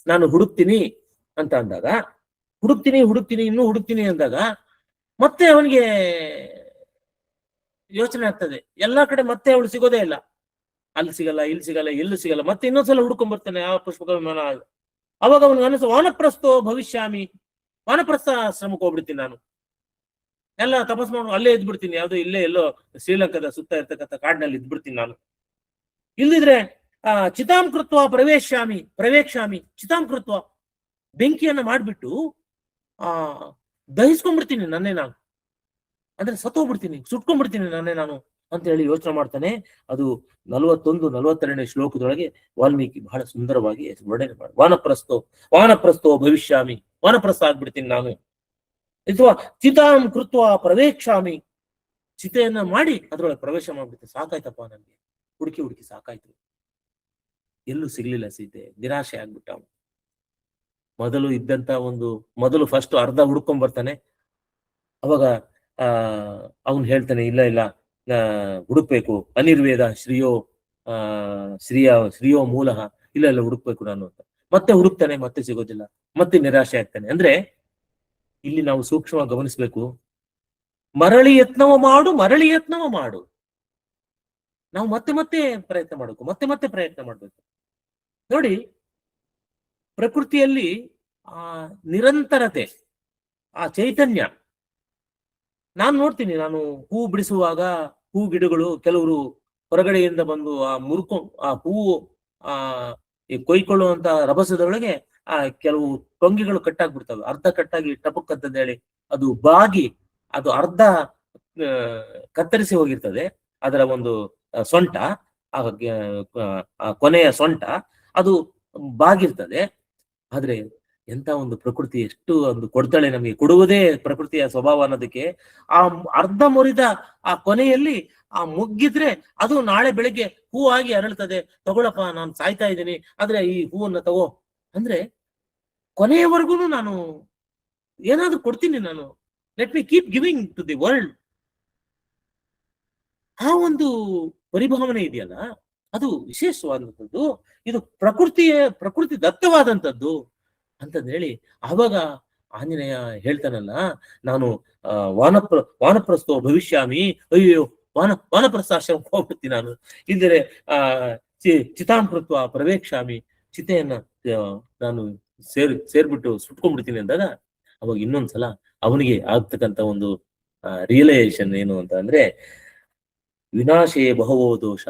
ನಾನು ಹುಡುಕ್ತೀನಿ ಅಂತ ಅಂದಾಗ, ಹುಡುಕ್ತೀನಿ ಇನ್ನೂ ಹುಡುಕ್ತೀನಿ ಅಂದಾಗ ಮತ್ತೆ ಅವನಿಗೆ ಯೋಚನೆ ಆಗ್ತದೆ. ಎಲ್ಲಾ ಕಡೆ ಮತ್ತೆ ಅವಳು ಸಿಗೋದೇ ಇಲ್ಲ. ಅಲ್ಲಿ ಸಿಗಲ್ಲ, ಇಲ್ಲಿ ಸಿಗಲ್ಲ, ಎಲ್ಲೂ ಸಿಗಲ್ಲ. ಮತ್ತೆ ಇನ್ನೊಂದ್ಸಲ ಹುಡ್ಕೊಂಡ್ ಬರ್ತಾನೆ ಆ ಪುಷ್ಪಕ ವಿಮಾನ. ಅವಾಗ ಅವನಿಗೆ ಅನಿಸು, ವಾನಪ್ರಸ್ಥೋ ಭವಿಷ್ಯಾಮಿ, ವಾನಪ್ರಸ್ಥ ಆಶ್ರಮಕ್ಕೆ ಹೋಗ್ಬಿಡ್ತೀನಿ ನಾನು. ಎಲ್ಲ ತಪಸ್ ಮಾಡು, ಅಲ್ಲೇ ಇದ್ಬಿಡ್ತೀನಿ. ಯಾವ್ದೋ ಇಲ್ಲೇ ಎಲ್ಲೋ ಶ್ರೀಲಂಕಾದ ಸುತ್ತ ಇರ್ತಕ್ಕಂಥ ಕಾಡಿನಲ್ಲಿ ಇದ್ಬಿಡ್ತೀನಿ ನಾನು. ಇಲ್ದಿದ್ರೆ ಚಿತಾಂ ಕೃತ್ವ ಪ್ರವೇಕ್ಷಾಮಿ, ಚಿತಾಂ ಕೃತ್ವ, ಬೆಂಕಿಯನ್ನ ಮಾಡ್ಬಿಟ್ಟು ದಹಿಸ್ಕೊಂಡ್ಬಿಡ್ತೀನಿ ನನ್ನೇ ನಾನು. ಅಂದ್ರೆ ಸತ್ತೋಗ್ಬಿಡ್ತೀನಿ, ಸುಟ್ಕೊಂಡ್ಬಿಡ್ತೀನಿ ನನ್ನೇ ನಾನು ಅಂತ ಹೇಳಿ ಯೋಚನೆ ಮಾಡ್ತಾನೆ. ಅದು 41-42ನೇ ಶ್ಲೋಕದೊಳಗೆ ವಾಲ್ಮೀಕಿ ಬಹಳ ಸುಂದರವಾಗಿ ವರ್ಣನೆ ಮಾಡಿ, ವಾನಪ್ರಸ್ಥೋ ಭವಿಷ್ಯಾಮಿ, ವಾನಪ್ರಸ್ಥ ಆಗ್ಬಿಡ್ತೀನಿ ನಾನು. ಅಥವಾ ಚಿತಾಂ ಕೃತ್ವ ಪ್ರವೇಕ್ಷಾಮಿ, ಚಿತೆಯನ್ನ ಮಾಡಿ ಅದ್ರೊಳಗೆ ಪ್ರವೇಶ ಮಾಡ್ಬಿಡ್ತೀನಿ. ಸಾಕಾಯ್ತಪ್ಪ ನನ್ಗೆ, ಹುಡುಕಿ ಸಾಕಾಯ್ತು, ಎಲ್ಲೂ ಸಿಗ್ಲಿಲ್ಲ ಸೀತೆ, ನಿರಾಶೆ ಆಗ್ಬಿಟ್ಟ ಅವನು. ಮೊದಲು ಫಸ್ಟ್ ಅರ್ಧ ಹುಡ್ಕೊಂಡ್ ಬರ್ತಾನೆ. ಅವಾಗ ಅವನು ಹೇಳ್ತಾನೆ, ಇಲ್ಲ ಹುಡುಕ್ಬೇಕು, ಅನಿರ್ವೇದ ಶ್ರೀಯೋ ಮೂಲಃ, ಇಲ್ಲ ಹುಡುಕ್ಬೇಕು ನಾನು ಅಂತ. ಮತ್ತೆ ಹುಡುಕ್ತಾನೆ, ಮತ್ತೆ ಸಿಗೋದಿಲ್ಲ, ಮತ್ತೆ ನಿರಾಶೆ ಆಗ್ತಾನೆ. ಅಂದ್ರೆ ಇಲ್ಲಿ ನಾವು ಸೂಕ್ಷ್ಮವಾಗಿ ಗಮನಿಸ್ಬೇಕು. ಮರಳಿ ಯತ್ನವ ಮಾಡು. ನಾವು ಮತ್ತೆ ಪ್ರಯತ್ನ ಮಾಡಬೇಕು, ಮತ್ತೆ ಪ್ರಯತ್ನ ಮಾಡ್ಬೇಕು. ನೋಡಿ, ಪ್ರಕೃತಿಯಲ್ಲಿ ನಿರಂತರತೆ, ಆ ಚೈತನ್ಯ ನಾನು ನೋಡ್ತೀನಿ. ನಾನು ಹೂ ಬಿಡಿಸುವಾಗ ಹೂ ಗಿಡಗಳು ಕೆಲವರು ಹೊರಗಡೆಯಿಂದ ಬಂದು ಆ ಹೂವು ಕೊಯ್ಕೊಳ್ಳುವಂತ ರಭಸದೊಳಗೆ ಕೆಲವು ಟೊಂಗಿಗಳು ಕಟ್ಟಾಗ್ಬಿಡ್ತವೆ. ಅರ್ಧ ಕಟ್ಟಾಗಿ ಟಪಕ್ ಅಂತ ಹೇಳಿ ಅದು ಬಾಗಿ, ಅದು ಅರ್ಧ ಕತ್ತರಿಸಿ ಹೋಗಿರ್ತದೆ. ಅದರ ಒಂದು ಸೊಂಟ, ಕೊನೆಯ ಸೊಂಟ ಅದು ಬಾಗಿರ್ತದೆ. ಆದ್ರೆ ಎಂತ ಒಂದು ಪ್ರಕೃತಿ ಎಷ್ಟು ಒಂದು ಕೊಡ್ತಾಳೆ ನಮಗೆ, ಕೊಡುವುದೇ ಪ್ರಕೃತಿಯ ಸ್ವಭಾವ ಅನ್ನೋದಕ್ಕೆ. ಆ ಅರ್ಧ ಮುರಿದ ಆ ಕೊನೆಯಲ್ಲಿ ಮುಗ್ಗಿದ್ರೆ ಅದು ನಾಳೆ ಬೆಳಿಗ್ಗೆ ಹೂವಾಗಿ ಅರಳ್ತದೆ. ತಗೊಳಪ್ಪ, ನಾನು ಸಾಯ್ತಾ ಇದ್ದೀನಿ, ಆದ್ರೆ ಈ ಹೂವನ್ನ ತಗೋ ಅಂದ್ರೆ ಕೊನೆಯವರೆಗೂ ನಾನು ಏನಾದ್ರೂ ಕೊಡ್ತೀನಿ ನಾನು. Let me keep giving to the world. ಆ ಒಂದು ಪರಿಭಾವನೆ ಇದೆಯಲ್ಲ, ಅದು ವಿಶೇಷವಾದಂಥದ್ದು. ಇದು ಪ್ರಕೃತಿ ದತ್ತವಾದಂಥದ್ದು ಅಂತಂದ ಹೇಳಿ ಆವಾಗ ಆಂಜನೇಯ ಹೇಳ್ತಾನಲ್ಲ, ನಾನು ವಾನಪ್ರಸ್ಥೋ ಭವಿಷ್ಯಾಮಿ, ಅಯ್ಯೋ ವಾನಪ್ರಸ್ಥಾಶ್ರಮಕ್ಕೆ ಹೋಗ್ಬಿಡ್ತೀನಿ ನಾನು. ಇಲ್ಲದೆ ಚಿತಾಂ ಕೃತ್ವ ಪ್ರವೇಕ್ಷಾಮಿ, ಚಿತೆಯನ್ನ ನಾನು ಸೇರ್ಬಿಟ್ಟು ಸುಟ್ಕೊಂಡ್ಬಿಡ್ತೀನಿ ಅಂದಾಗ ಅವಾಗ ಇನ್ನೊಂದ್ಸಲ ಅವನಿಗೆ ಆಗ್ತಕ್ಕಂಥ ಒಂದು ರಿಯಲೈಸೇಷನ್ ಏನು ಅಂತ ಅಂದ್ರೆ, ವಿನಾಶೇ ಬಹವೋ ದೋಷ.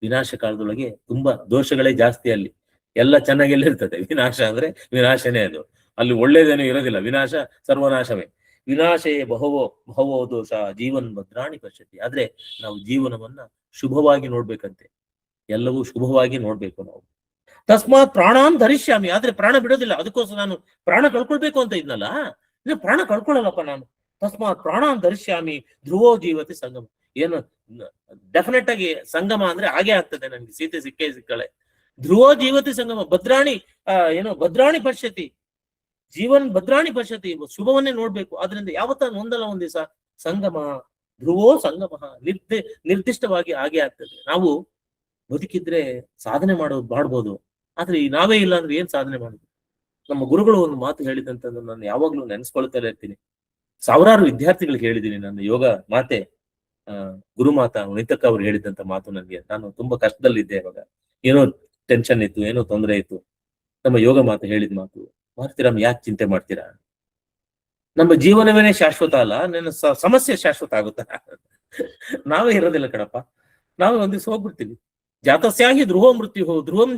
ವಿನಾಶ ಕಾಲದೊಳಗೆ ತುಂಬಾ ದೋಷಗಳೇ ಜಾಸ್ತಿ. ಅಲ್ಲಿ ಎಲ್ಲ ಚೆನ್ನಾಗೆಲ್ಲಿರ್ತದೆ, ವಿನಾಶ ಅಂದ್ರೆ ವಿನಾಶನೇ. ಅದು ಅಲ್ಲಿ ಒಳ್ಳೇದೇನೂ ಇರೋದಿಲ್ಲ. ವಿನಾಶ ಸರ್ವನಾಶವೇ. ವಿನಾಶೇ ಬಹವೋ ದೋಷ, ಜೀವನ್ ಭದ್ರಾಣಿ ಪಶ್ಯತಿ. ಆದ್ರೆ ನಾವು ಜೀವನವನ್ನ ಶುಭವಾಗಿ ನೋಡ್ಬೇಕಂತೆ, ಎಲ್ಲವೂ ಶುಭವಾಗಿ ನೋಡ್ಬೇಕು ನಾವು. ತಸ್ಮಾತ್ ಪ್ರಾಣಾನ್ ಧರಿಷ್ಯಾಮಿ, ಆದ್ರೆ ಪ್ರಾಣ ಬಿಡೋದಿಲ್ಲ. ಅದಕ್ಕೋಸ್ಕರ ನಾನು ಪ್ರಾಣ ಕಳ್ಕೊಳ್ಬೇಕು ಅಂತ ಇದ್ನಲ್ಲ, ಇನ್ನು ಪ್ರಾಣ ಕಳ್ಕೊಳ್ಳಲ್ಲಪ್ಪ ನಾನು. ತಸ್ಮಾತ್ ಪ್ರಾಣಾನ್ ಧರಿಷ್ಯಾಮಿ, ಧ್ರುವೋ ಜೀವತಿ ಸಂಗಮ. ಏನು ಡೆಫಿನೆಟ್ ಆಗಿ ಸಂಗಮ ಅಂದ್ರೆ ಹಾಗೆ ಆಗ್ತದೆ. ನನ್ಗೆ ಸೀತೆ ಸಿಕ್ಕಳೆ. ಧ್ರುವೋ ಜೀವತಿ ಸಂಗಮ, ಭದ್ರಾಣಿ ಪಶ್ಯತಿ, ಜೀವನ್ ಭದ್ರಾಣಿ ಪಶ್ಯತಿ, ಶುಭವನ್ನೇ ನೋಡ್ಬೇಕು. ಆದ್ರಿಂದ ಯಾವತ್ತ ಒಂದಲ್ಲ ಒಂದ್ ದಿವಸ ಸಂಗಮ, ಧ್ರುವೋ ಸಂಗಮ, ನಿರ್ದಿಷ್ಟವಾಗಿ ಹಾಗೆ ಆಗ್ತದೆ. ನಾವು ಬದುಕಿದ್ರೆ ಸಾಧನೆ ಮಾಡ್ಬೋದು, ಆದ್ರೆ ನಾವೇ ಇಲ್ಲ ಅಂದ್ರೆ ಏನ್ ಸಾಧನೆ ಮಾಡುದು? ನಮ್ಮ ಗುರುಗಳು ಒಂದು ಮಾತು ಹೇಳಿದಂತಂದ್ರೆ ನಾನು ಯಾವಾಗ್ಲೂ ನೆನೆಸ್ಕೊಳ್ತಾ ಇರ್ತೀನಿ. ಸಾವಿರಾರು ವಿದ್ಯಾರ್ಥಿಗಳಿಗೆ ಹೇಳಿದ್ದೀನಿ. ನನ್ನ ಯೋಗ ಮಾತೆ ಗುರುಮಾತಾ ವನಿತಕ್ಕ ಅವ್ರು ಹೇಳಿದಂತ ಮಾತು ನನಗೆ. ನಾನು ತುಂಬಾ ಕಷ್ಟದಲ್ಲಿದ್ದೆ, ಇವಾಗ ಏನೋ ಟೆನ್ಷನ್ ಇತ್ತು, ಏನೋ ತೊಂದರೆ ಇತ್ತು. ನಮ್ಮ ಯೋಗ ಮಾತು ಹೇಳಿದ ಮಾತು. ಮಾಡ್ತೀರಾ, ಯಾಕೆ ಚಿಂತೆ ಮಾಡ್ತೀರಾ? ನಮ್ಮ ಜೀವನವೇನೆ ಶಾಶ್ವತ ಅಲ್ಲ, ನನ್ನ ಸಮಸ್ಯೆ ಶಾಶ್ವತ ಆಗುತ್ತಾ? ನಾವೇ ಇರೋದಿಲ್ಲ ಕಣಪ್ಪ, ನಾವೇ ಒಂದ್ ದಿವ್ಸ ಹೋಗ್ಬಿಡ್ತೀವಿ. ಜಾತಸ್ಯಾಹಿ ಧ್ರುವೋ ಮೃತ್ಯು ಧ್ರುವಂ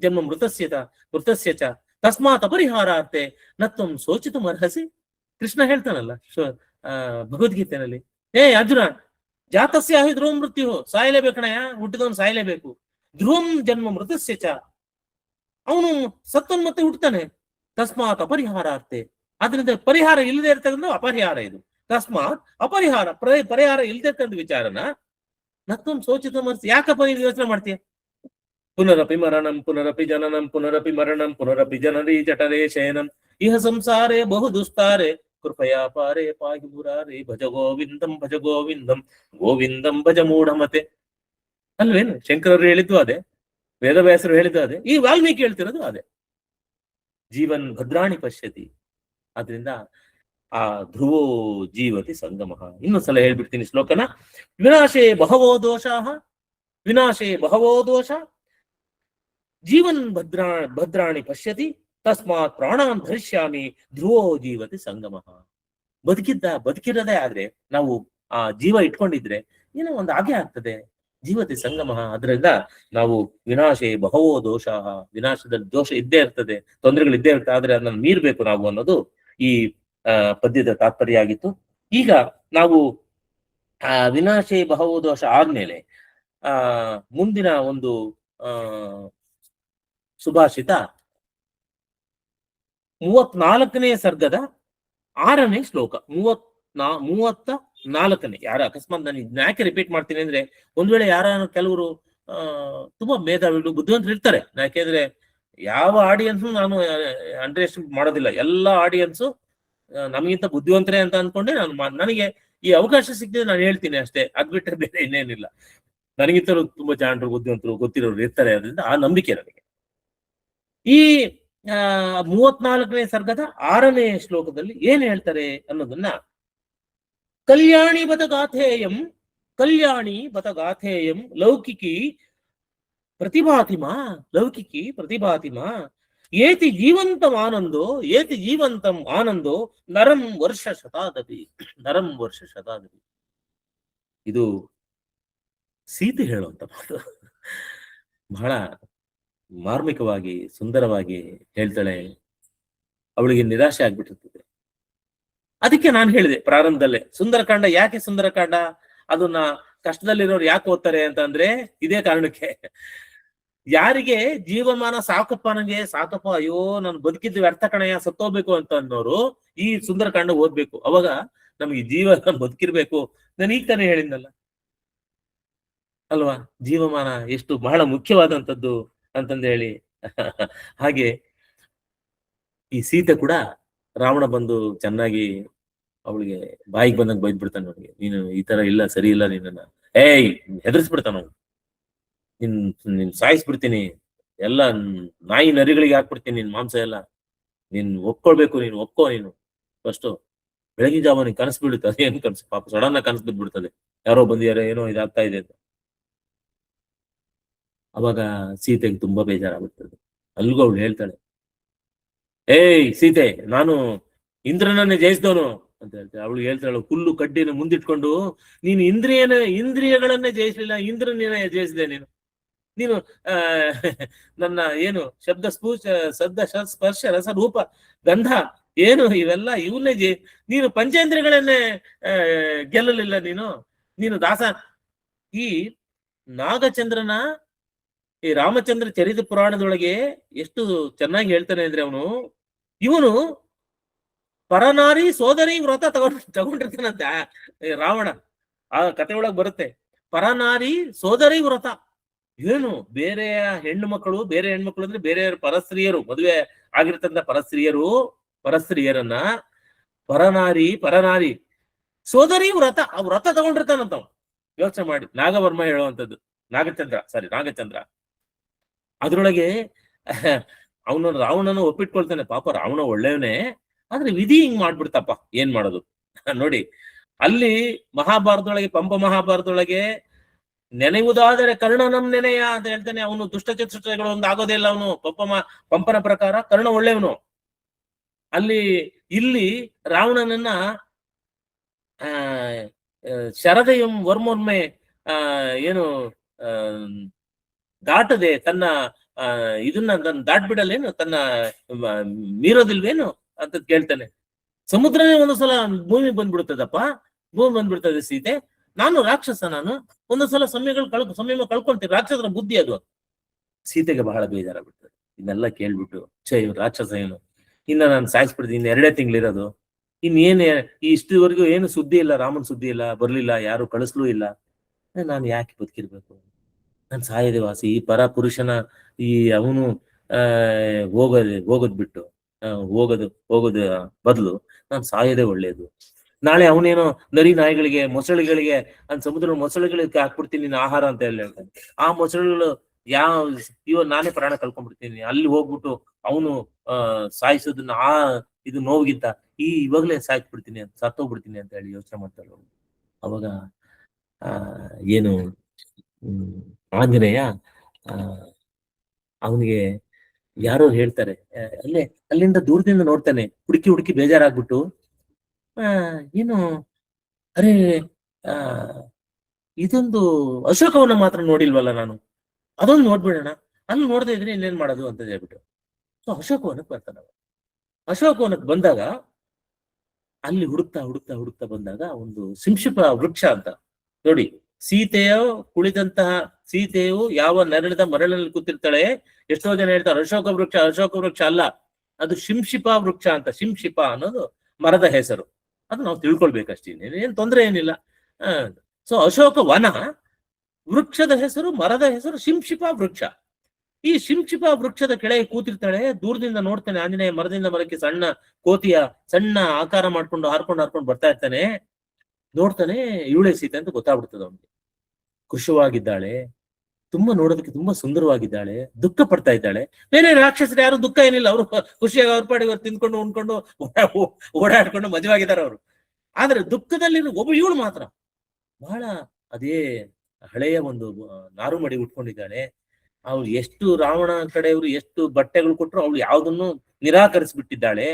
ಜನ್ಮ ಮೃತಸ್ಯ ಚ ತಸ್ಮಾತ್ ಅಪರಿಹಾರಾರ್ತೆ ನತ್ವಂ ಶೋಚಿತುಂ ಅರ್ಹಸಿ. ಕೃಷ್ಣ ಹೇಳ್ತಾನಲ್ಲ ಭಗವದ್ಗೀತೆನಲ್ಲಿ, ಅರ್ಜುನ, ಜಾತಸ್ಯಾಹಿ ಧ್ರುವಂ ಮೃತ್ಯು, ಸಾಯಲೇಬೇಕಣಯ್ಯ, ಹುಟ್ಟಿದವನು ಸಾಯಲೇಬೇಕು. ಧ್ರುವಂ ಜನ್ಮ ಮೃತಸ್ಯ ಚ, ಅವನು ಸತ್ತನ್ ಮತ್ತೆ ಹುಟ್ಟತಾನೆ. ತಸ್ಮಾತ್ ಅಪರಿಹಾರಾರ್ತೆ, ಅದರಿಂದ ಪರಿಹಾರ ಇಲ್ಲದೆ ಇರ್ತಕ್ಕಂಥ ಅಪರಿಹಾರ ಇದು. ತಸ್ಮಾತ್ ಅಪರಿಹಾರ, ಪರಿಹಾರ ಇಲ್ಲದೆ ಇರ್ತಕ್ಕಂಥ ವಿಚಾರನ ನತ್ವಂ ಶೋಚಿತ ಮರ್ಸಿ, ಯಾಕಪ್ಪ ನೀನು ಯೋಚನೆ ಮಾಡ್ತೀಯ? ಪುನರಪಿ ಮರಣಂ ಪುನರಪಿ ಜನನಂ ಪುನರಪಿ ಮರಣಂ ಪುನರಪಿ ಜನರಿ ಜಠರೇ ಶಯನಂ ಇಹ ಸಂಸಾರೇ ಬಹು ದುಸ್ತಾರೆ ಕೃಪಯಾ ಪಾರೇ ಪಾಹಿ ಮುರಾರೇ ಭಜ ಗೋವಿಂದಂ ಭಜ ಗೋವಿಂದಂ ಗೋವಿಂದಂ ಭಜ ಮೂಢಮತೆ. ಅಲ್ವೇನು? ಶಂಕರರು ಹೇಳಿದ್ದು ಅದೇ, ವೇದವ್ಯಾಸರು ಹೇಳಿದ್ದು ಅದೇ, ಈ ವಾಲ್ಮೀಕಿ ಹೇಳ್ತಿರೋದು ಅದೇ. ಜೀವನ್ ಭದ್ರಾಣಿ ಪಶ್ಯತಿ. ಆದ್ರಿಂದ ಆ ಧ್ರುವೋ ಜೀವತಿ ಸಂಗಮಃ. ಇನ್ನೊಂದ್ಸಲ ಹೇಳ್ಬಿಡ್ತೀನಿ ಶ್ಲೋಕನ. ವಿನಾಶೇ ಬಹವೋ ದೋಷಾಃ, ವಿನಾಶೇ ಬಹವೋ ದೋಷ, ಜೀವನ್ ಭದ್ರಾಣಿ ಪಶ್ಯತಿ, ತಸ್ಮಾತ್ ಪ್ರಾಣಾನ್ ಧರಿಷ್ಯಾಮಿ ಧ್ರುವೋ ಜೀವತಿ ಸಂಗಮಃ. ಬದುಕಿರದೇ ಆದ್ರೆ, ನಾವು ಆ ಜೀವ ಇಟ್ಕೊಂಡಿದ್ರೆ ಏನೋ ಒಂದು ಹಾಗೆ ಆಗ್ತದೆ. ಜೀವತಿ ಸಂಗಮಃ, ಅದರಿಂದ ನಾವು ವಿನಾಶೇ ಬಹವೋ ದೋಷಾಃ, ವಿನಾಶದಲ್ಲಿ ದೋಷ ಇದ್ದೇ ಇರ್ತದೆ, ತೊಂದರೆಗಳು ಇದ್ದೇ ಇರ್ತದೆ, ಆದ್ರೆ ಅದನ್ನ ಮೀರ್ಬೇಕು ನಾವು ಅನ್ನೋದು ಈ ಪದ್ಯದ ತಾತ್ಪರ್ಯ ಆಗಿತ್ತು. ಈಗ ನಾವು ವಿನಾಶೇ ಬಹವೋ ದೋಷ ಆದ್ಮೇಲೆ ಮುಂದಿನ ಒಂದು ಸುಭಾಷಿತ 34ನೇ ಸರ್ಗದ 6ನೇ ಶ್ಲೋಕ. 34ನೇ. ಯಾರ ಅಕಸ್ಮಾತ್ ನಾನು ಇದನ್ನ ಯಾಕೆ ರಿಪೀಟ್ ಮಾಡ್ತೀನಿ ಅಂದ್ರೆ, ಒಂದ್ ವೇಳೆ ಕೆಲವರು ತುಂಬಾ ಮೇಧಾವಿಗಳು ಬುದ್ಧಿವಂತರು ಇರ್ತಾರೆ. ಯಾಕೆಂದ್ರೆ ಯಾವ ಆಡಿಯನ್ಸ್ ನಾನು ಅಂಡರ್ ಎಸ್ಟಿಮೇಟ್ ಮಾಡೋದಿಲ್ಲ. ಎಲ್ಲಾ ಆಡಿಯನ್ಸು ನಮಗಿಂತ ಬುದ್ಧಿವಂತರೇ ಅಂತ ಅನ್ಕೊಂಡೆ ನನಗೆ ಈ ಅವಕಾಶ ಸಿಕ್ಕಿದ್ರೆ ನಾನು ಹೇಳ್ತೀನಿ ಅಷ್ಟೇ. ಅದ್ಬಿಟ್ರೆ ಬೇರೆ ಇನ್ನೇನಿಲ್ಲ. ನನಗಿಂತಲೂ ತುಂಬಾ ಜಾಣರು, ಬುದ್ಧಿವಂತರು, ಗೊತ್ತಿರೋರು ಇರ್ತಾರೆ. ಅದರಿಂದ ಆ ನಂಬಿಕೆ ನನಗೆ. ಈ 34ನೇ ಸರ್ಗದ 6ನೇ ಶ್ಲೋಕದಲ್ಲಿ ಏನ್ ಹೇಳ್ತಾರೆ ಅನ್ನೋದನ್ನ, ಕಲ್ಯಾಣಿ ಬತ ಗಾಥೇಯಂ, ಕಲ್ಯಾಣಿ ಬತ ಗಾಥೇಯಂ ಲೌಕಿಕಿ ಪ್ರತಿಭಾತಿಮಾ ಏತಿ ಜೀವಂತಂ ಆನಂದೋ ನರಂ ವರ್ಷ ಶತಾದಪಿ. ಇದು ಸೀತೆ ಹೇಳುವಂತ ಮಾತು. ಬಹಳ ಮಾರ್ಮಿಕವಾಗಿ, ಸುಂದರವಾಗಿ ಹೇಳ್ತಾಳೆ. ಅವಳಿಗೆ ನಿರಾಶೆ ಆಗ್ಬಿಟ್ಟಿರ್ತದೆ. ಅದಕ್ಕೆ ನಾನು ಹೇಳಿದೆ ಪ್ರಾರಂಭದಲ್ಲೇ, ಸುಂದರಕಾಂಡ ಯಾಕೆ ಸುಂದರಕಾಂಡ, ಅದನ್ನ ಕಷ್ಟದಲ್ಲಿರೋರು ಯಾಕೆ ಓದ್ತಾರೆ ಅಂತ ಅಂದ್ರೆ ಇದೇ ಕಾರಣಕ್ಕೆ. ಯಾರಿಗೆ ಜೀವಮಾನ ಸಾಕಪ್ಪ, ನನಗೆ ಸಾಕಪ್ಪ, ಅಯ್ಯೋ ನಾನು ಬದುಕಿದ್ದು ವ್ಯರ್ಥ ಕಣಯ್ಯ, ಸತ್ತೋಗ್ಬೇಕು ಅಂತ ಅನ್ನೋರು ಈ ಸುಂದರಕಾಂಡ ಓದ್ಬೇಕು. ಅವಾಗ ನಮ್ಗೆ ಜೀವ ಬದುಕಿರ್ಬೇಕು. ನಾನು ಈಗ ತಾನೇ ಹೇಳಿದ್ನಲ್ಲ ಅಲ್ವಾ, ಜೀವಮಾನ ಎಷ್ಟು ಬಹಳ ಮುಖ್ಯವಾದಂಥದ್ದು ಅಂತಂದು ಹೇಳಿ. ಹಾಗೆ ಈ ಸೀತೆ ಕೂಡ ರಾವಣ ಬಂದು ಚೆನ್ನಾಗಿ ಅವಳಿಗೆ ಬಾಯಿಗೆ ಬಂದಂಗೆ ಬೈದ್ಬಿಡ್ತಾನೆ. ಅವಳಿಗೆ, ನೀನು ಈ ತರ ಇಲ್ಲ, ಸರಿ ಇಲ್ಲ, ನಿನ್ನ ಹೆದರ್ಸ್ಬಿಡ್ತಾನ ಅವನು. ನಿನ್ ಸಾಯಿಸ್ಬಿಡ್ತೀನಿ, ಎಲ್ಲ ನಾಯಿ ನರಿಗಳಿಗೆ ಹಾಕ್ಬಿಡ್ತೀನಿ ನಿನ್ ಮಾಂಸ ಎಲ್ಲ, ನೀನ್ ಒಪ್ಕೊಳ್ಬೇಕು, ನೀನು ಒಪ್ಕೋ. ನೀನು ಫಸ್ಟ್ ಬೆಳಗಿನ ಜಾವ ನೀನ್ ಕನಸು ಬೀಳುತ್ತೆ. ಅದೇನು ಕನಸು ಪಾಪ, ಸಡನ್ ಆಗಿ ಕನಸು ಬಿದ್ಬಿಡ್ತದೆ, ಯಾರೋ ಬಂದಿದ್ದಾರೆ, ಏನೋ ಇದಾಗ್ತಾ ಇದೆ ಅಂತ. ಅವಾಗ ಸೀತೆಗೆ ತುಂಬಾ ಬೇಜಾರಾಗುತ್ತದೆ. ಅಲ್ಗೂ ಅವಳು ಹೇಳ್ತಾಳೆ, ಸೀತೆ, ನಾನು ಇಂದ್ರನನ್ನೇ ಜಯಿಸಿದವನು ಅಂತ ಹೇಳ್ತಾಳೆ. ಅವಳು ಹೇಳ್ತಾಳೆ, ಹುಲ್ಲು ಕಡ್ಡಿನ ಮುಂದಿಟ್ಕೊಂಡು ನೀನು ಇಂದ್ರಿಯಗಳನ್ನೇ ಜಯಿಸಲಿಲ್ಲ, ಇಂದ್ರನೇ ಜಯಿಸಿದೆ ನೀನು ನನ್ನ ಏನು ಶಬ್ದ ಸ್ಪರ್ಶ ರಸ ರೂಪ ಗಂಧ ಏನು ಇವೆಲ್ಲ ಇವನ್ನೇ ನೀನು ಪಂಚೇಂದ್ರಿಯಗಳನ್ನೇ ಗೆಲ್ಲಲಿಲ್ಲ. ನೀನು ದಾಸ. ಈ ನಾಗಚಂದ್ರನ ಈ ರಾಮಚಂದ್ರ ಚರಿತ ಪುರಾಣದೊಳಗೆ ಎಷ್ಟು ಚೆನ್ನಾಗಿ ಹೇಳ್ತಾನೆ ಅಂದ್ರೆ, ಇವನು ಪರನಾರಿ ಸೋದರಿ ವ್ರತ ತಗೊಂಡಿರ್ತಾನಂತೆ ರಾವಣ. ಆ ಕತೆ ಒಳಗೆ ಬರುತ್ತೆ, ಪರನಾರಿ ಸೋದರಿ ವ್ರತ. ಏನು ಬೇರೆಯ ಹೆಣ್ಮಕ್ಳು ಅಂದ್ರೆ ಬೇರೆಯವ್ರ ಪರಸ್ತ್ರೀಯರು, ಮದುವೆ ಆಗಿರ್ತಂತ ಪರಸ್ತ್ರೀಯರನ್ನ ಪರನಾರಿ ಸೋದರಿ ವ್ರತ, ಆ ವ್ರತ ತಗೊಂಡಿರ್ತಾನಂತ. ಯೋಚನೆ ಮಾಡಿ, ನಾಗವರ್ಮ ಹೇಳುವಂಥದ್ದು, ನಾಗಚಂದ್ರ. ಅದ್ರೊಳಗೆ ರಾವಣನ ಒಪ್ಪಿಟ್ಕೊಳ್ತಾನೆ. ಪಾಪ ರಾವಣ ಒಳ್ಳೆಯವನೇ, ಆದ್ರೆ ವಿಧಿ ಹಿಂಗ್ ಮಾಡ್ಬಿಡ್ತಪ್ಪ, ಏನ್ ಮಾಡೋದು ನೋಡಿ. ಅಲ್ಲಿ ಮಹಾಭಾರತದೊಳಗೆ, ಪಂಪ ಮಹಾಭಾರತದೊಳಗೆ ನೆನೆಯುವುದಾದರೆ ಕರ್ಣನಂ ನೆನೆಯ ಅಂತ ಹೇಳ್ತಾನೆ. ಅವನು ದುಷ್ಟಚತುಷ್ಟಗಳು ಒಂದು ಆಗೋದೇ ಇಲ್ಲ. ಅವನು ಪಂಪನ ಪ್ರಕಾರ ಕರ್ಣ ಒಳ್ಳೆಯವನು. ಇಲ್ಲಿ ರಾವಣನನ್ನ ಶರದಯಂ ವರ್ಮೊರ್ಮೆ ಏನು ದಾಟದೆ ತನ್ನ ಇದನ್ನ ದಾಟ್ಬಿಡಲ್ಲೇನು, ತನ್ನ ಮೀರೋದಿಲ್ವೇನು ಅಂತ ಕೇಳ್ತಾನೆ. ಸಮುದ್ರನೇ ಒಂದೊಂದ್ಸಲ ಭೂಮಿ ಬಂದ್ಬಿಡ್ತದಪ್ಪ, ಭೂಮಿ ಬಂದ್ಬಿಡ್ತದೆ ಸೀತೆ. ನಾನು ರಾಕ್ಷಸ, ನಾನು ಒಂದೊಂದ್ಸಲ ಸಮಯ ಕಳ್ಕೊಂತೀನಿ, ರಾಕ್ಷಸರ ಬುದ್ಧಿ ಅದು. ಸೀತೆಗೆ ಬಹಳ ಬೇಜಾರಾಗ್ಬಿಡ್ತದೆ ಇದನ್ನೆಲ್ಲ ಕೇಳ್ಬಿಟ್ಟು. ಇವ್ನು ರಾಕ್ಷಸ ಏನು, ಇನ್ನ ನಾನು ಸಾಯಿಸ್ಬಿಡ್ತೀನಿ, ಇನ್ನು 2 ತಿಂಗಳಿರೋದು, ಇನ್ನೇನು ಇಷ್ಟವರೆಗೂ ಏನು ಸುದ್ದಿ ಇಲ್ಲ, ರಾಮನ್ ಸುದ್ದಿ ಇಲ್ಲ, ಬರ್ಲಿಲ್ಲ, ಯಾರು ಕಳಿಸ್ಲೂ ಇಲ್ಲ, ನಾನು ಯಾಕೆ ಬದುಕಿರ್ಬೇಕು, ನಾನು ಸಾಯದೆ ವಾಸಿ. ಈ ಪರ ಪುರುಷನ ಅವನು ಹೋಗೋದ್ ಬಿಟ್ಟು ಹೋಗೋದ ಬದಲು ನಾನು ಸಾಯೋದೇ ಒಳ್ಳೇದು. ನಾಳೆ ಅವನೇನೋ ನರಿ ನಾಯಿಗಳಿಗೆ ಮೊಸಳೆಗಳಿಗೆ ಸಮುದ್ರ ಮೊಸಳೆಗಳಿಗೆ ಹಾಕ್ಬಿಡ್ತೀನಿ ನೀನು ಆಹಾರ ಅಂತ ಹೇಳ್ತಾನೆ. ಆ ಮೊಸಳೆಗಳು ನಾನೇ ಪ್ರಾಣ ಕಳ್ಕೊಂಡ್ಬಿಡ್ತೀನಿ, ಅಲ್ಲಿ ಹೋಗ್ಬಿಟ್ಟು ಅವನು ಸಾಯಿಸೋದನ್ನ ಇದು ನೋವಿಗಿಂತ ಇವಾಗ್ಲೇ ಸಾಯ್ಬಿಡ್ತೀನಿ ಅಂತ, ಸತ್ತೋಗ್ಬಿಡ್ತೀನಿ ಅಂತ ಹೇಳಿ ಯೋಚನೆ ಮಾಡ್ತಾರೆ. ಅವಾಗ ಏನು ಆಂಜನೇಯ ಅವನಿಗೆ ಯಾರೋ ಹೇಳ್ತಾರೆ, ಅಲ್ಲಿಂದ ದೂರದಿಂದ ನೋಡ್ತಾನೆ, ಹುಡುಕಿ ಬೇಜಾರಾಗ್ಬಿಟ್ಟು ಏನು ಅರೆ ಇದೊಂದು ಅಶೋಕವನ್ನ ಮಾತ್ರ ನೋಡಿಲ್ವಲ್ಲ ನಾನು, ಅದೊಂದು ನೋಡ್ಬಿಡೋಣ, ಅಲ್ಲಿ ನೋಡದೇ ಇದ್ರೆ ಇನ್ನೇನ್ ಮಾಡೋದು ಅಂತ ಹೇಳ್ಬಿಟ್ಟು ಸೊ ಅಶೋಕವನಕ್ಕೆ ಬರ್ತಾನ. ಅಶೋಕವನಕ್ಕೆ ಬಂದಾಗ ಅಲ್ಲಿ ಹುಡುಕ್ತಾ ಬಂದಾಗ ಒಂದು ಸಿಂಶಿಪ ವೃಕ್ಷ ಅಂತ ನೋಡಿ, ಸೀತೆಯು ಯಾವ ನೆರಳಿದ ಮರಳಿನಲ್ಲಿ ಕೂತಿರ್ತಾಳೆ. ಎಷ್ಟೋ ಜನ ಹೇಳ್ತಾರೆ ಅಶೋಕ ವೃಕ್ಷ ಅಲ್ಲ, ಅದು ಶಿಂಶಿಪ ವೃಕ್ಷ ಅಂತ. ಶಿಂಶಿಪ ಅನ್ನೋದು ಮರದ ಹೆಸರು, ಅದು ನಾವು ತಿಳ್ಕೊಳ್ಬೇಕಷ್ಟೇ, ಏನ್ ತೊಂದರೆ ಏನಿಲ್ಲ. ಸೊ ಅಶೋಕ ವನ, ವೃಕ್ಷದ ಹೆಸರು, ಮರದ ಹೆಸರು ಶಿಂಶಿಪ ವೃಕ್ಷ. ಈ ಶಿಂಶಿಪ ವೃಕ್ಷದ ಕೆಳಗೆ ಕೂತಿರ್ತಾಳೆ. ದೂರದಿಂದ ನೋಡ್ತಾನೆ ಆಂಜನೇಯ, ಮರದಿಂದ ಮರಕ್ಕೆ ಸಣ್ಣ ಕೋತಿಯ ಸಣ್ಣ ಆಕಾರ ಮಾಡ್ಕೊಂಡು ಹಾರ್ಕೊಂಡು ಬರ್ತಾ ಇರ್ತಾನೆ. ನೋಡ್ತಾನೆ, ಇವಳೆ ಸೀತೆ ಅಂತ ಗೊತ್ತಾಗ್ಬಿಡ್ತದೆ ಅವನಿಗೆ. ಖುಷಿವಾಗಿದ್ದಾಳೆ, ನೋಡೋದಕ್ಕೆ ತುಂಬಾ ಸುಂದರವಾಗಿದ್ದಾಳೆ, ದುಃಖ ಪಡ್ತಾ ಇದ್ದಾಳೆ. ಬೇರೆ ರಾಕ್ಷಸರು ಯಾರು ದುಃಖ ಏನಿಲ್ಲ, ಅವರು ಖುಷಿಯಾಗಿ ಅವ್ರ ಪಾಡಿಗೆ ಅವ್ರು ತಿಂದ್ಕೊಂಡು ಉಣ್ಕೊಂಡು ಓಡಾಡ್ಕೊಂಡು ಮಜವಾಗಿದ್ದಾರೆ ಅವರು. ಆದ್ರೆ ದುಃಖದಲ್ಲಿ ಒಬ್ಬ ಇವಳು ಮಾತ್ರ ಬಹಳ ಅದೇ ಹಳೆಯ ಒಂದು ನಾರು ಮಡಿ ಉಟ್ಕೊಂಡಿದ್ದಾಳೆ. ಅವ್ರು ಎಷ್ಟು ರಾವಣ ಕಡೆಯವರು ಎಷ್ಟು ಬಟ್ಟೆಗಳು ಕೊಟ್ಟರು ಅವಳು ಯಾವುದನ್ನು ನಿರಾಕರಿಸ್ಬಿಟ್ಟಿದ್ದಾಳೆ.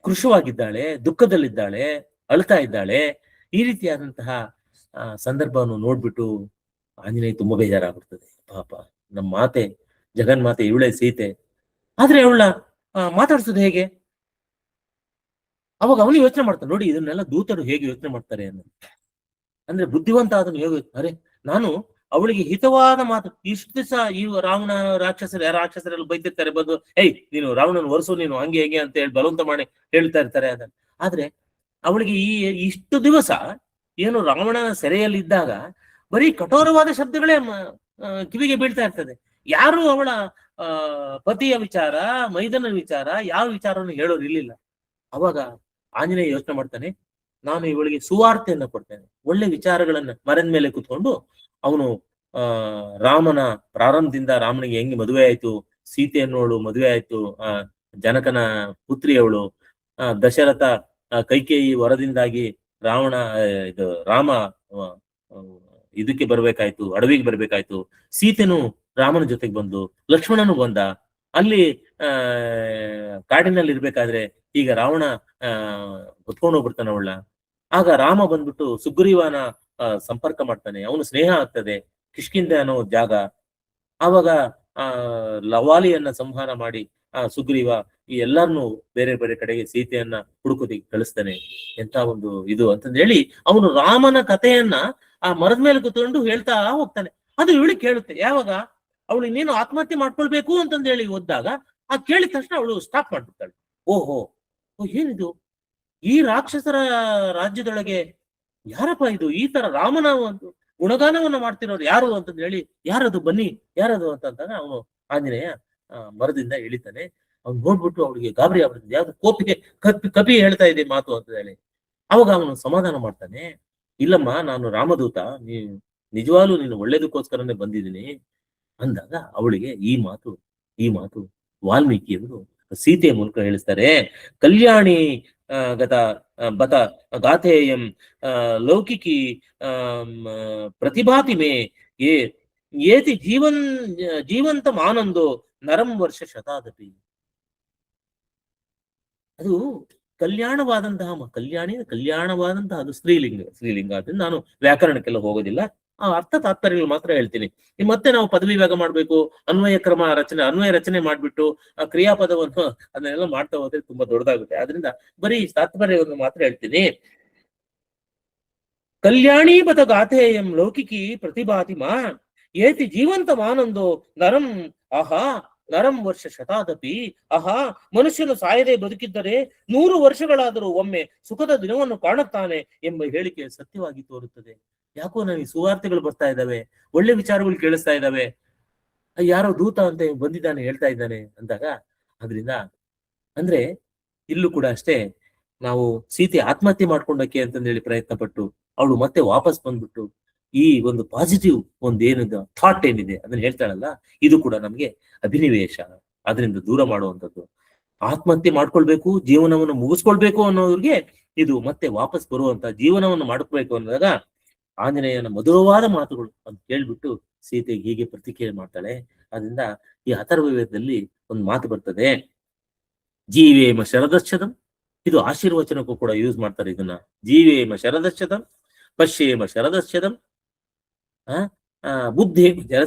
ಕೃಶವಾಗಿದ್ದಾಳೆ, ದುಃಖದಲ್ಲಿದ್ದಾಳೆ, ಅಳ್ತಾ ಇದ್ದಾಳೆ. ಈ ರೀತಿಯಾದಂತಹ ಸಂದರ್ಭವನ್ನು ನೋಡ್ಬಿಟ್ಟು ಆಂಜನೇಯ ತುಂಬಾ ಬೇಜಾರಾಗ್ಬಿಡ್ತದೆ. ಪಾಪ ನಮ್ಮ ಮಾತೆ, ಜಗನ್ಮಾತೆ ಇವಳೆ ಸೀತೆ, ಆದ್ರೆ ಅವಳ ಮಾತಾಡ್ಸೋದು ಹೇಗೆ? ಅವಾಗ ಅವನು ಯೋಚನೆ ಮಾಡ್ತಾನೆ, ನೋಡಿ ಇದನ್ನೆಲ್ಲ ದೂತರು ಹೇಗೆ ಯೋಚನೆ ಮಾಡ್ತಾರೆ ಅನ್ನೋದು. ಅಂದ್ರೆ ಬುದ್ಧಿವಂತ ಅದನ್ನು ಹೇಗೆ, ಅರೆ ನಾನು ಅವಳಿಗೆ ಹಿತವಾದ ಮಾತು, ಇಷ್ಟು ದಿವಸ ಈ ರಾವಣ ರಾಕ್ಷಸರೆಲ್ಲ ಬೈತಿರ್ತಾರೆ, ಬಂದು ನೀನು ರಾವಣನ ಒರೆಸು, ನೀನು ಹಂಗೆ ಹೇಗೆ ಅಂತ ಹೇಳಿ ಬಲವಂತ ಮಾಡಿ ಹೇಳ್ತಾ ಇರ್ತಾರೆ ಅದನ್ನ. ಆದ್ರೆ ಅವಳಿಗೆ ಇಷ್ಟು ದಿವಸ ಏನು ರಾವಣನ ಸೆರೆಯಲ್ಲಿ ಇದ್ದಾಗ ಬರೀ ಕಠೋರವಾದ ಶಬ್ದಗಳೇ ಕಿವಿಗೆ ಬೀಳ್ತಾ ಇರ್ತದೆ. ಯಾರು ಅವಳ ಪತಿಯ ವಿಚಾರ, ಮೈದನ ವಿಚಾರ, ಯಾವ ವಿಚಾರವನ್ನು ಹೇಳೋದಿರ್ಲಿಲ್ಲ. ಅವಾಗ ಆಂಜನೇಯ ಯೋಚನೆ ಮಾಡ್ತಾನೆ, ನಾನು ಇವಳಿಗೆ ಸುವಾರ್ತೆಯನ್ನ ಕೊಡ್ತೇನೆ, ಒಳ್ಳೆ ವಿಚಾರಗಳನ್ನ ಮರದ ಮೇಲೆ ಕುತ್ಕೊಂಡು ಅವನು ರಾಮನ ಪ್ರಾರಂಭದಿಂದ ರಾಮನಿಗೆ ಹೆಂಗೆ ಮದುವೆ ಆಯ್ತು, ಸೀತೆಯನ್ನೋಳು ಮದುವೆ ಆಯ್ತು, ಜನಕನ ಪುತ್ರಿಯವಳು, ದಶರಥ ಕೈಕೇಯಿ ವರದಿಂದಾಗಿ ರಾಮ ಇದಕ್ಕೆ ಬರ್ಬೇಕಾಯ್ತು, ಅಡವಿಗೆ ಬರ್ಬೇಕಾಯ್ತು, ಸೀತೆನು ರಾಮನ ಜೊತೆಗೆ ಬಂದು, ಲಕ್ಷ್ಮಣನು ಬಂದ, ಅಲ್ಲಿ ಕಾಡಿನಲ್ಲಿ ಇರ್ಬೇಕಾದ್ರೆ ಈಗ ರಾವಣ ಹೊತ್ಕೊಂಡು ಹೋಗ್ಬಿಡ್ತಾನ ಅವಳ. ಆಗ ರಾಮ ಬಂದ್ಬಿಟ್ಟು ಸುಗ್ರೀವನ ಸಂಪರ್ಕ ಮಾಡ್ತಾನೆ, ಅವನು ಸ್ನೇಹ ಆಗ್ತದೆ, ಕಿಷ್ಕಿಂಧ ಅನ್ನೋ ಜಾಗ. ಆವಾಗ ಲವಾಲಿಯನ್ನ ಸಂಹಾರ ಮಾಡಿ ಸುಗ್ರೀವ ಈ ಎಲ್ಲಾರ್ನು ಬೇರೆ ಬೇರೆ ಕಡೆಗೆ ಸೀತೆಯನ್ನ ಹುಡುಕೋದಿಕ್ಕೆ ಕಳಿಸ್ತಾನೆ. ಎಂತ ಒಂದು ಇದು ಅಂತಂದ ಹೇಳಿ ಅವನು ರಾಮನ ಕಥೆಯನ್ನ ಆ ಮರದ ಮೇಲೆ ಕೂತ್ಕೊಂಡು ಹೇಳ್ತಾ ಹೋಗ್ತಾನೆ. ಅದು ಇವಳಿಗೆ ಕೇಳುತ್ತೆ. ಯಾವಾಗ ಅವಳು ಇನ್ನೇನು ಆತ್ಮಹತ್ಯೆ ಮಾಡ್ಕೊಳ್ಬೇಕು ಅಂತಂದ ಹೇಳಿ ಓದಿದಾಗ ಕೇಳಿದ ತಕ್ಷಣ ಅವಳು ಸ್ಟಾಪ್ ಮಾಡ್ಬಿಡ್ತಾಳೆ. ಓಹೋ ಏನಿದು, ಈ ರಾಕ್ಷಸರ ರಾಜ್ಯದೊಳಗೆ ಯಾರಪ್ಪ ಇದು, ಈ ತರ ರಾಮನ ಒಂದು ಗುಣಗಾನವನ್ನ ಮಾಡ್ತಿರೋರು ಯಾರು ಅಂತಂದ ಹೇಳಿ, ಯಾರದು ಬನ್ನಿ ಯಾರದು ಅಂತಂದಾಗ ಅವನು ಆಂಜನೇಯ ಮರದಿಂದ ಇಳಿತಾನೆ. ಅವ್ನು ನೋಡ್ಬಿಟ್ಟು ಅವಳಿಗೆ ಗಾಬರಿ ಆಗ್ಬಿಡ್ತದೆ, ಯಾವ್ದು ಕೋಪಿಗೆ ಕಪಿ ಹೇಳ್ತಾ ಇದೆ ಮಾತು ಅಂತ ಹೇಳಿ. ಅವಾಗ ಅವನು ಸಮಾಧಾನ ಮಾಡ್ತಾನೆ, ಇಲ್ಲಮ್ಮ ನಾನು ರಾಮದೂತ, ನಿಜವಾಗ್ಲೂ ನೀನು ಒಳ್ಳೇದಕ್ಕೋಸ್ಕರನೇ ಬಂದಿದ್ದೀನಿ ಅಂದಾಗ ಅವಳಿಗೆ ಈ ಮಾತು ವಾಲ್ಮೀಕಿಯವರು ಸೀತೆಯ ಮೂಲಕ ಹೇಳಿಸ್ತಾರೆ. ಕಲ್ಯಾಣಿ ಗತ ಬತ ಗಾಥೇಯಂ ಲೌಕಿಕಿ ಪ್ರತಿಭಾತಿ ಮೇ ಏ ಏತಿ ಜೀವಂತಂ ಆನಂದೋ ನರಂ ವರ್ಷ ಶತಾದಪಿ. ಅದು ಕಲ್ಯಾಣವಾದಂತಹ ಅದು ಸ್ತ್ರೀಲಿಂಗ ಅದನ್ನ ನಾನು ವ್ಯಾಕರಣಕ್ಕೆಲ್ಲ ಹೋಗೋದಿಲ್ಲ, ಆ ಅರ್ಥ ತಾತ್ಪರ್ಯಗಳು ಮಾತ್ರ ಹೇಳ್ತೀನಿ. ಮತ್ತೆ ನಾವು ಪದವಿ ವಿಭಾಗ ಮಾಡ್ಬೇಕು, ಅನ್ವಯ ರಚನೆ ಮಾಡ್ಬಿಟ್ಟು ಆ ಕ್ರಿಯಾಪದವನ್ನು ಅದನ್ನೆಲ್ಲ ಮಾಡ್ತಾ ಹೋದ್ರೆ ತುಂಬಾ ದೊಡ್ಡದಾಗುತ್ತೆ. ಆದ್ರಿಂದ ಬರೀ ತಾತ್ಪರ್ಯವನ್ನು ಮಾತ್ರ ಹೇಳ್ತೀನಿ. ಕಲ್ಯಾಣೀಬತ ಗಾಥೇಯಂ ಲೌಕಿಕಿ ಪ್ರತಿಭಾತಿ ಮಾ ಏತಿ ಜೀವಂತಮಾನಂದೋ ನರಂ ಆಹಾ ನರಂ ವರ್ಷ ಶತಾದಪಿ. ಆಹಾ, ಮನುಷ್ಯನು ಸಾಯದೆ ಬದುಕಿದ್ದರೆ 100 ವರ್ಷಗಳಾದರೂ ಒಮ್ಮೆ ಸುಖದ ದಿನವನ್ನು ಕಾಣುತ್ತಾನೆ ಎಂಬ ಹೇಳಿಕೆ ಸತ್ಯವಾಗಿ ತೋರುತ್ತದೆ. ಯಾಕೋ ನನಗೆ ಸುವಾರ್ತೆಗಳು ಬರ್ತಾ ಇದ್ದಾವೆ, ಒಳ್ಳೆ ವಿಚಾರಗಳು ಕೇಳಿಸ್ತಾ ಇದ್ದಾವೆ, ಯಾರೋ ದೂತ ಅಂತ ಬಂದಿದ್ದಾನೆ ಹೇಳ್ತಾ ಇದ್ದಾನೆ ಅಂದಾಗ, ಅದರಿಂದ ಅಂದ್ರೆ ಇಲ್ಲೂ ಕೂಡ ಅಷ್ಟೇ, ನಾವು ಸೀತೆ ಆತ್ಮಹತ್ಯೆ ಮಾಡ್ಕೊಂಡಕ್ಕೆ ಅಂತಂದೇಳಿ ಪ್ರಯತ್ನ ಪಟ್ಟು ಅವಳು ಮತ್ತೆ ವಾಪಸ್ ಬಂದ್ಬಿಟ್ಟು ಈ ಒಂದು ಪಾಸಿಟಿವ್ ಏನಿದೆ ಥಾಟ್ ಏನಿದೆ ಅದನ್ನ ಹೇಳ್ತಾಳಲ್ಲ, ಇದು ಕೂಡ ನಮ್ಗೆ ಅಭಿನಿವೇಶ, ಅದರಿಂದ ದೂರ ಮಾಡುವಂಥದ್ದು. ಆತ್ಮಹತ್ಯೆ ಮಾಡ್ಕೊಳ್ಬೇಕು, ಜೀವನವನ್ನು ಮುಗಿಸ್ಕೊಳ್ಬೇಕು ಅನ್ನೋರಿಗೆ ಇದು ಮತ್ತೆ ವಾಪಸ್ ಬರುವಂತ ಜೀವನವನ್ನು ಮಾಡ್ಕೋಬೇಕು ಅನ್ನೋದಾಗ ಆಂಜನೇಯನ ಮಧುರವಾದ ಮಾತುಗಳು ಅಂತ ಕೇಳ್ಬಿಟ್ಟು ಸೀತೆಗೆ ಹೀಗೆ ಪ್ರತಿಕ್ರಿಯೆ ಮಾಡ್ತಾಳೆ. ಅದರಿಂದ ಈ ಅಥರ್ವ ವೇದದಲ್ಲಿ ಒಂದು ಮಾತು ಬರ್ತದೆ, ಜೀವೇಮ ಶರದಶ್ಚದಂ. ಇದು ಆಶೀರ್ವಚನಕ್ಕೂ ಕೂಡ ಯೂಸ್ ಮಾಡ್ತಾರೆ ಇದನ್ನ. ಜೀವೇಮ ಶರದಶ್ಚದಂ, ಪಶ್ಯೇಮ ಶರದಶ್ಚದಂ, ಬುದ್ಧೇಮ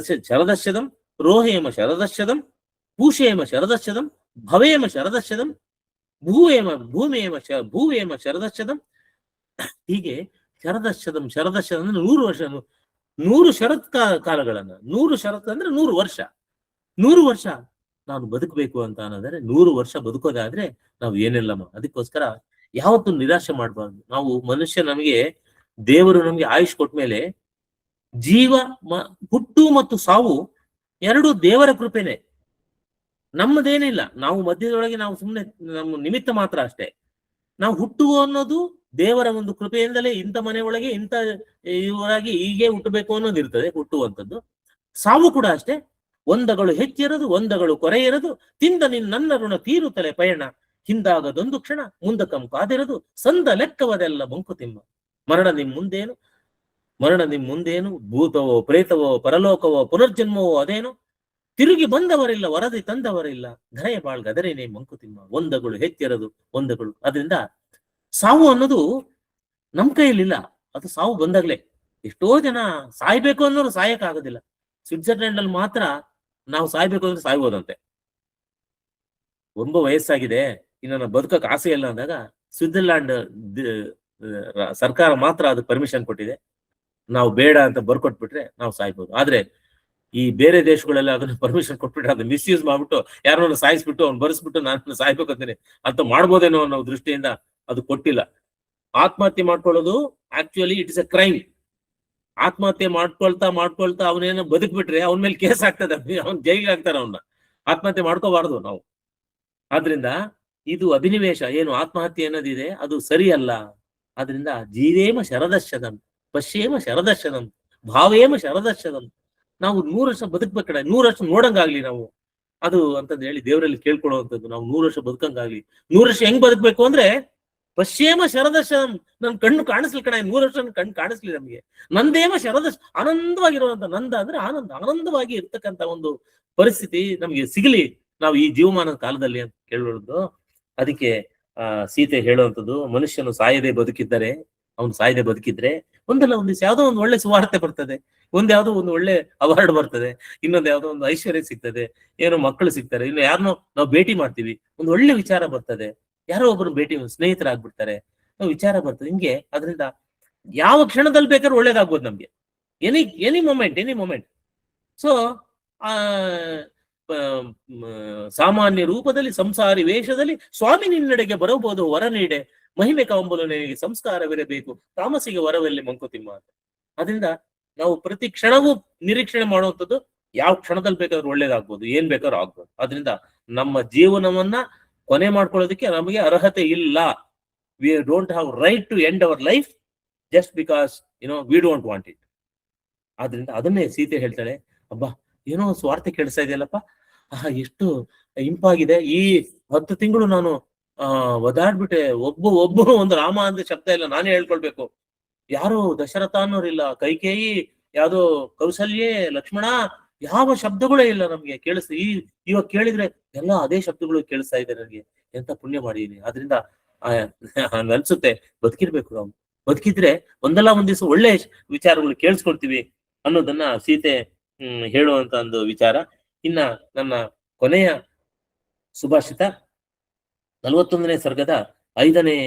ಶರದಶ್ಚದಂ, ರೋಹೇಮ ಶರದಶ್ಚದಂ, ಪೂಷೇಮ ಶರದಶ್ಚದಂ, ಭವೇಮ ಶರದಶ್ಚದಂ, ಭೂವೇಮ ಶರದಶ್ಚದಂ. ಹೀಗೆ ಶರದಶ್ಚದಂ 100 ವರ್ಷ, 100 ಶರತ್ ಕಾಲಗಳನ್ನ, 100 ಶರತ್ ಅಂದ್ರೆ 100 ವರ್ಷ, 100 ವರ್ಷ ನಾನು ಬದುಕಬೇಕು ಅಂತ ಅನ್ನೋದ್ರೆ 100 ವರ್ಷ ಬದುಕೋದಾದ್ರೆ ನಾವು ಏನೆಲ್ಲಮ್ಮ. ಅದಕ್ಕೋಸ್ಕರ ಯಾವತ್ತೂ ನಿರಾಶೆ ಮಾಡಬಾರ್ದು. ನಾವು ಮನುಷ್ಯ, ನಮಗೆ ದೇವರು ನಮ್ಗೆ ಆಯುಷ್ ಕೊಟ್ಮೇಲೆ ಹುಟ್ಟು ಮತ್ತು ಸಾವು ಎರಡು ದೇವರ ಕೃಪೆನೆ, ನಮ್ಮದೇನಿಲ್ಲ. ನಾವು ಮಧ್ಯದೊಳಗೆ ನಾವು ಸುಮ್ಮನೆ ನಮ್ಮ ನಿಮಿತ್ತ ಮಾತ್ರ ಅಷ್ಟೇ. ನಾವು ಹುಟ್ಟುವ ಅನ್ನೋದು ದೇವರ ಒಂದು ಕೃಪೆಯಿಂದಲೇ, ಇಂಥ ಮನೆ ಒಳಗೆ ಇಂಥ ಇವರಾಗಿ ಹೀಗೆ ಹುಟ್ಟಬೇಕು ಅನ್ನೋದು ಇರ್ತದೆ ಹುಟ್ಟುವಂಥದ್ದು. ಸಾವು ಕೂಡ ಅಷ್ಟೇ, ಒಂದಗಳು ಹೆಚ್ಚಿರದು ಒಂದಗಳು ಕೊರೆಯಿರದು, ತಿಂದ ನನ್ನ ಋಣ ತೀರುತ್ತಲೆ ಪಯಣ, ಹಿಂದಾಗದೊಂದು ಕ್ಷಣ ಮುಂದಕಂ ಕಾದಿರದು, ಸಂದ ಲೆಕ್ಕವದೆಲ್ಲ ಮಂಕುತಿಮ್ಮ. ಮರಣ ನಿಮ್ ಮುಂದೇನು ಭೂತವೋ ಪ್ರೇತವೋ ಪರಲೋಕವೋ ಪುನರ್ಜನ್ಮವೋ ಅದೇನು, ತಿರುಗಿ ಬಂದವರಿಲ್ಲ ವರದಿ ತಂದವರಿಲ್ಲ, ಧರೆಯ ಬಾಳ್ಗದರೇನೆ ಮಂಕುತಿಮ್ಮ. ಒಂದಗಳು ಹೆಚ್ಚಿರದು ಒಂದಗಳು. ಅದರಿಂದ ಸಾವು ಅನ್ನೋದು ನಮ್ ಕೈಯಲ್ಲಿಲ್ಲ, ಅದು ಸಾವು ಬಂದಾಗ್ಲೇ. ಎಷ್ಟೋ ಜನ ಸಾಯ್ಬೇಕು ಅನ್ನೋರು ಸಾಯಕ್ಕಾಗೋದಿಲ್ಲ. ಸ್ವಿಟ್ಜರ್ಲೆಂಡ್ ಅಲ್ಲಿ ಮಾತ್ರ ನಾವು ಸಾಯ್ಬೇಕು ಅಂದ್ರೆ ಸಾಯ್ಬೋದಂತೆ. ವಯಸ್ಸಾಗಿದೆ, ಇನ್ನು ಬದುಕಕ್ಕೆ ಆಸೆ ಇಲ್ಲ ಅಂದಾಗ ಸ್ವಿಟ್ಜರ್ಲ್ಯಾಂಡ್ ಸರ್ಕಾರ ಮಾತ್ರ ಅದಕ್ಕೆ ಪರ್ಮಿಷನ್ ಕೊಟ್ಟಿದೆ. ನಾವು ಬೇಡ ಅಂತ ಬರ್ಕೊಟ್ಬಿಟ್ರೆ ನಾವು ಸಾಯ್ಬೋದು. ಆದ್ರೆ ಈ ಬೇರೆ ದೇಶಗಳೆಲ್ಲ ಅದನ್ನ ಪರ್ಮಿಷನ್ ಕೊಟ್ಬಿಟ್ರೆ ಅದನ್ನ ಮಿಸ್ಯೂಸ್ ಮಾಡ್ಬಿಟ್ಟು ಯಾರನ್ನ ಸಾಯಿಸ್ಬಿಟ್ಟು ಅವ್ನು ಬರ್ಸ್ಬಿಟ್ಟು ನಾನು ಸಾಯ್ಬೇಕು ಅಂತಾನೆ ಅಂತ ಮಾಡ್ಬೋದೇನೋ ಅನ್ನೋ ದೃಷ್ಟಿಯಿಂದ ಅದು ಕೊಟ್ಟಿಲ್ಲ. ಆತ್ಮಹತ್ಯೆ ಮಾಡ್ಕೊಳ್ಳೋದು actually it is A crime. ಆತ್ಮಹತ್ಯೆ ಮಾಡ್ಕೊಳ್ತಾ ಅವನೇನೋ ಬದುಕ್ಬಿಟ್ರೆ ಅವನ ಮೇಲೆ ಕೇಸ್ ಆಗ್ತದೆ, ಅವ್ನ್ ಜೈಲಿಗೆ ಹಾಕ್ತಾರೆ ಅವನ್ನ. ಆತ್ಮಹತ್ಯೆ ಮಾಡ್ಕೋಬಾರ್ದು ನಾವು. ಆದ್ರಿಂದ ಇದು ಅಭಿನಿವೇಶ ಏನು ಆತ್ಮಹತ್ಯೆ ಅನ್ನೋದಿದೆ ಅದು ಸರಿ ಅಲ್ಲ. ಆದ್ರಿಂದ ಜೀವೇಮ ಶರದಶ್ಚದಂ, ಪಶ್ಯೇಮ ಶರದಶ್ಚದಂ, ಭಾವೇಮ ಶರದಶ್ಚದಂ. ನಾವು 100 ವರ್ಷ ಬದುಕ್ಬೇಕಡ, 100 ವರ್ಷ ನೋಡಂಗಾಗ್ಲಿ ನಾವು, ಅದು ಅಂತಂದ್ ಹೇಳಿ ದೇವರಲ್ಲಿ ಕೇಳ್ಕೊಳ್ಳುವಂಥದ್ದು. ನಾವು 100 ವರ್ಷ ಬದುಕಂಗಾಗ್ಲಿ. 100 ವರ್ಷ ಹೆಂಗ್ ಬದುಕ್ಬೇಕು ಅಂದ್ರೆ ಪಶ್ಯೇಮ ಶರದಶ್ಚದಂ. ನನ್ ಕಣ್ಣು ಕಾಣಿಸ್ಲಿ ಕಣ, 100 ವರ್ಷ ಕಣ್ಣು ಕಾಣಿಸ್ಲಿ ನಮ್ಗೆ. ನಂದೇಮ ಶರದಶ್, ಆನಂದವಾಗಿರುವಂತ, ನಂದ ಅಂದ್ರೆ ಆನಂದವಾಗಿ ಇರ್ತಕ್ಕಂಥ ಒಂದು ಪರಿಸ್ಥಿತಿ ನಮ್ಗೆ ಸಿಗಲಿ ನಾವು ಈ ಜೀವಮಾನದ ಕಾಲದಲ್ಲಿ ಅಂತ ಕೇಳೋದು. ಅದಕ್ಕೆ ಸೀತೆ ಹೇಳುವಂಥದ್ದು, ಮನುಷ್ಯನು ಸಾಯದೆ ಬದುಕಿದ್ರೆ ಒಂದಲ್ಲ ಒಂದ್ ದಿವಸ ಯಾವ್ದೋ ಒಂದು ಒಳ್ಳೆ ಸುವಾರ್ತೆ ಬರ್ತದೆ, ಯಾವ್ದೋ ಒಂದು ಒಳ್ಳೆ ಅವಾರ್ಡ್ ಬರ್ತದೆ, ಇನ್ನೊಂದು ಯಾವ್ದೋ ಒಂದು ಐಶ್ವರ್ಯ ಸಿಗ್ತದೆ, ಏನೋ ಮಕ್ಕಳು ಸಿಗ್ತಾರೆ, ಇನ್ನು ಯಾರನ್ನೋ ನಾವು ಭೇಟಿ ಮಾಡ್ತೀವಿ, ಒಂದು ಒಳ್ಳೆ ವಿಚಾರ ಬರ್ತದೆ, ಯಾರೋ ಒಬ್ರು ಸ್ನೇಹಿತರಾಗ್ಬಿಡ್ತಾರೆ, ನಾವು ವಿಚಾರ ಬರ್ತದೆ ಹಿಂಗೆ. ಅದರಿಂದ ಯಾವ ಕ್ಷಣದಲ್ಲಿ ಬೇಕಾದ್ರೂ ಒಳ್ಳೇದಾಗ್ಬೋದು ನಮ್ಗೆ, ಎನಿ ಮೊಮೆಂಟ್. ಸೊ ಸಾಮಾನ್ಯ ರೂಪದಲ್ಲಿ ಸಂಸಾರಿ ವೇಷದಲ್ಲಿ ಸ್ವಾಮಿ ನಿನ್ನೆಡೆಗೆ ಬರಬಹುದು ವರ ನೀಡೆ, ಮಹಿಮೆ ಕಾಂಬಲು ನಿನಗೆ ಸಂಸ್ಕಾರವಿರಬೇಕು, ತಾಮಸಿಗೆ ವರವೆಲ್ಲಿ ಮಂಕುತಿಮ್ಮ ಅಂತ. ಅದರಿಂದ ನಾವು ಪ್ರತಿ ಕ್ಷಣವೂ ನಿರೀಕ್ಷಣೆ ಮಾಡುವಂಥದ್ದು ಯಾವ ಕ್ಷಣದಲ್ಲಿ ಬೇಕಾದ್ರೂ ಒಳ್ಳೇದಾಗ್ಬೋದು, ಏನ್ ಬೇಕಾದ್ರೂ ಆಗ್ಬೋದು. ಅದರಿಂದ ನಮ್ಮ ಜೀವನವನ್ನ ಕೊನೆ ಮಾಡ್ಕೊಳ್ಳೋದಕ್ಕೆ ನಮಗೆ ಅರ್ಹತೆ ಇಲ್ಲ. We don't have right to end our life just because we don't want it. ಆದ್ರಿಂದ ಅದನ್ನೇ ಸೀತೆ ಹೇಳ್ತಾಳೆ, ಅಬ್ಬಾ ಏನೋ ಸ್ವಾರ್ಥ ಕೇಳಿಸ್ತಾ ಇದೆಯಲ್ಲಪ್ಪ, ಎಷ್ಟು ಇಂಪಾಗಿದೆ. ಈ 10 ತಿಂಗಳು ನಾನು ಒದಾಡ್ಬಿಟ್ಟೆ. ಒಬ್ಬರು ಒಂದು ರಾಮ ಅಂತ ಶಬ್ದ ಇಲ್ಲ, ನಾನೇ ಹೇಳ್ಕೊಳ್ಬೇಕು. ಯಾರು ದಶರಥ ಅನ್ನೋರಿಲ್ಲ, ಕೈಕೇಯಿ, ಯಾವ್ದೋ ಕೌಸಲ್ಯೆ, ಲಕ್ಷ್ಮಣ, ಯಾವ ಶಬ್ದಗಳೇ ಇಲ್ಲ ನಮ್ಗೆ ಕೇಳಿಸ್. ಇವಾಗ ಕೇಳಿದ್ರೆ ಎಲ್ಲ ಅದೇ ಶಬ್ದಗಳು ಕೇಳಿಸ್ತಾ ಇದೆ ನನಗೆ. ಎಂತ ಪುಣ್ಯ ಮಾಡಿದೀನಿ. ಆದ್ರಿಂದ ಅನ್ಸುತ್ತೆ ಬದುಕಿರ್ಬೇಕು ನಾವು. ಬದುಕಿದ್ರೆ ಒಂದಲ್ಲ ಒಂದ್ ದಿವಸ ಒಳ್ಳೆ ವಿಚಾರಗಳು ಕೇಳಿಸ್ಕೊಳ್ತೀವಿ ಅನ್ನೋದನ್ನ ಸೀತೆ ಹೇಳುವಂತ ಒಂದು ವಿಚಾರ. ಇನ್ನ ನನ್ನ ಕೊನೆಯ ಸುಭಾಷಿತ 41ನೇ ಸರ್ಗದ 5ನೇ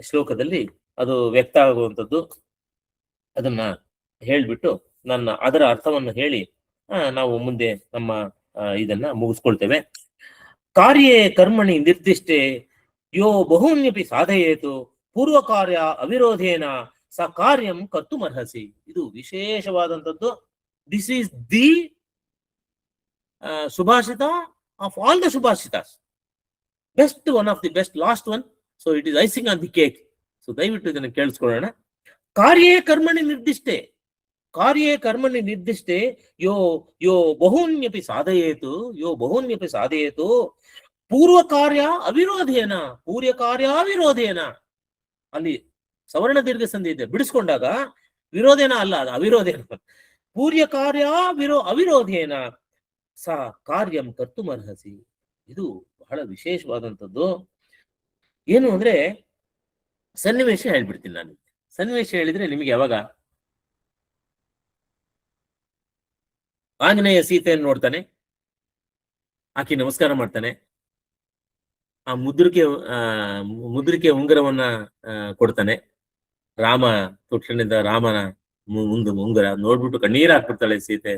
ಶ್ಲೋಕದಲ್ಲಿ ಅದು ವ್ಯಕ್ತ ಆಗುವಂಥದ್ದು. ಅದನ್ನ ಹೇಳ್ಬಿಟ್ಟು ಅದರ ಅರ್ಥವನ್ನು ಹೇಳಿ ನಾವು ಮುಂದೆ ನಮ್ಮ ಇದನ್ನ ಮುಗಿಸ್ಕೊಳ್ತೇವೆ. ಕಾರ್ಯೇ ಕರ್ಮಣಿ ನಿರ್ದಿಷ್ಟೇ ಯೋ ಬಹುನ್ಯಪಿ ಸಾಧಯೇತು ಪೂರ್ವ ಕಾರ್ಯ ಅವಿರೋಧೇನ ಸ ಕಾರ್ಯಂ ಕರ್ತುಮರ್ಹಸಿ. ಇದು ವಿಶೇಷವಾದಂಥದ್ದು. This is the subhashita of all the subhashitas. Best, one of the best, last one. So it is icing on the cake. So ದಯವಿಟ್ಟು ಇದನ್ನು ಕೇಳಿಸ್ಕೊಳ್ಳೋಣ. ಕಾರ್ಯೇ ಕರ್ಮಣಿ ನಿರ್ದಿಷ್ಟೇ, ಕಾರ್ಯೇ ಕರ್ಮಣಿ ನಿರ್ದಿಷ್ಟೇ ಯೋ ಬಹುನ್ಯಪಿ ಸಾಧಯೇತು, ಯೋ ಬಹುನ್ಯಪಿ ಸಾಧಯೇತು ಪೂರ್ವ ಕಾರ್ಯ ಅವಿರೋಧೇನ, ಪೂರ್ವ ಕಾರ್ಯ ಅವಿರೋಧೇನ. ಅಲ್ಲಿ ಸವರ್ಣ ದೀರ್ಘ ಸಂಧಿ ಇದೆ, ಬಿಡಿಸ್ಕೊಂಡಾಗ ವಿರೋಧೇನ ಅಲ್ಲ, ಅದು ಅವಿರೋಧೇನ. ಪೂರ್ವ ಕಾರ್ಯ ಅವಿರೋಧೇನ ಸ ಕಾರ್ಯಂ ಕರ್ತುಮರ್ಹಸಿ. ಇದು ಬಹಳ ವಿಶೇಷವಾದಂಥದ್ದು. ಏನು ಅಂದ್ರೆ ಸನ್ನಿವೇಶ ಹೇಳ್ಬಿಡ್ತೀನಿ ನಾನು. ಸನ್ನಿವೇಶ ಹೇಳಿದ್ರೆ ನಿಮಗೆ ಯಾವಾಗ ಆಂಜನೇಯ ಸೀತೆಯನ್ನು ನೋಡ್ತಾನೆ, ಆಕೆ ನಮಸ್ಕಾರ ಮಾಡ್ತಾನೆ, ಆ ಮುದ್ರಿಕೆ ಉಂಗುರವನ್ನ ಕೊಡ್ತಾನೆ. ರಾಮ ತುಕ್ಷಣಿಂದ ರಾಮನ ಉಂಗುರ ನೋಡ್ಬಿಟ್ಟು ಕಣ್ಣೀರ್ ಹಾಕ್ಬಿಡ್ತಾಳೆ ಸೀತೆ.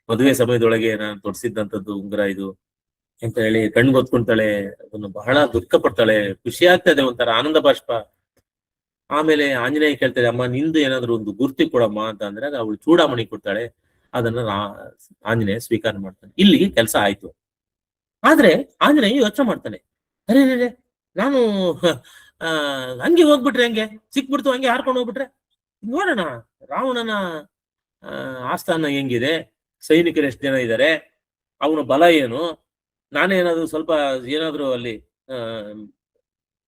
ಮದುವೆ ಸಮಯದೊಳಗೆ ನಾನು ತೊಡ್ಸಿದ್ದಂಥದ್ದು ಉಂಗುರ ಇದು ಅಂತ ಹೇಳಿ ಕಣ್ಗೊತ್ಕೊಂತಾಳೆ. ಅದನ್ನು ಬಹಳ ದುಃಖ ಪಡ್ತಾಳೆ, ಖುಷಿ ಆಗ್ತದೆ, ಒಂಥರ ಆನಂದ ಬಾಷ್ಪ. ಆಮೇಲೆ ಆಂಜನೇಯ ಕೇಳ್ತಾಳೆ, ಅಮ್ಮ ನಿಂದು ಏನಾದ್ರು ಒಂದು ಗುರ್ತಿ ಕೊಡಮ್ಮ ಅಂತ ಅಂದ್ರೆ ಅವಳು ಚೂಡಾಮಣಿ ಕೊಡ್ತಾಳೆ. ಅದನ್ನ ಆಂಜನೇಯ ಸ್ವೀಕಾರ ಮಾಡ್ತಾನೆ. ಇಲ್ಲಿಗೆ ಕೆಲಸ ಆಯ್ತು. ಆದ್ರೆ ಆಂಜನೇಯ ಯೋಚನೆ ಮಾಡ್ತಾನೆ, ಅರೆ ನಾನು ಹಂಗೆ ಹೋಗ್ಬಿಟ್ರೆ, ಹಂಗೆ ಸಿಕ್ಬಿಡ್ತು, ಹಂಗೆ ಹಾರ್ಕೊಂಡು ಹೋಗ್ಬಿಟ್ರೆ ನೋಡೋಣ ರಾವಣನ ಆಸ್ಥಾನ ಹೆಂಗಿದೆ, ಸೈನಿಕರು ಎಷ್ಟು ಜನ ಇದ್ದಾರೆ, ಅವನ ಬಲ ಏನು, ನಾನೇನಾದ್ರು ಸ್ವಲ್ಪ ಏನಾದ್ರು ಅಲ್ಲಿ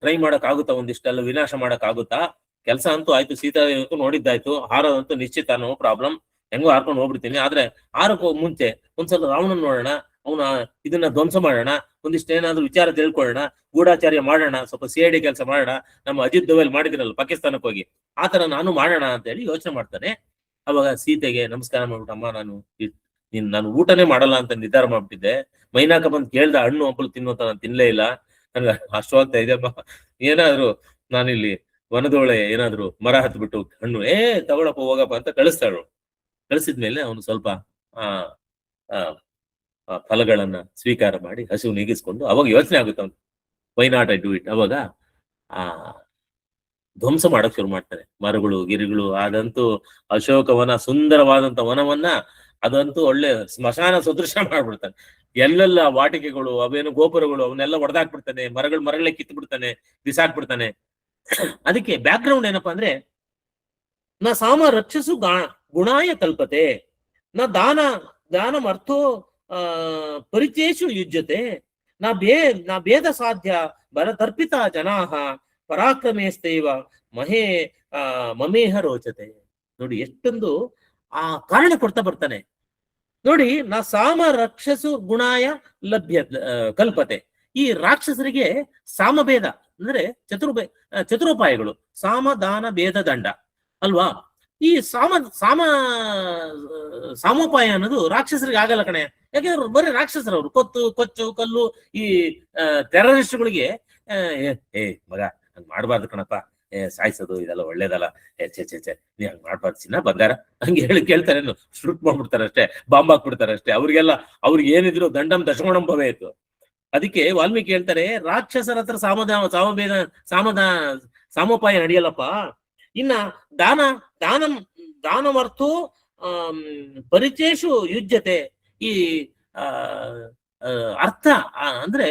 ಟ್ರೈ ಮಾಡಕ್ ಆಗುತ್ತಾ, ಒಂದಿಷ್ಟೆಲ್ಲ ವಿನಾಶ ಮಾಡಕ್ ಆಗುತ್ತಾ? ಕೆಲಸ ಅಂತೂ ಆಯ್ತು, ಸೀತಾ ನೋಡಿದ್ದಾಯ್ತು, ಹಾರೋದಂತೂ ನಿಶ್ಚಿತ, ನೋ ಪ್ರಾಬ್ಲಮ್, ಹೆಂಗೋ ಹಾರ್ಕೊಂಡು ಹೋಗ್ಬಿಡ್ತೀನಿ. ಆದ್ರೆ ಹಾರಕ್ಕೋ ಮುಂಚೆ ಒಂದ್ಸಲ ರಾವಣನ್ ನೋಡೋಣ, ಅವನ ಇದನ್ನ ಧ್ವಂಸ ಮಾಡೋಣ, ಒಂದಿಷ್ಟು ಏನಾದ್ರು ವಿಚಾರ ತಿಳ್ಕೊಳ್ಳೋಣ, ಗೂಢಾಚಾರ್ಯ ಮಾಡೋಣ, ಸ್ವಲ್ಪ CID ಕೆಲಸ ಮಾಡೋಣ, ನಮ್ಮ ಅಜಿತ್ ದೋವಲ್ ಮಾಡಿದ್ರಲ್ಲ ಪಾಕಿಸ್ತಾನಕ್ಕೆ ಹೋಗಿ, ಆತರ ನಾನು ಮಾಡೋಣ ಅಂತ ಹೇಳಿ ಯೋಚನೆ ಮಾಡ್ತಾನೆ. ಅವಾಗ ಸೀತೆಗೆ ನಮಸ್ಕಾರ ಮಾಡ್ಬಿಟ್ಟು, ಅಮ್ಮ ನಾನು ಊಟನೇ ಮಾಡಲ್ಲ ಅಂತ ನಿರ್ಧಾರ ಮಾಡ್ಬಿಟ್ಟಿದ್ದೆ. ಮೈನಾಕ ಬಂದು ಕೇಳ್ದ ಹಣ್ಣು ಹಂಪಲು ತಿನ್ನುವಂತ ನಾನು ತಿನ್ಲೇ ಇಲ್ಲ, ನನ್ಗೆ ಅಷ್ಟವಾಗ್ತಾ ಇದೆ ಅಮ್ಮ, ಏನಾದ್ರು ನಾನಿಲ್ಲಿ ವನದೊಳೆ ಏನಾದ್ರು ಮರ ಹತ್ಬಿಟ್ಟು ಹಣ್ಣು ತಗೊಳಪ್ಪ ಹೋಗಪ್ಪ ಅಂತ ಕಳಿಸ್ತಾಳು. ಕಳಿಸಿದ್ಮೇಲೆ ಅವನು ಸ್ವಲ್ಪ ಫಲಗಳನ್ನ ಸ್ವೀಕಾರ ಮಾಡಿ ಹಸಿವು ನೀಗಿಸ್ಕೊಂಡು ಅವಾಗ ಯೋಚನೆ ಆಗುತ್ತೆ ಅವನು, why not I do it. ಅವಾಗ ಧ್ವಂಸ ಮಾಡಕ್ ಶುರು ಮಾಡ್ತಾನೆ. ಮರಗಳು ಗಿರಿಗಳು, ಅದಂತೂ ಅಶೋಕವನ, ಸುಂದರವಾದಂತ ವನವನ್ನ ಅದಂತೂ ಒಳ್ಳೆ ಸ್ಮಶಾನ ಸದೃಶ ಮಾಡ್ಬಿಡ್ತಾನೆ. ಎಲ್ಲೆಲ್ಲ ವಾಟಿಕೆಗಳು, ಅವೇನು ಗೋಪುರಗಳು, ಅವನ್ನೆಲ್ಲ ಒಡೆದಾಕ್ಬಿಡ್ತಾನೆ, ಮರಗಳೇ ಕಿತ್ತು ಬಿಡ್ತಾನೆ, ಬಿಸಾಕ್ಬಿಡ್ತಾನೆ. ಅದಕ್ಕೆ ಬ್ಯಾಕ್ ಗ್ರೌಂಡ್ ಏನಪ್ಪಾ ಅಂದ್ರೆ, ನ ಸಾಮ ರಕ್ಷಸು ಗುಣಾಯ ಕಲ್ಪತೆ, ನ ದಾನಮರ್ಥೋ ಪರಿಚಯೇಷು ಯುಜ್ಯತೆ, ನಾ ಭೇದ ಸಾಧ್ಯ ಭರತರ್ಪಿತ ಜನಾಹ ಪರಾಕ್ರಮೇಸ್ತೈವ ಮಮೇಹ ರೋಚತೆ. ನೋಡಿ ಎಷ್ಟೊಂದು ಕಾರಣ ಕೊಡ್ತಾ ಬರ್ತಾನೆ ನೋಡಿ. ನಾ ಸಾಮ ರಕ್ಷಸು ಗುಣಾಯ ಕಲ್ಪತೆ. ಈ ರಾಕ್ಷಸರಿಗೆ ಸಾಮಭೇದ ಅಂದ್ರೆ ಚತುರೋಪಾಯಗಳು, ಸಾಮ ದಾನ ಭೇದ ದಂಡ ಅಲ್ವಾ? ಈ ಸಾಮೋಪಾಯ ಅನ್ನೋದು ರಾಕ್ಷಸರಿಗೆ ಆಗಲ್ಲ ಕಣೆ. ಯಾಕೆಂದ್ರೆ ಬರೀ ರಾಕ್ಷಸರವರು ಕೊಚ್ಚು ಕಲ್ಲು, ಈ ಟೆರರಿಸ್ಟ್ಗಳಿಗೆ ಮಗ ಹಂಗ್ ಮಾಡ್ಬಾರ್ದು ಕಣಪ್ಪ, ಸಾಯಿಸೋದು ಇದೆಲ್ಲ ಒಳ್ಳೇದಲ್ಲ, ಛೆ ನೀ ಹಂಗ್ ಮಾಡ್ಬಾರ್ದು ಚಿನ್ನ ಬಂಗಾರ, ಹಂಗೆ ಹೇಳಿ ಕೇಳ್ತಾರೆ, ಶೂಟ್ ಮಾಡ್ಬಿಡ್ತಾರೆ ಅಷ್ಟೇ, ಬಾಂಬ್ ಹಾಕ್ಬಿಡ್ತಾರೆ ಅಷ್ಟೇ. ಅವ್ರಿಗೆ ಏನಿದ್ರು ದಂಡಂ ದಶಗುಣಂ ಭವೇತ್. ಅದಕ್ಕೆ ವಾಲ್ಮೀಕಿ ಹೇಳ್ತಾರೆ, ರಾಕ್ಷಸರ ಹತ್ರ ಸಾಮೋಪಾಯ ನಡೆಯಲ್ಲಪ್ಪ. ಇನ್ನ ದಾನಮರ್ಥೋ ಪರಿಚಯೇಷು ಯುಜ್ಯತೆ. ಈ ಅರ್ಥ ಅಂದ್ರೆ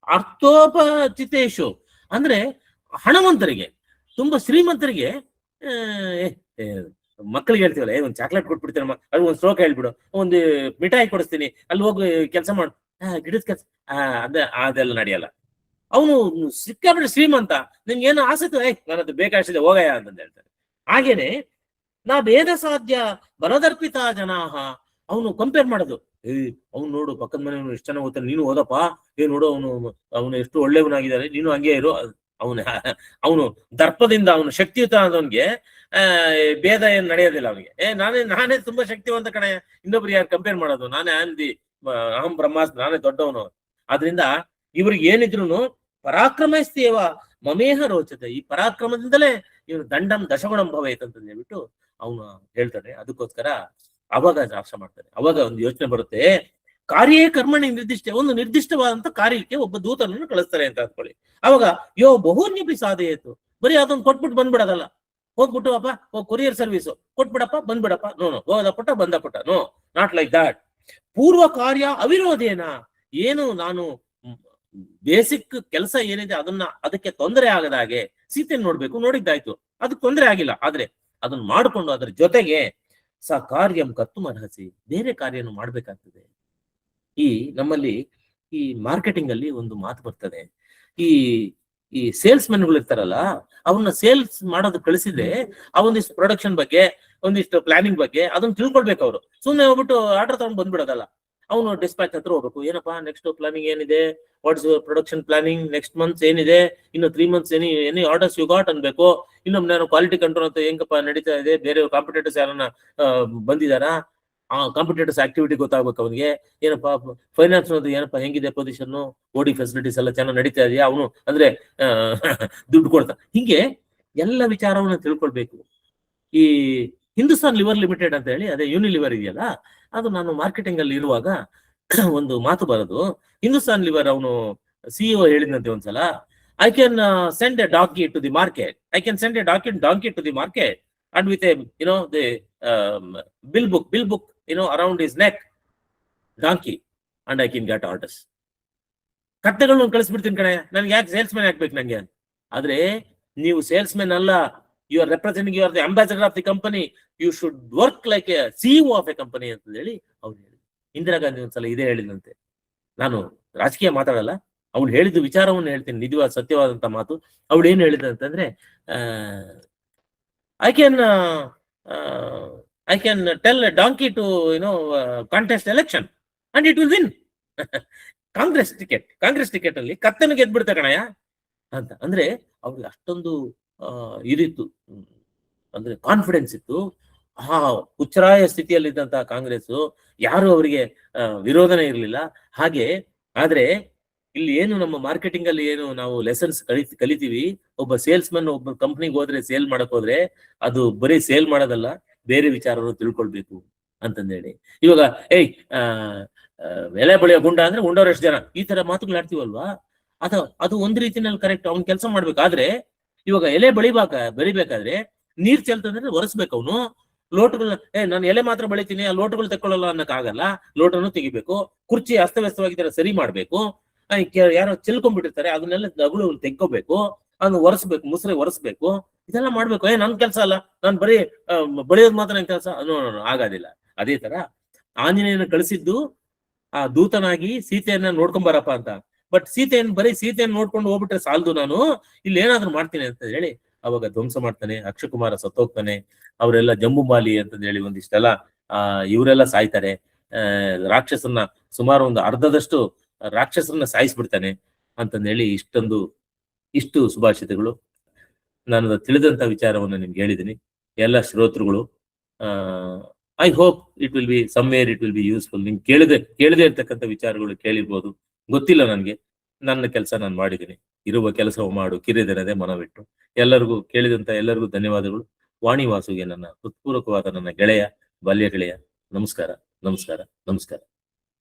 ಅರ್ಥೋಪಚಿತೇಶು ಅಂದ್ರೆ ಹಣವಂತರಿಗೆ, ತುಂಬಾ ಶ್ರೀಮಂತರಿಗೆ ಮಕ್ಕಳಿಗೆ ಹೇಳ್ತೀವಲ್ಲ, ಒಂದ್ ಚಾಕ್ಲೇಟ್ ಕೊಟ್ಬಿಡ್ತೀನಮ್ಮ, ಅಲ್ಲಿ ಒಂದ್ ಶ್ಲೋಕ ಹೇಳ್ಬಿಡು, ಒಂದು ಮಿಠಾಯಿ ಕೊಡಿಸ್ತೀನಿ, ಅಲ್ಲಿ ಹೋಗಿ ಕೆಲಸ ಮಾಡು, ಗಿಡದ ಕೆಲಸ ಅದೆಲ್ಲ ನಡೆಯಲ್ಲ. ಅವನು ಸಿಕ್ಕಾಬಿಟ್ಟು ಶ್ರೀಮಂತ, ನಿನ್ಗೆ ಏನೋ ಆಸೆ ನನ್ನದು ಬೇಕಾಷ್ಟಿದೆ ಹೋಗಯ್ಯ ಅಂತ ಹೇಳ್ತಾರೆ. ಹಾಗೇನೆ ನಾ ಭೇದ ಸಾಧ್ಯ ಬಲದರ್ಪಿತ ಜನಾಹ, ಅವನು ಕಂಪೇರ್ ಮಾಡೋದು. ಅವ್ನು ನೋಡು ಪಕ್ಕದ ಮನೆಯವನು ಎಷ್ಟು ಚೆನ್ನಾಗಿ ಓದ್ತಾನೆ, ನೀನು ಓದಪ್ಪ, ನೋಡು ಅವನು ಎಷ್ಟು ಒಳ್ಳೆಯವನಾಗಿದ್ದಾನೆ, ನೀನು ಹಂಗೆ ಇರು. ಅವನು ದರ್ಪದಿಂದ ಅವನು ಶಕ್ತಿಯುತ ಆದವನ್ಗೆ ಭೇದ ಏನ್ ನಡೆಯೋದಿಲ್ಲ ಅವನಿಗೆ. ನಾನೇ ತುಂಬಾ ಶಕ್ತಿವಂತ ಕಣೆ, ಇನ್ನೊಬ್ರು ಯಾರು ಕಂಪೇರ್ ಮಾಡೋದು, ನಾನೇ ಅಂದಿ ಅಹಂ ಬ್ರಹ್ಮಾಸ್ತ್ರ, ನಾನೇ ದೊಡ್ಡವನು. ಆದ್ರಿಂದ ಇವ್ರಿಗೆ ಏನಿದ್ರು ಪರಾಕ್ರಮಸ್ತೇವ ಮಮೇಹ ರೋಚತೆ, ಈ ಪರಾಕ್ರಮದಿಂದಲೇ ಇವನು ದಂಡಂ ದಶಗುಣಂ ಭವೇತ್ ಅಂತ ಹೇಳ್ಬಿಟ್ಟು ಅವನು ಹೇಳ್ತಾನೆ. ಅದಕ್ಕೋಸ್ಕರ ಅವಾಗ ರಾಷ್ಟ್ರ ಮಾಡ್ತಾನೆ. ಅವಾಗ ಒಂದು ಯೋಚನೆ ಬರುತ್ತೆ, ಕಾರ್ಯೇ ಕರ್ಮಣಿ ನಿರ್ದಿಷ್ಟ, ಒಂದು ನಿರ್ದಿಷ್ಟವಾದಂತ ಕಾರ್ಯಕ್ಕೆ ಒಬ್ಬ ದೂತನನ್ನು ಕಳಿಸ್ತಾರೆ ಅಂತ ಅಂದ್ಕೊಳ್ಳಿ. ಅವಾಗ ಬಹುನ್ಯಪಿ ಸಾಧೆಯಿತು, ಬರೀ ಅದೊಂದು ಕೊಟ್ಬಿಟ್ಟು ಬಂದ್ಬಿಡೋದಲ್ಲ. ಹೋಗ್ಬಿಟ್ಟು ಅಪ್ಪ ಕೊರಿಯರ್ ಸರ್ವಿಸ್ ಕೊಟ್ಬಿಡಪ್ಪ ಬಂದ್ಬಿಡಪ್ಪ, ನೋ ಹೋದ ಪುಟ್ಟ ಬಂದ ಪುಟ್ಟ, ನೋ, ನಾಟ್ ಲೈಕ್ ದಾಟ್. ಪೂರ್ವ ಕಾರ್ಯ ಅವಿರೋಧೇನ, ಏನು ನಾನು ಬೇಸಿಕ್ ಕೆಲಸ ಏನಿದೆ ಅದಕ್ಕೆ ತೊಂದರೆ ಆಗದ ಹಾಗೆ ಸೀತೆಯನ್ನು ನೋಡ್ಬೇಕು, ನೋಡಿದ್ದಾಯ್ತು, ಅದಕ್ಕೆ ತೊಂದರೆ ಆಗಿಲ್ಲ. ಆದ್ರೆ ಅದನ್ನ ಮಾಡಿಕೊಂಡು ಅದರ ಜೊತೆಗೆ ಕಾರ್ಯಂ ಕರ್ತು ಅರ್ಹಸಿ, ಬೇರೆ ಕಾರ್ಯನು ಮಾಡ್ಬೇಕಾಗ್ತದೆ. ನಮ್ಮಲ್ಲಿ ಈ ಮಾರ್ಕೆಟಿಂಗ್ ಅಲ್ಲಿ ಒಂದು ಮಾತು ಬರ್ತದೆ, ಈ ಸೇಲ್ಸ್ ಮೆನ್ಗಳು ಇರ್ತಾರಲ್ಲ, ಅವನ್ನ ಸೇಲ್ಸ್ ಮಾಡೋದು ಕಳಿಸಿದ್ರೆ ಒಂದಿಷ್ಟು ಪ್ರೊಡಕ್ಷನ್ ಬಗ್ಗೆ, ಒಂದಿಷ್ಟು ಪ್ಲಾನಿಂಗ್ ಬಗ್ಗೆ ಅದನ್ನ ತಿಳ್ಕೊಳ್ಬೇಕು. ಅವರು ಸುಮ್ಮನೆ ಹೋಗ್ಬಿಟ್ಟು ಆರ್ಡರ್ ತಗೊಂಡು ಬಂದ್ಬಿಡೋದಲ್ಲ. ಅವನು ಡಿಸ್ಪ್ಯಾಚ್ ಹತ್ರ ಹೋಗ್ಬೇಕು, ಏನಪ್ಪಾ ನೆಕ್ಸ್ಟ್ ಪ್ಲಾನಿಂಗ್ ಏನಿದೆ, what's your production planning, next months ಏನಿದೆ, ಇನ್ನು 3 months any orders you got ಅನ್ಬೇಕು. ಇನ್ನೊಮ್ಮೆ ನಾನು ಕ್ವಾಲಿಟಿ ಕಂಟ್ರೋಲ್ ಅಂತ ಹೆಂಗಪ್ಪ ನಡೀತಾ ಇದೆ, ಬೇರೆ ಕಾಂಪಿಟೇಟರ್ಸ್ ಯಾರನ್ನ ಬಂದಿದಾರಾ, ಆ ಕಾಂಪಿಟೇಟರ್ಸ್ ಆಕ್ಟಿವಿಟಿ ಗೊತ್ತಾಗ್ಬೇಕು ಅವನಿಗೆ. ಏನಪ್ಪಾ ಫೈನಾನ್ಸ್ ಏನಪ್ಪಾ ಹೆಂಗಿದೆ ಪೊಸಿಷನ್, ಓಡಿ ಫೆಸಿಲಿಟೀಸ್ ಎಲ್ಲ ಚೆನ್ನಾಗಿ ನಡೀತಾ ಇದೆಯಾ, ಅವನು ಅಂದ್ರೆ ದುಡ್ಡು ಕೊಡ್ತಾ, ಹಿಂಗೆ ಎಲ್ಲ ವಿಚಾರವನ್ನ ತಿಳ್ಕೊಳ್ಬೇಕು. ಈ ಹಿಂದೂಸ್ತಾನ್ ಲಿವರ್ ಲಿಮಿಟೆಡ್ ಅಂತ ಹೇಳಿ, ಅದೇ ಯೂನಿಲಿವರ್ ಇದೆಯಲ್ಲ, ಅದು ನಾನು ಮಾರ್ಕೆಟಿಂಗ್ ಅಲ್ಲಿ ಇರುವಾಗ ಒಂದು ಮಾತು ಬರೋದು. ಹಿಂದೂಸ್ತಾನ್ ಲಿವರ್ ಅವನು CEO ಹೇಳಿದಂತೆ ಒಂದ್ಸಲ, I can send a donkey to the market, I can send a donkey to the market and with a the bill book around his neck donkey and I can get orders. ಕತ್ತೆಗಳನ್ನ ಕಳಿಸ್ಬಿಡ್ತೀನಿ ಕಣೆ, ನನ್ಗೆ ಯಾಕೆ salesman ಹಾಕ್ಬೇಕು ನಂಗೆ. ಆದ್ರೆ ನೀವು salesman ಅಲ್ಲ, you are representing, you are the ambassador of the company, you should work like a CEO of a company ಅಂತ ಹೇಳಿ ಅವ್ರು ಹೇಳಿದ್ರು. ಇಂದಿರಾ ಗಾಂಧಿ ಒಂದ್ಸಲ ಇದೇ ಹೇಳಿದಂತೆ. ನಾನು ರಾಜಕೀಯ ಮಾತಾಡಲ್ಲ, ಅವ್ಳು ಹೇಳಿದ ವಿಚಾರವನ್ನು ಹೇಳ್ತೀನಿ, ನಿಜವಾದ ಸತ್ಯವಾದಂತ ಮಾತು. ಅವಳು ಏನ್ ಹೇಳಿದ ಅಂತಂದ್ರೆ, I can tell donkey to contest election and it will win. Congress ticket ಅಲ್ಲಿ ಕತ್ತನ ಗೆದ್ಬಿಡ್ತಾ ಕಣಯ್ಯ ಅಂತ. ಅಂದ್ರೆ ಅವ್ರಿಗೆ ಅಷ್ಟೊಂದು ಇದಿತ್ತು, ಅಂದ್ರೆ ಕಾನ್ಫಿಡೆನ್ಸ್ ಇತ್ತು. ಹುಚ್ಚರಾಯ ಸ್ಥಿತಿಯಲ್ಲಿದ್ದಂತಹ ಕಾಂಗ್ರೆಸ್, ಯಾರು ಅವರಿಗೆ ವಿರೋಧನೆ ಇರಲಿಲ್ಲ. ಹಾಗೆ ಆದ್ರೆ ಇಲ್ಲಿ ಏನು ನಮ್ಮ ಮಾರ್ಕೆಟಿಂಗ್ ಅಲ್ಲಿ ಏನು ನಾವು ಲೆಸನ್ಸ್ ಕಲಿತೀವಿ, ಒಬ್ಬ ಸೇಲ್ಸ್ ಮನ್ ಒಬ್ಬ ಕಂಪ್ನಿಗೆ ಹೋದ್ರೆ, ಸೇಲ್ ಮಾಡಕ್ ಹೋದ್ರೆ, ಅದು ಬರೀ ಸೇಲ್ ಮಾಡೋದಲ್ಲ, ಬೇರೆ ವಿಚಾರವನ್ನು ತಿಳ್ಕೊಳ್ಬೇಕು ಅಂತಂದೇಳಿ. ಇವಾಗ ಎಲೆ ಬಳಿಯೋ ಗುಂಡ ಅಂದ್ರೆ ಉಂಡವ್ರು ಎಷ್ಟು ಜನ, ಈ ತರ ಮಾತುಗಳಾಡ್ತೀವಲ್ವಾ, ಅದು ಒಂದ್ ರೀತಿನಲ್ಲಿ ಕರೆಕ್ಟ್, ಅವ್ನ್ ಕೆಲಸ ಮಾಡ್ಬೇಕಾದ್ರೆ. ಇವಾಗ ಎಲೆ ಬೆಳಿಬೇಕಾದ್ರೆ ನೀರ್ ಚೆಲ್ತಂದ್ರೆ ಒರೆಸ್ಬೇಕು ಅವನು. ಲೋಟಗಳನ್ನ ನಾನು ಎಲೆ ಮಾತ್ರ ಬೆಳಿತೀನಿ, ಆ ಲೋಟಗಳು ತಕ್ಕೊಳ್ಳಲ್ಲ ಅನ್ನಕ್ ಆಗಲ್ಲ, ಲೋಟನು ತೆಗಿಬೇಕು. ಕುರ್ಚಿ ಅಸ್ತವ್ಯಸ್ತವಾಗಿದ್ದಾರೆ ಸರಿ ಮಾಡ್ಬೇಕು. ಯಾರೋ ಚೆಲ್ಕೊಂಡ್ಬಿಟ್ಟಿರ್ತಾರೆ, ಅದನ್ನೆಲ್ಲ ದಗಳು ತೆಕ್ಕೋಬೇಕು, ಅದನ್ನ ಒರೆಸ್ಬೇಕು, ಮುಸ್ರೆ ಒರೆಸ್ಬೇಕು, ಇದೆಲ್ಲ ಮಾಡ್ಬೇಕು. ನನ್ ಕೆಲಸ ಅಲ್ಲ, ನಾನು ಬರೀ ಬೆಳೆಯೋದು ಮಾತ್ರ ನನ್ ಕೆಲಸ, ಆಗೋದಿಲ್ಲ. ಅದೇ ತರ ಆಂಜನೇಯನ ಕಳಿಸಿದ್ದು ಆ ದೂತನಾಗಿ ಸೀತೆಯನ್ನ ನೋಡ್ಕೊಂಬರಪ್ಪ ಅಂತ. ಬಟ್ ಸೀತೆಯನ್ನು ನೋಡ್ಕೊಂಡು ಹೋಗ್ಬಿಟ್ರೆ ಸಾಲದು, ನಾನು ಇಲ್ಲಿ ಏನಾದ್ರು ಮಾಡ್ತೀನಿ ಅಂತ ಹೇಳಿ ಅವಾಗ ಧ್ವಂಸ ಮಾಡ್ತಾನೆ. ಅಕ್ಷಯಕುಮಾರ ಸತ್ತೋಗ್ತಾನೆ, ಅವರೆಲ್ಲ ಜಂಬುಮಾಲಿ ಅಂತ ಹೇಳಿ ಒಂದಿಷ್ಟೆಲ್ಲ ಇವರೆಲ್ಲ ಸಾಯ್ತಾರೆ. ರಾಕ್ಷಸನ್ನ ಸುಮಾರು ಒಂದು ಅರ್ಧದಷ್ಟು ರಾಕ್ಷಸರನ್ನ ಸಾಯಿಸ್ಬಿಡ್ತಾನೆ ಅಂತಂದೇಳಿ ಇಷ್ಟು ಸುಭಾಷಿತಗಳು ನಾನು ತಿಳಿದಂತ ವಿಚಾರವನ್ನು ನಿಮ್ಗೆ ಹೇಳಿದ್ದೀನಿ. ಎಲ್ಲ ಶ್ರೋತೃಗಳು, I hope it will be somewhere it will be useful. ನಿಮ್ಗೆ ಕೇಳದೆ ಇರ್ತಕ್ಕಂಥ ವಿಚಾರಗಳು ಕೇಳಿರ್ಬೋದು, ಗೊತ್ತಿಲ್ಲ ನನ್ಗೆ. ನನ್ನ ಕೆಲಸ ನಾನು ಮಾಡಿದ್ದೀನಿ, ಇರುವ ಕೆಲಸವು ಮಾಡು ಕಿರಿದೆನದೆ ಮನವಿಟ್ಟು. ಕೇಳಿದಂತ ಎಲ್ಲರಿಗೂ ಧನ್ಯವಾದಗಳು. ವಾಣಿ ವಾಸುಗೆ ನನ್ನ ಹೃತ್ಪೂರ್ವಕವಾದ ನನ್ನ ಗೆಳೆಯ, ಬಾಲ್ಯ ಗೆಳೆಯ ನಮಸ್ಕಾರ.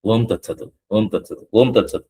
ಓಂ ತತ್ಸತ್, ಓಂ ತತ್ಸತ್, ಓಂ ತತ್ಸತ್.